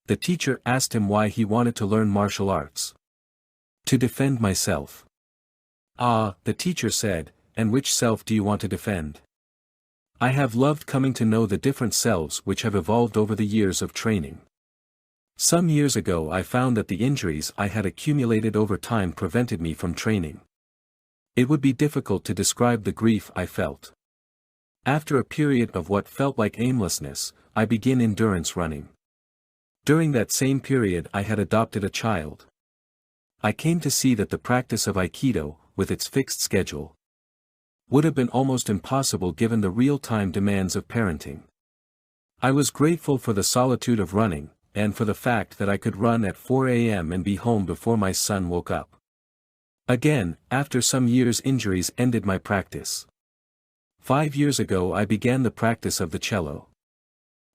The teacher asked him why he wanted to learn martial arts. To defend myself. Ah, the teacher said, and which self do you want to defend? I have loved coming to know the different selves which have evolved over the years of training. Some years ago I found that the injuries I had accumulated over time prevented me from training. It would be difficult to describe the grief I felt. After a period of what felt like aimlessness, I began endurance running. During that same period I had adopted a child. I came to see that the practice of Aikido, with its fixed schedule, would have been almost impossible given the real-time demands of parenting. I was grateful for the solitude of running, and for the fact that I could run at 4 a.m. and be home before my son woke up. Again, after some years, injuries ended my practice. 5 years ago I began the practice of the cello.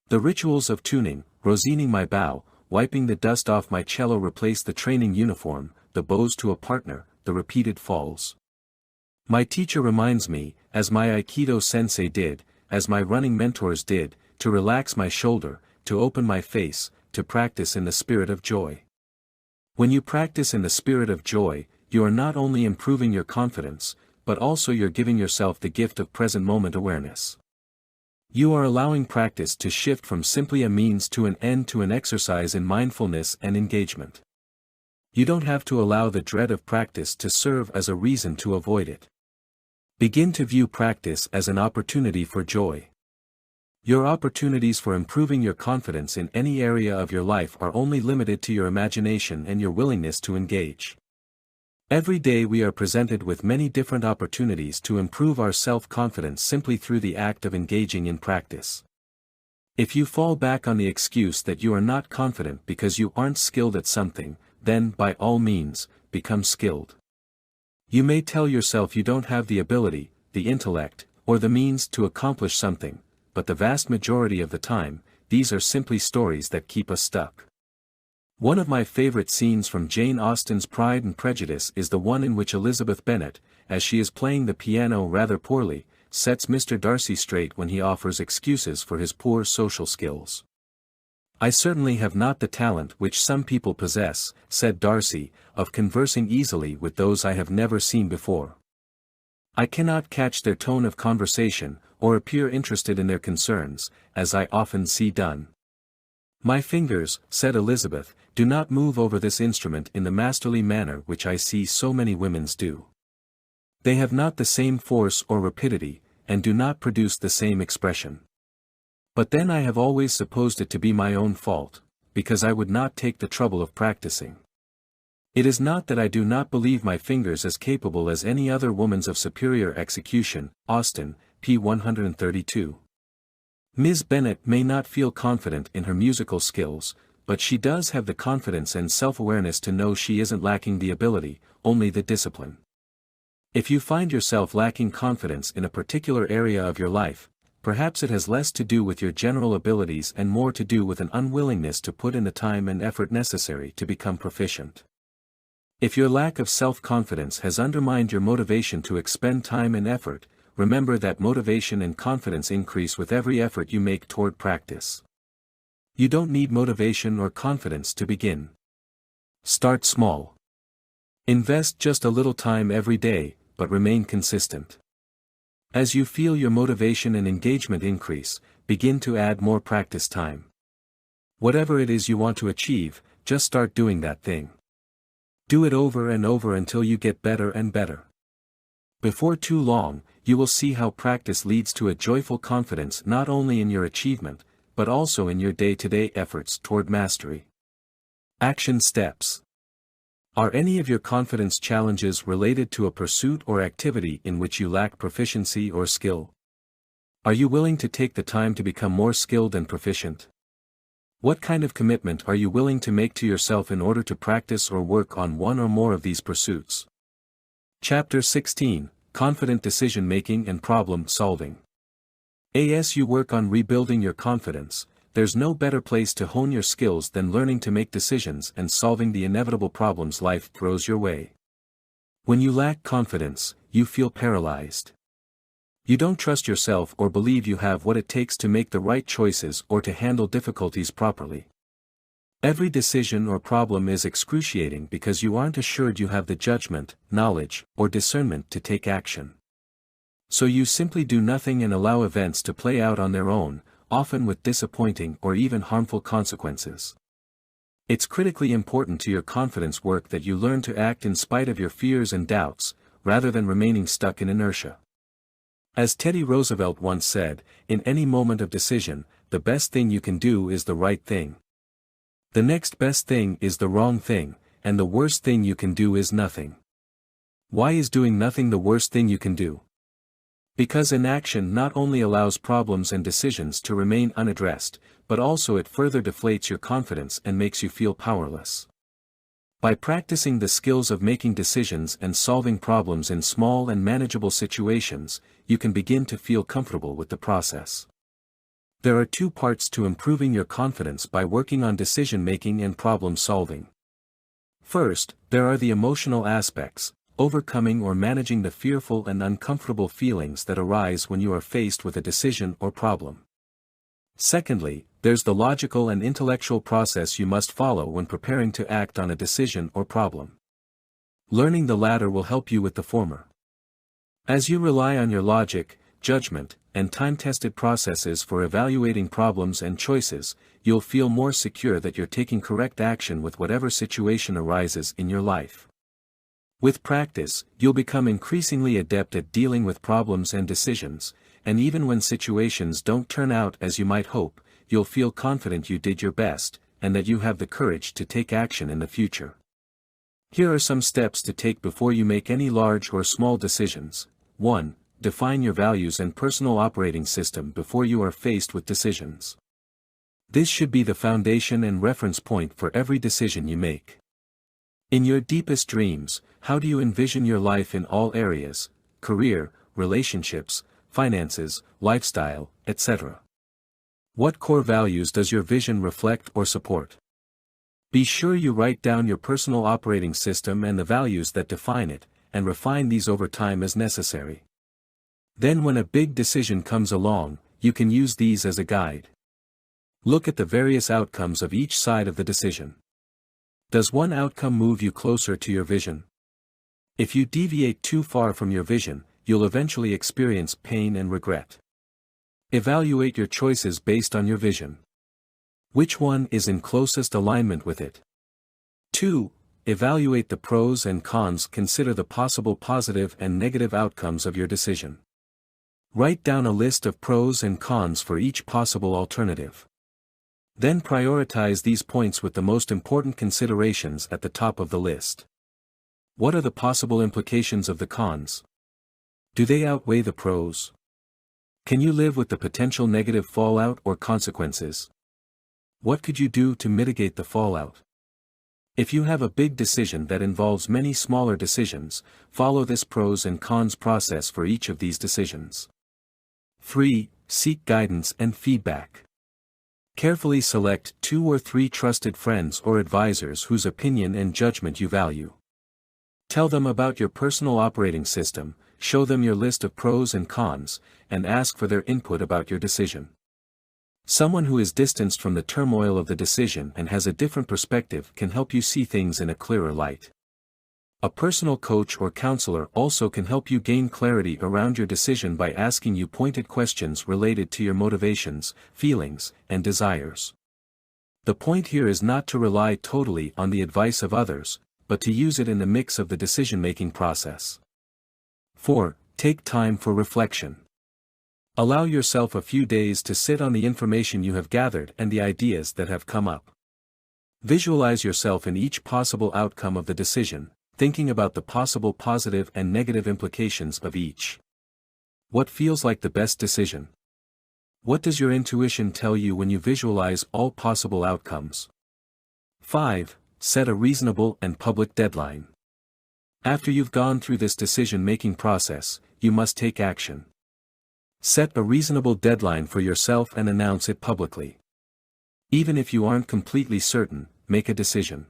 The rituals of tuning, rosining my bow, wiping the dust off my cello replaced the training uniform, the bows to a partner, the repeated falls. My teacher reminds me, as my Aikido sensei did, as my running mentors did, to relax my shoulder, to open my face, to practice in the spirit of joy. When you practice in the spirit of joy, you are not only improving your confidence, but also you're giving yourself the gift of present moment awareness. You are allowing practice to shift from simply a means to an end to an exercise in mindfulness and engagement. You don't have to allow the dread of practice to serve as a reason to avoid it. Begin to view practice as an opportunity for joy. Your opportunities for improving your confidence in any area of your life are only limited to your imagination and your willingness to engage. Every day we are presented with many different opportunities to improve our self-confidence simply through the act of engaging in practice. If you fall back on the excuse that you are not confident because you aren't skilled at something, then, by all means, become skilled. You may tell yourself you don't have the ability, the intellect, or the means to accomplish something, but the vast majority of the time, these are simply stories that keep us stuck. One of my favorite scenes from Jane Austen's Pride and Prejudice is the one in which Elizabeth Bennet, as she is playing the piano rather poorly, sets Mr. Darcy straight when he offers excuses for his poor social skills. "I certainly have not the talent which some people possess," said Darcy, "of conversing easily with those I have never seen before. I cannot catch their tone of conversation, or appear interested in their concerns, as I often see done. My fingers," said Elizabeth, "do not move over this instrument in the masterly manner which I see so many women's do. They have not the same force or rapidity, and do not produce the same expression. But then I have always supposed it to be my own fault, because I would not take the trouble of practicing. It is not that I do not believe my fingers as capable as any other woman's of superior execution." Austen, p. 132. Ms. Bennet may not feel confident in her musical skills, but she does have the confidence and self-awareness to know she isn't lacking the ability, only the discipline. If you find yourself lacking confidence in a particular area of your life, perhaps it has less to do with your general abilities and more to do with an unwillingness to put in the time and effort necessary to become proficient. If your lack of self-confidence has undermined your motivation to expend time and effort, remember that motivation and confidence increase with every effort you make toward practice. You don't need motivation or confidence to begin. Start small. Invest just a little time every day, but remain consistent. As you feel your motivation and engagement increase, begin to add more practice time. Whatever it is you want to achieve, just start doing that thing. Do it over and over until you get better and better. Before too long, you will see how practice leads to a joyful confidence not only in your achievement, but also in your day-to-day efforts toward mastery. Action steps. Are any of your confidence challenges related to a pursuit or activity in which you lack proficiency or skill? Are you willing to take the time to become more skilled and proficient? What kind of commitment are you willing to make to yourself in order to practice or work on one or more of these pursuits? Chapter 16, Confident Decision-Making and Problem-Solving. As you work on rebuilding your confidence, there's no better place to hone your skills than learning to make decisions and solving the inevitable problems life throws your way. When you lack confidence, you feel paralyzed. You don't trust yourself or believe you have what it takes to make the right choices or to handle difficulties properly. Every decision or problem is excruciating because you aren't assured you have the judgment, knowledge, or discernment to take action. So you simply do nothing and allow events to play out on their own, often with disappointing or even harmful consequences. It's critically important to your confidence work that you learn to act in spite of your fears and doubts, rather than remaining stuck in inertia. As Teddy Roosevelt once said, in any moment of decision, the best thing you can do is the right thing. The next best thing is the wrong thing, and the worst thing you can do is nothing. Why is doing nothing the worst thing you can do? Because inaction not only allows problems and decisions to remain unaddressed, but also it further deflates your confidence and makes you feel powerless. By practicing the skills of making decisions and solving problems in small and manageable situations, you can begin to feel comfortable with the process. There are two parts to improving your confidence by working on decision-making and problem-solving. First, there are the emotional aspects, overcoming or managing the fearful and uncomfortable feelings that arise when you are faced with a decision or problem. Secondly, there's the logical and intellectual process you must follow when preparing to act on a decision or problem. Learning the latter will help you with the former. As you rely on your logic, judgment, and time-tested processes for evaluating problems and choices, you'll feel more secure that you're taking correct action with whatever situation arises in your life. With practice, you'll become increasingly adept at dealing with problems and decisions, and even when situations don't turn out as you might hope, you'll feel confident you did your best, and that you have the courage to take action in the future. Here are some steps to take before you make any large or small decisions. 1. Define your values and personal operating system before you are faced with decisions. This should be the foundation and reference point for every decision you make. In your deepest dreams, how do you envision your life in all areas: career, relationships, finances, lifestyle, etc.? What core values does your vision reflect or support? Be sure you write down your personal operating system and the values that define it, and refine these over time as necessary. Then when a big decision comes along, you can use these as a guide. Look at the various outcomes of each side of the decision. Does one outcome move you closer to your vision? If you deviate too far from your vision, you'll eventually experience pain and regret. Evaluate your choices based on your vision. Which one is in closest alignment with it? 2. Evaluate the pros and cons. Consider the possible positive and negative outcomes of your decision. Write down a list of pros and cons for each possible alternative. Then prioritize these points with the most important considerations at the top of the list. What are the possible implications of the cons? Do they outweigh the pros? Can you live with the potential negative fallout or consequences? What could you do to mitigate the fallout? If you have a big decision that involves many smaller decisions, follow this pros and cons process for each of these decisions. 3. Seek guidance and feedback. Carefully select 2 or 3 trusted friends or advisors whose opinion and judgment you value. Tell them about your personal operating system, show them your list of pros and cons, and ask for their input about your decision. Someone who is distanced from the turmoil of the decision and has a different perspective can help you see things in a clearer light. A personal coach or counselor also can help you gain clarity around your decision by asking you pointed questions related to your motivations, feelings, and desires. The point here is not to rely totally on the advice of others, but to use it in the mix of the decision-making process. 4. Take time for reflection. Allow yourself a few days to sit on the information you have gathered and the ideas that have come up. Visualize yourself in each possible outcome of the decision, thinking about the possible positive and negative implications of each. What feels like the best decision? What does your intuition tell you when you visualize all possible outcomes? 5. Set a reasonable and public deadline. After you've gone through this decision-making process, you must take action. Set a reasonable deadline for yourself and announce it publicly. Even if you aren't completely certain, make a decision.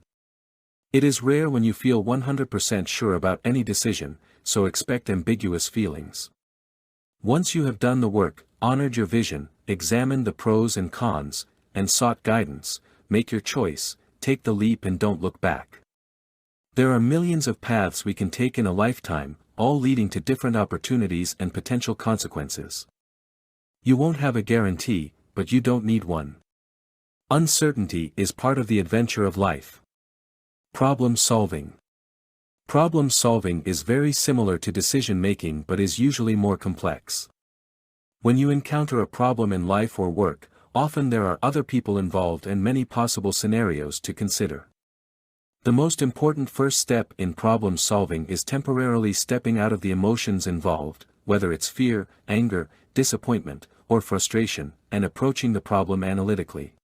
It is rare when you feel 100% sure about any decision, so expect ambiguous feelings. Once you have done the work, honored your vision, examined the pros and cons, and sought guidance, make your choice, take the leap and don't look back. There are millions of paths we can take in a lifetime, all leading to different opportunities and potential consequences. You won't have a guarantee, but you don't need one. Uncertainty is part of the adventure of life. Problem solving. Problem solving is very similar to decision making but is usually more complex. When you encounter a problem in life or work, often there are other people involved and many possible scenarios to consider. The most important first step in problem solving is temporarily stepping out of the emotions involved, whether it's fear, anger, disappointment, or frustration, and approaching the problem analytically.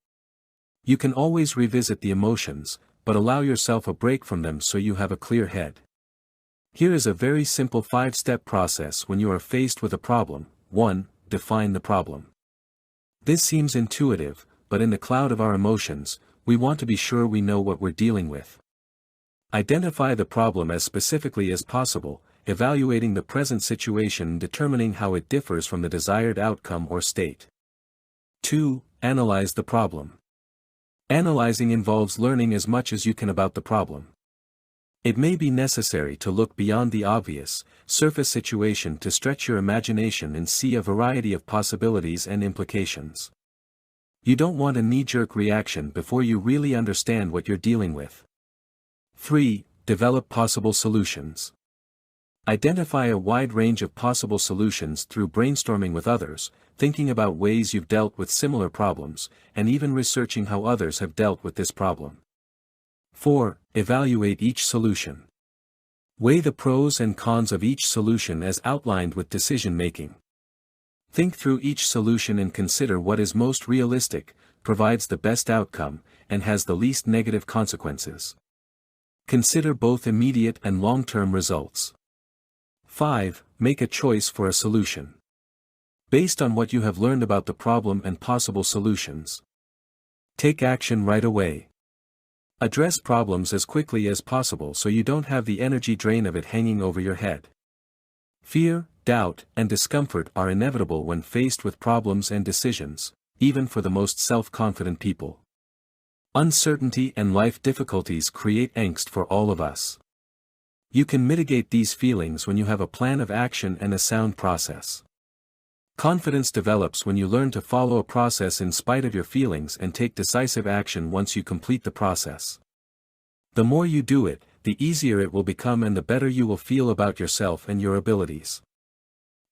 You can always revisit the emotions, but allow yourself a break from them so you have a clear head. Here is a very simple 5-step process when you are faced with a problem. 1. Define the problem. This seems intuitive, but in the cloud of our emotions, we want to be sure we know what we're dealing with. Identify the problem as specifically as possible, evaluating the present situation and determining how it differs from the desired outcome or state. 2. Analyze the problem. Analyzing involves learning as much as you can about the problem. It may be necessary to look beyond the obvious, surface situation to stretch your imagination and see a variety of possibilities and implications. You don't want a knee-jerk reaction before you really understand what you're dealing with. 3. Develop possible solutions. Identify a wide range of possible solutions through brainstorming with others, thinking about ways you've dealt with similar problems, and even researching how others have dealt with this problem. 4. Evaluate each solution. Weigh the pros and cons of each solution as outlined with decision making. Think through each solution and consider what is most realistic, provides the best outcome, and has the least negative consequences. Consider both immediate and long-term results. 5. Make a choice for a solution. Based on what you have learned about the problem and possible solutions, take action right away. Address problems as quickly as possible so you don't have the energy drain of it hanging over your head. Fear, doubt, and discomfort are inevitable when faced with problems and decisions, even for the most self-confident people. Uncertainty and life difficulties create angst for all of us. You can mitigate these feelings when you have a plan of action and a sound process. Confidence develops when you learn to follow a process in spite of your feelings and take decisive action once you complete the process. The more you do it, the easier it will become and the better you will feel about yourself and your abilities.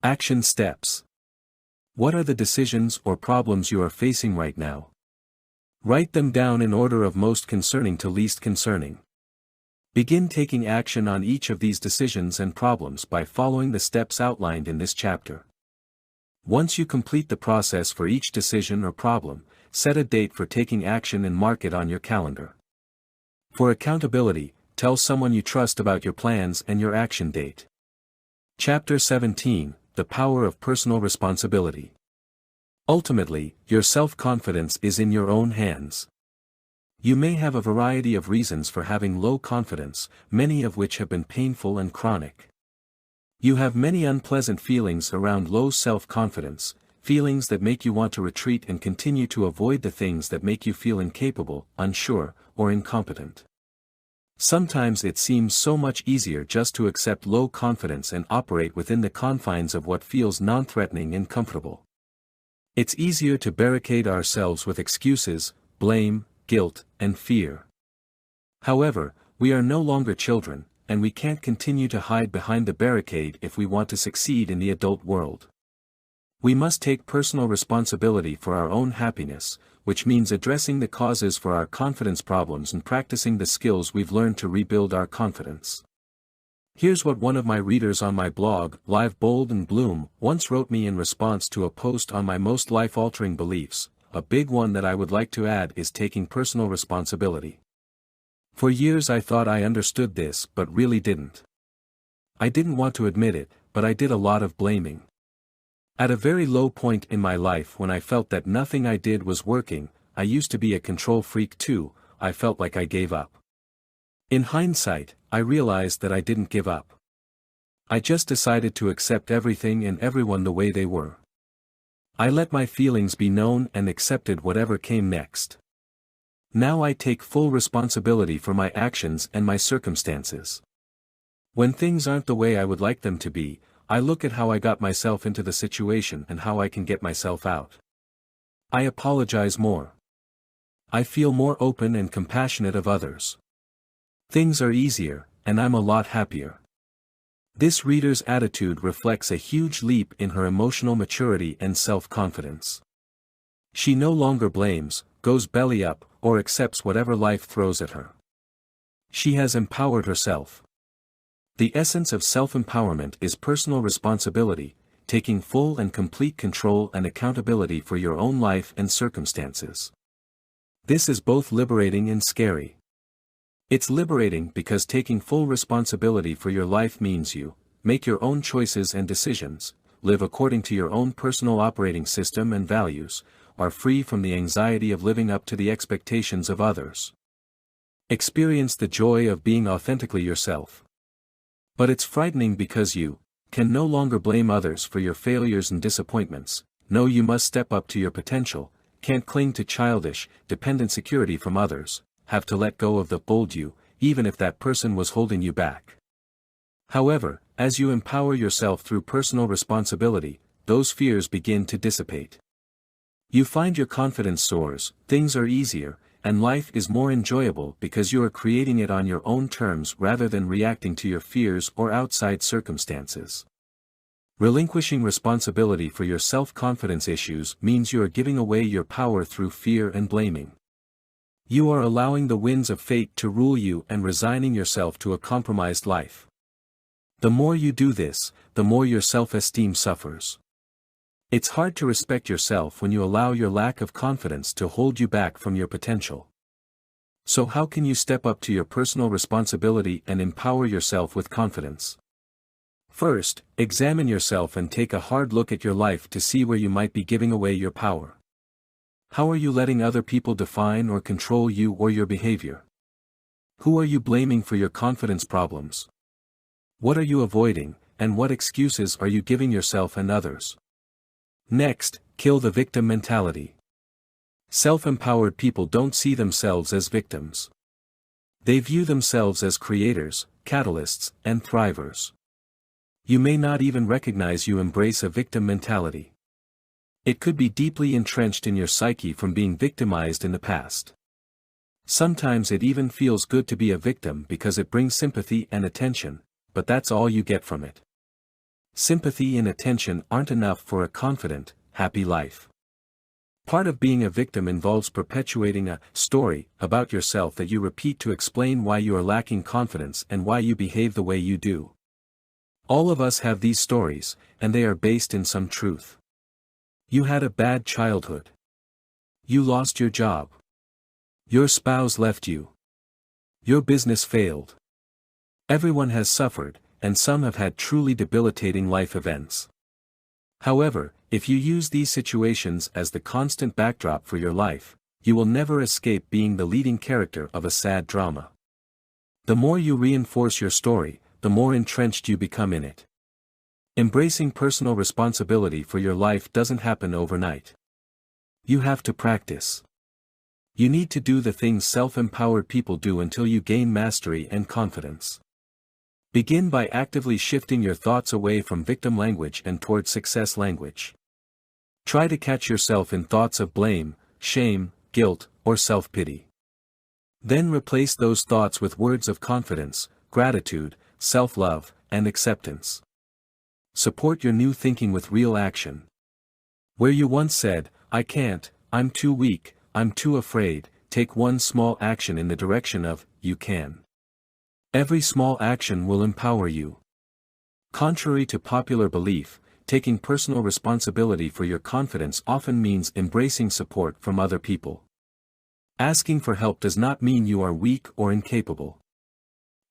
Action steps. What are the decisions or problems you are facing right now? Write them down in order of most concerning to least concerning. Begin taking action on each of these decisions and problems by following the steps outlined in this chapter. Once you complete the process for each decision or problem, set a date for taking action and mark it on your calendar. For accountability, tell someone you trust about your plans and your action date. Chapter 17, The Power of Personal Responsibility. Ultimately, your self-confidence is in your own hands. You may have a variety of reasons for having low confidence, many of which have been painful and chronic. You have many unpleasant feelings around low self-confidence, feelings that make you want to retreat and continue to avoid the things that make you feel incapable, unsure, or incompetent. Sometimes it seems so much easier just to accept low confidence and operate within the confines of what feels non-threatening and comfortable. It's easier to barricade ourselves with excuses, blame, guilt, and fear. However, we are no longer children, and we can't continue to hide behind the barricade if we want to succeed in the adult world. We must take personal responsibility for our own happiness, which means addressing the causes for our confidence problems and practicing the skills we've learned to rebuild our confidence. Here's what one of my readers on my blog, Live Bold and Bloom, once wrote me in response to a post on my most life-altering beliefs. A big one that I would like to add is taking personal responsibility. For years I thought I understood this but really didn't. I didn't want to admit it, but I did a lot of blaming. At a very low point in my life when I felt that nothing I did was working, I used to be a control freak too, I felt like I gave up. In hindsight, I realized that I didn't give up. I just decided to accept everything and everyone the way they were. I let my feelings be known and accepted whatever came next. Now I take full responsibility for my actions and my circumstances. When things aren't the way I would like them to be, I look at how I got myself into the situation and how I can get myself out. I apologize more. I feel more open and compassionate of others. Things are easier, and I'm a lot happier. This reader's attitude reflects a huge leap in her emotional maturity and self-confidence. She no longer blames, goes belly up, or accepts whatever life throws at her. She has empowered herself. The essence of self-empowerment is personal responsibility, taking full and complete control and accountability for your own life and circumstances. This is both liberating and scary. It's liberating because taking full responsibility for your life means you make your own choices and decisions, live according to your own personal operating system and values, are free from the anxiety of living up to the expectations of others. Experience the joy of being authentically yourself. But it's frightening because you can no longer blame others for your failures and disappointments. No, you must step up to your potential, can't cling to childish, dependent security from others, have to let go of the bold you, even if that person was holding you back. However, as you empower yourself through personal responsibility, those fears begin to dissipate. You find your confidence soars, things are easier, and life is more enjoyable because you are creating it on your own terms rather than reacting to your fears or outside circumstances. Relinquishing responsibility for your self-confidence issues means you are giving away your power through fear and blaming. You are allowing the winds of fate to rule you and resigning yourself to a compromised life. The more you do this, the more your self-esteem suffers. It's hard to respect yourself when you allow your lack of confidence to hold you back from your potential. So how can you step up to your personal responsibility and empower yourself with confidence? First, examine yourself and take a hard look at your life to see where you might be giving away your power. How are you letting other people define or control you or your behavior? Who are you blaming for your confidence problems? What are you avoiding, and what excuses are you giving yourself and others? Next, kill the victim mentality. Self-empowered people don't see themselves as victims. They view themselves as creators, catalysts, and thrivers. You may not even recognize you embrace a victim mentality. It could be deeply entrenched in your psyche from being victimized in the past. Sometimes it even feels good to be a victim because it brings sympathy and attention, but that's all you get from it. Sympathy and attention aren't enough for a confident, happy life. Part of being a victim involves perpetuating a story about yourself that you repeat to explain why you are lacking confidence and why you behave the way you do. All of us have these stories, and they are based in some truth. You had a bad childhood. You lost your job. Your spouse left you. Your business failed. Everyone has suffered, and some have had truly debilitating life events. However, if you use these situations as the constant backdrop for your life, you will never escape being the leading character of a sad drama. The more you reinforce your story, the more entrenched you become in it. Embracing personal responsibility for your life doesn't happen overnight. You have to practice. You need to do the things self-empowered people do until you gain mastery and confidence. Begin by actively shifting your thoughts away from victim language and toward success language. Try to catch yourself in thoughts of blame, shame, guilt, or self-pity. Then replace those thoughts with words of confidence, gratitude, self-love, and acceptance. Support your new thinking with real action. Where you once said, "I can't, I'm too weak, I'm too afraid," take one small action in the direction of, "You can." Every small action will empower you. Contrary to popular belief, taking personal responsibility for your confidence often means embracing support from other people. Asking for help does not mean you are weak or incapable.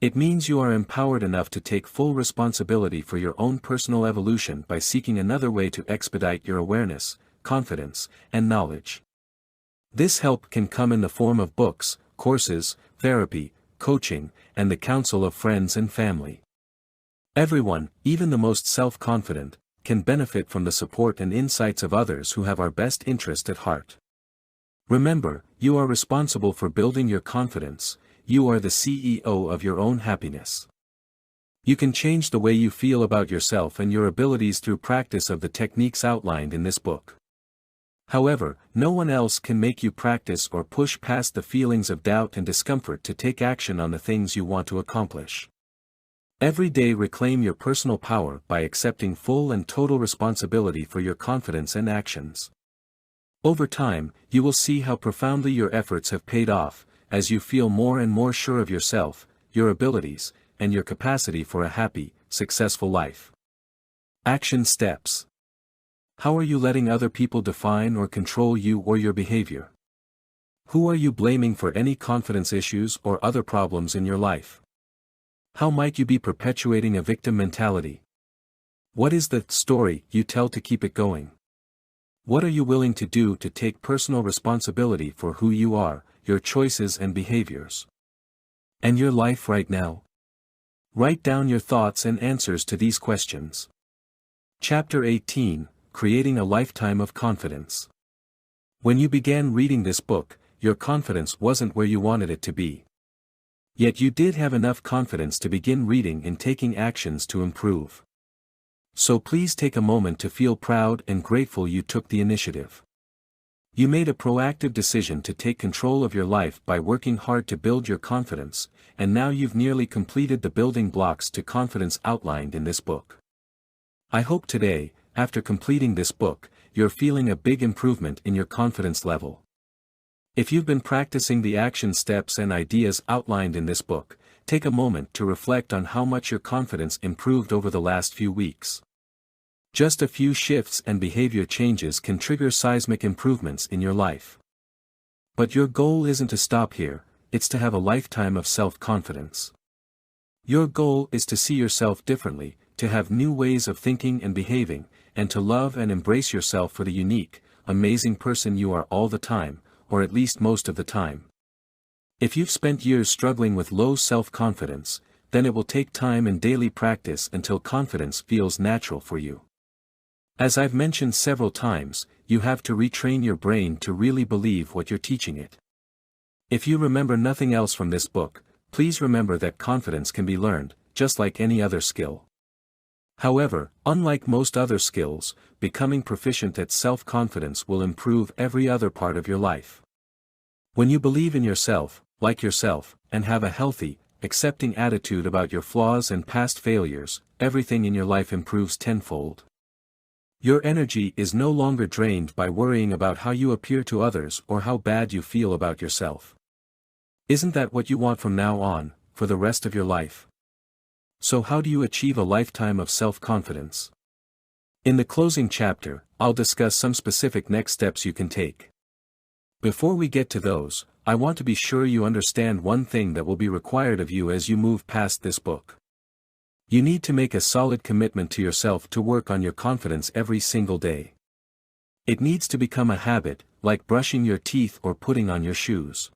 It means you are empowered enough to take full responsibility for your own personal evolution by seeking another way to expedite your awareness, confidence, and knowledge. This help can come in the form of books, courses, therapy, coaching, and the counsel of friends and family. Everyone, even the most self-confident, can benefit from the support and insights of others who have our best interest at heart. Remember, you are responsible for building your confidence. You are the CEO of your own happiness. You can change the way you feel about yourself and your abilities through practice of the techniques outlined in this book. However, no one else can make you practice or push past the feelings of doubt and discomfort to take action on the things you want to accomplish. Every day reclaim your personal power by accepting full and total responsibility for your confidence and actions. Over time, you will see how profoundly your efforts have paid off, as you feel more and more sure of yourself, your abilities, and your capacity for a happy, successful life. Action steps. How are you letting other people define or control you or your behavior? Who are you blaming for any confidence issues or other problems in your life? How might you be perpetuating a victim mentality? What is the story you tell to keep it going? What are you willing to do to take personal responsibility for who you are, your choices and behaviors? And your life right now? Write down your thoughts and answers to these questions. Chapter 18, Creating a Lifetime of Confidence. When you began reading this book, your confidence wasn't where you wanted it to be. Yet you did have enough confidence to begin reading and taking actions to improve. So please take a moment to feel proud and grateful you took the initiative. You made a proactive decision to take control of your life by working hard to build your confidence, and now you've nearly completed the building blocks to confidence outlined in this book. I hope today, after completing this book, you're feeling a big improvement in your confidence level. If you've been practicing the action steps and ideas outlined in this book, take a moment to reflect on how much your confidence improved over the last few weeks. Just a few shifts and behavior changes can trigger seismic improvements in your life. But your goal isn't to stop here, it's to have a lifetime of self-confidence. Your goal is to see yourself differently, to have new ways of thinking and behaving, and to love and embrace yourself for the unique, amazing person you are all the time, or at least most of the time. If you've spent years struggling with low self-confidence, then it will take time and daily practice until confidence feels natural for you. As I've mentioned several times, you have to retrain your brain to really believe what you're teaching it. If you remember nothing else from this book, please remember that confidence can be learned, just like any other skill. However, unlike most other skills, becoming proficient at self-confidence will improve every other part of your life. When you believe in yourself, like yourself, and have a healthy, accepting attitude about your flaws and past failures, everything in your life improves tenfold. Your energy is no longer drained by worrying about how you appear to others or how bad you feel about yourself. Isn't that what you want from now on, for the rest of your life? So how do you achieve a lifetime of self-confidence? In the closing chapter, I'll discuss some specific next steps you can take. Before we get to those, I want to be sure you understand one thing that will be required of you as you move past this book. You need to make a solid commitment to yourself to work on your confidence every single day. It needs to become a habit, like brushing your teeth or putting on your shoes.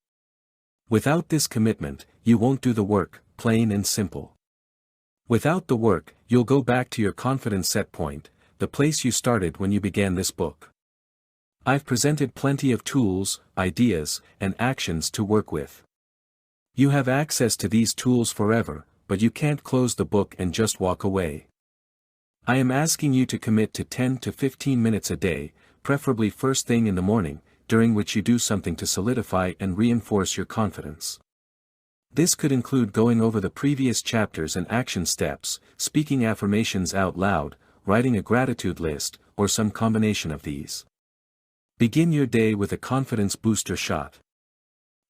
Without this commitment, you won't do the work, plain and simple. Without the work, you'll go back to your confidence set point, the place you started when you began this book. I've presented plenty of tools, ideas, and actions to work with. You have access to these tools forever, but you can't close the book and just walk away. I am asking you to commit to 10 to 15 minutes a day, preferably first thing in the morning, during which you do something to solidify and reinforce your confidence. This could include going over the previous chapters and action steps, speaking affirmations out loud, writing a gratitude list, or some combination of these. Begin your day with a confidence booster shot.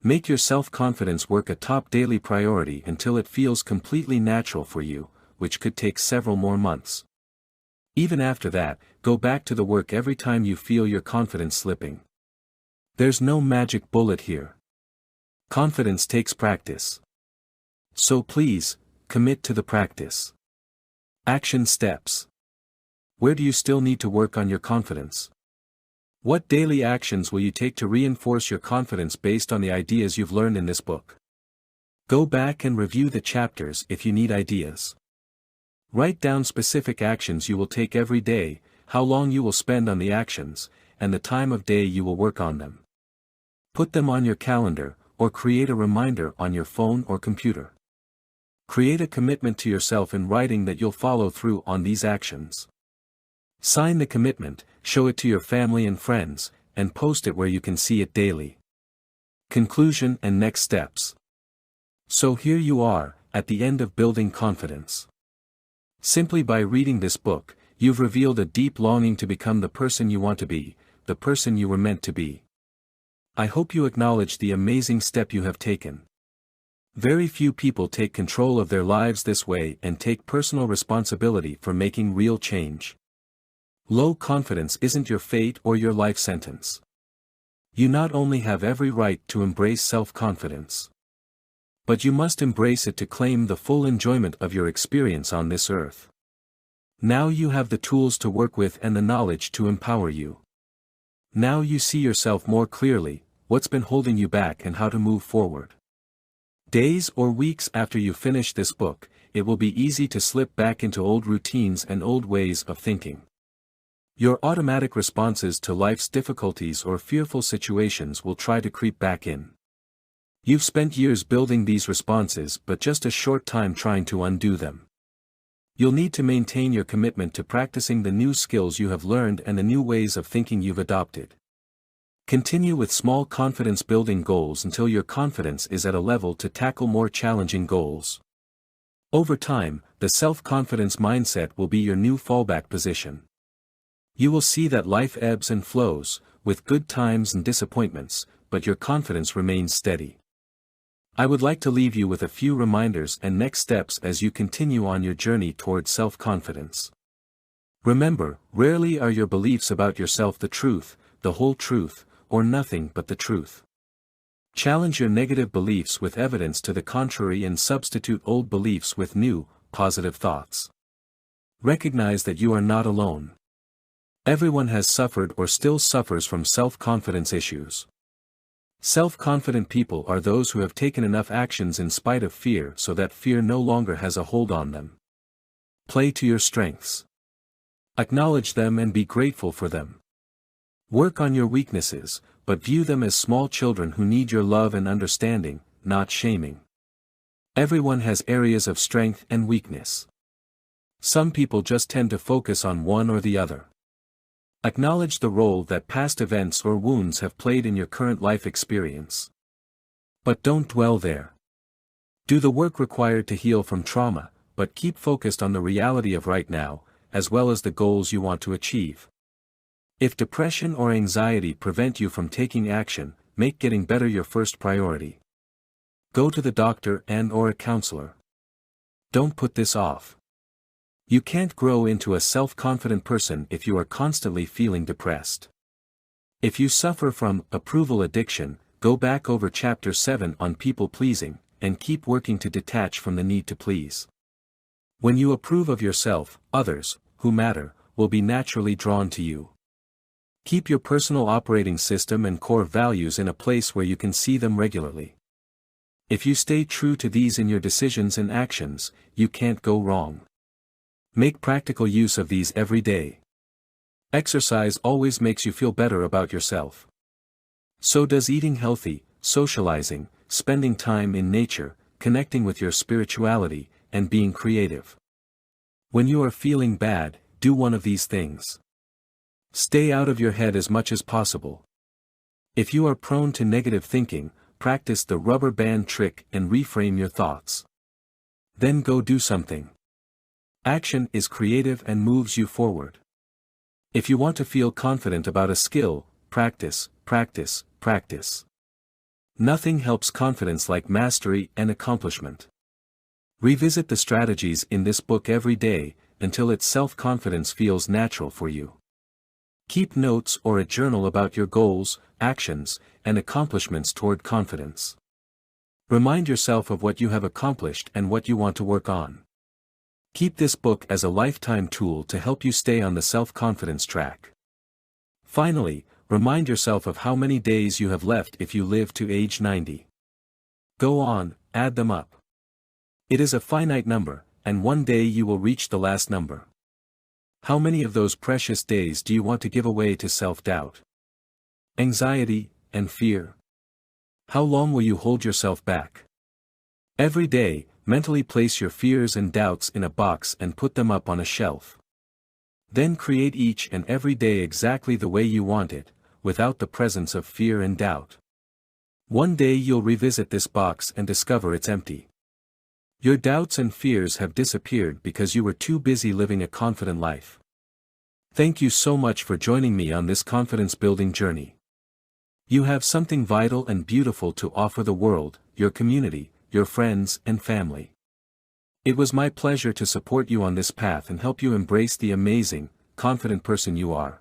Make your self-confidence work a top daily priority until it feels completely natural for you, which could take several more months. Even after that, go back to the work every time you feel your confidence slipping. There's no magic bullet here. Confidence takes practice. So please, commit to the practice. Action steps. Where do you still need to work on your confidence? What daily actions will you take to reinforce your confidence based on the ideas you've learned in this book? Go back and review the chapters if you need ideas. Write down specific actions you will take every day, how long you will spend on the actions, and the time of day you will work on them. Put them on your calendar, or create a reminder on your phone or computer. Create a commitment to yourself in writing that you'll follow through on these actions. Sign the commitment, show it to your family and friends, and post it where you can see it daily. Conclusion and next steps. So here you are, at the end of building confidence. Simply by reading this book, you've revealed a deep longing to become the person you want to be, the person you were meant to be. I hope you acknowledge the amazing step you have taken. Very few people take control of their lives this way and take personal responsibility for making real change. Low confidence isn't your fate or your life sentence. You not only have every right to embrace self-confidence, but you must embrace it to claim the full enjoyment of your experience on this earth. Now you have the tools to work with and the knowledge to empower you. Now you see yourself more clearly, what's been holding you back and how to move forward. Days or weeks after you finish this book, it will be easy to slip back into old routines and old ways of thinking. Your automatic responses to life's difficulties or fearful situations will try to creep back in. You've spent years building these responses but just a short time trying to undo them. You'll need to maintain your commitment to practicing the new skills you have learned and the new ways of thinking you've adopted. Continue with small confidence-building goals until your confidence is at a level to tackle more challenging goals. Over time, the self-confidence mindset will be your new fallback position. You will see that life ebbs and flows, with good times and disappointments, but your confidence remains steady. I would like to leave you with a few reminders and next steps as you continue on your journey towards self-confidence. Remember, rarely are your beliefs about yourself the truth, the whole truth, or nothing but the truth. Challenge your negative beliefs with evidence to the contrary and substitute old beliefs with new, positive thoughts. Recognize that you are not alone. Everyone has suffered or still suffers from self-confidence issues. Self-confident people are those who have taken enough actions in spite of fear so that fear no longer has a hold on them. Play to your strengths. Acknowledge them and be grateful for them. Work on your weaknesses, but view them as small children who need your love and understanding, not shaming. Everyone has areas of strength and weakness. Some people just tend to focus on one or the other. Acknowledge the role that past events or wounds have played in your current life experience. But don't dwell there. Do the work required to heal from trauma, but keep focused on the reality of right now, as well as the goals you want to achieve. If depression or anxiety prevent you from taking action, make getting better your first priority. Go to the doctor and/or a counselor. Don't put this off. You can't grow into a self-confident person if you are constantly feeling depressed. If you suffer from approval addiction, go back over Chapter 7 on people-pleasing, and keep working to detach from the need to please. When you approve of yourself, others, who matter, will be naturally drawn to you. Keep your personal operating system and core values in a place where you can see them regularly. If you stay true to these in your decisions and actions, you can't go wrong. Make practical use of these every day. Exercise always makes you feel better about yourself. So does eating healthy, socializing, spending time in nature, connecting with your spirituality, and being creative. When you are feeling bad, do one of these things. Stay out of your head as much as possible. If you are prone to negative thinking, practice the rubber band trick and reframe your thoughts. Then go do something. Action is creative and moves you forward. If you want to feel confident about a skill, practice, practice, practice. Nothing helps confidence like mastery and accomplishment. Revisit the strategies in this book every day, until its self-confidence feels natural for you. Keep notes or a journal about your goals, actions, and accomplishments toward confidence. Remind yourself of what you have accomplished and what you want to work on. Keep this book as a lifetime tool to help you stay on the self-confidence track. Finally, remind yourself of how many days you have left if you live to age 90. Go on, add them up. It is a finite number, and one day you will reach the last number. How many of those precious days do you want to give away to self-doubt, anxiety, and fear? How long will you hold yourself back? Every day, Mentally place your fears and doubts in a box and put them up on a shelf. Then create each and every day exactly the way you want it, without the presence of fear and doubt. One day you'll revisit this box and discover it's empty. Your doubts and fears have disappeared because you were too busy living a confident life. Thank you so much for joining me on this confidence-building journey. You have something vital and beautiful to offer the world, your community, your friends and family. It was my pleasure to support you on this path and help you embrace the amazing, confident person you are.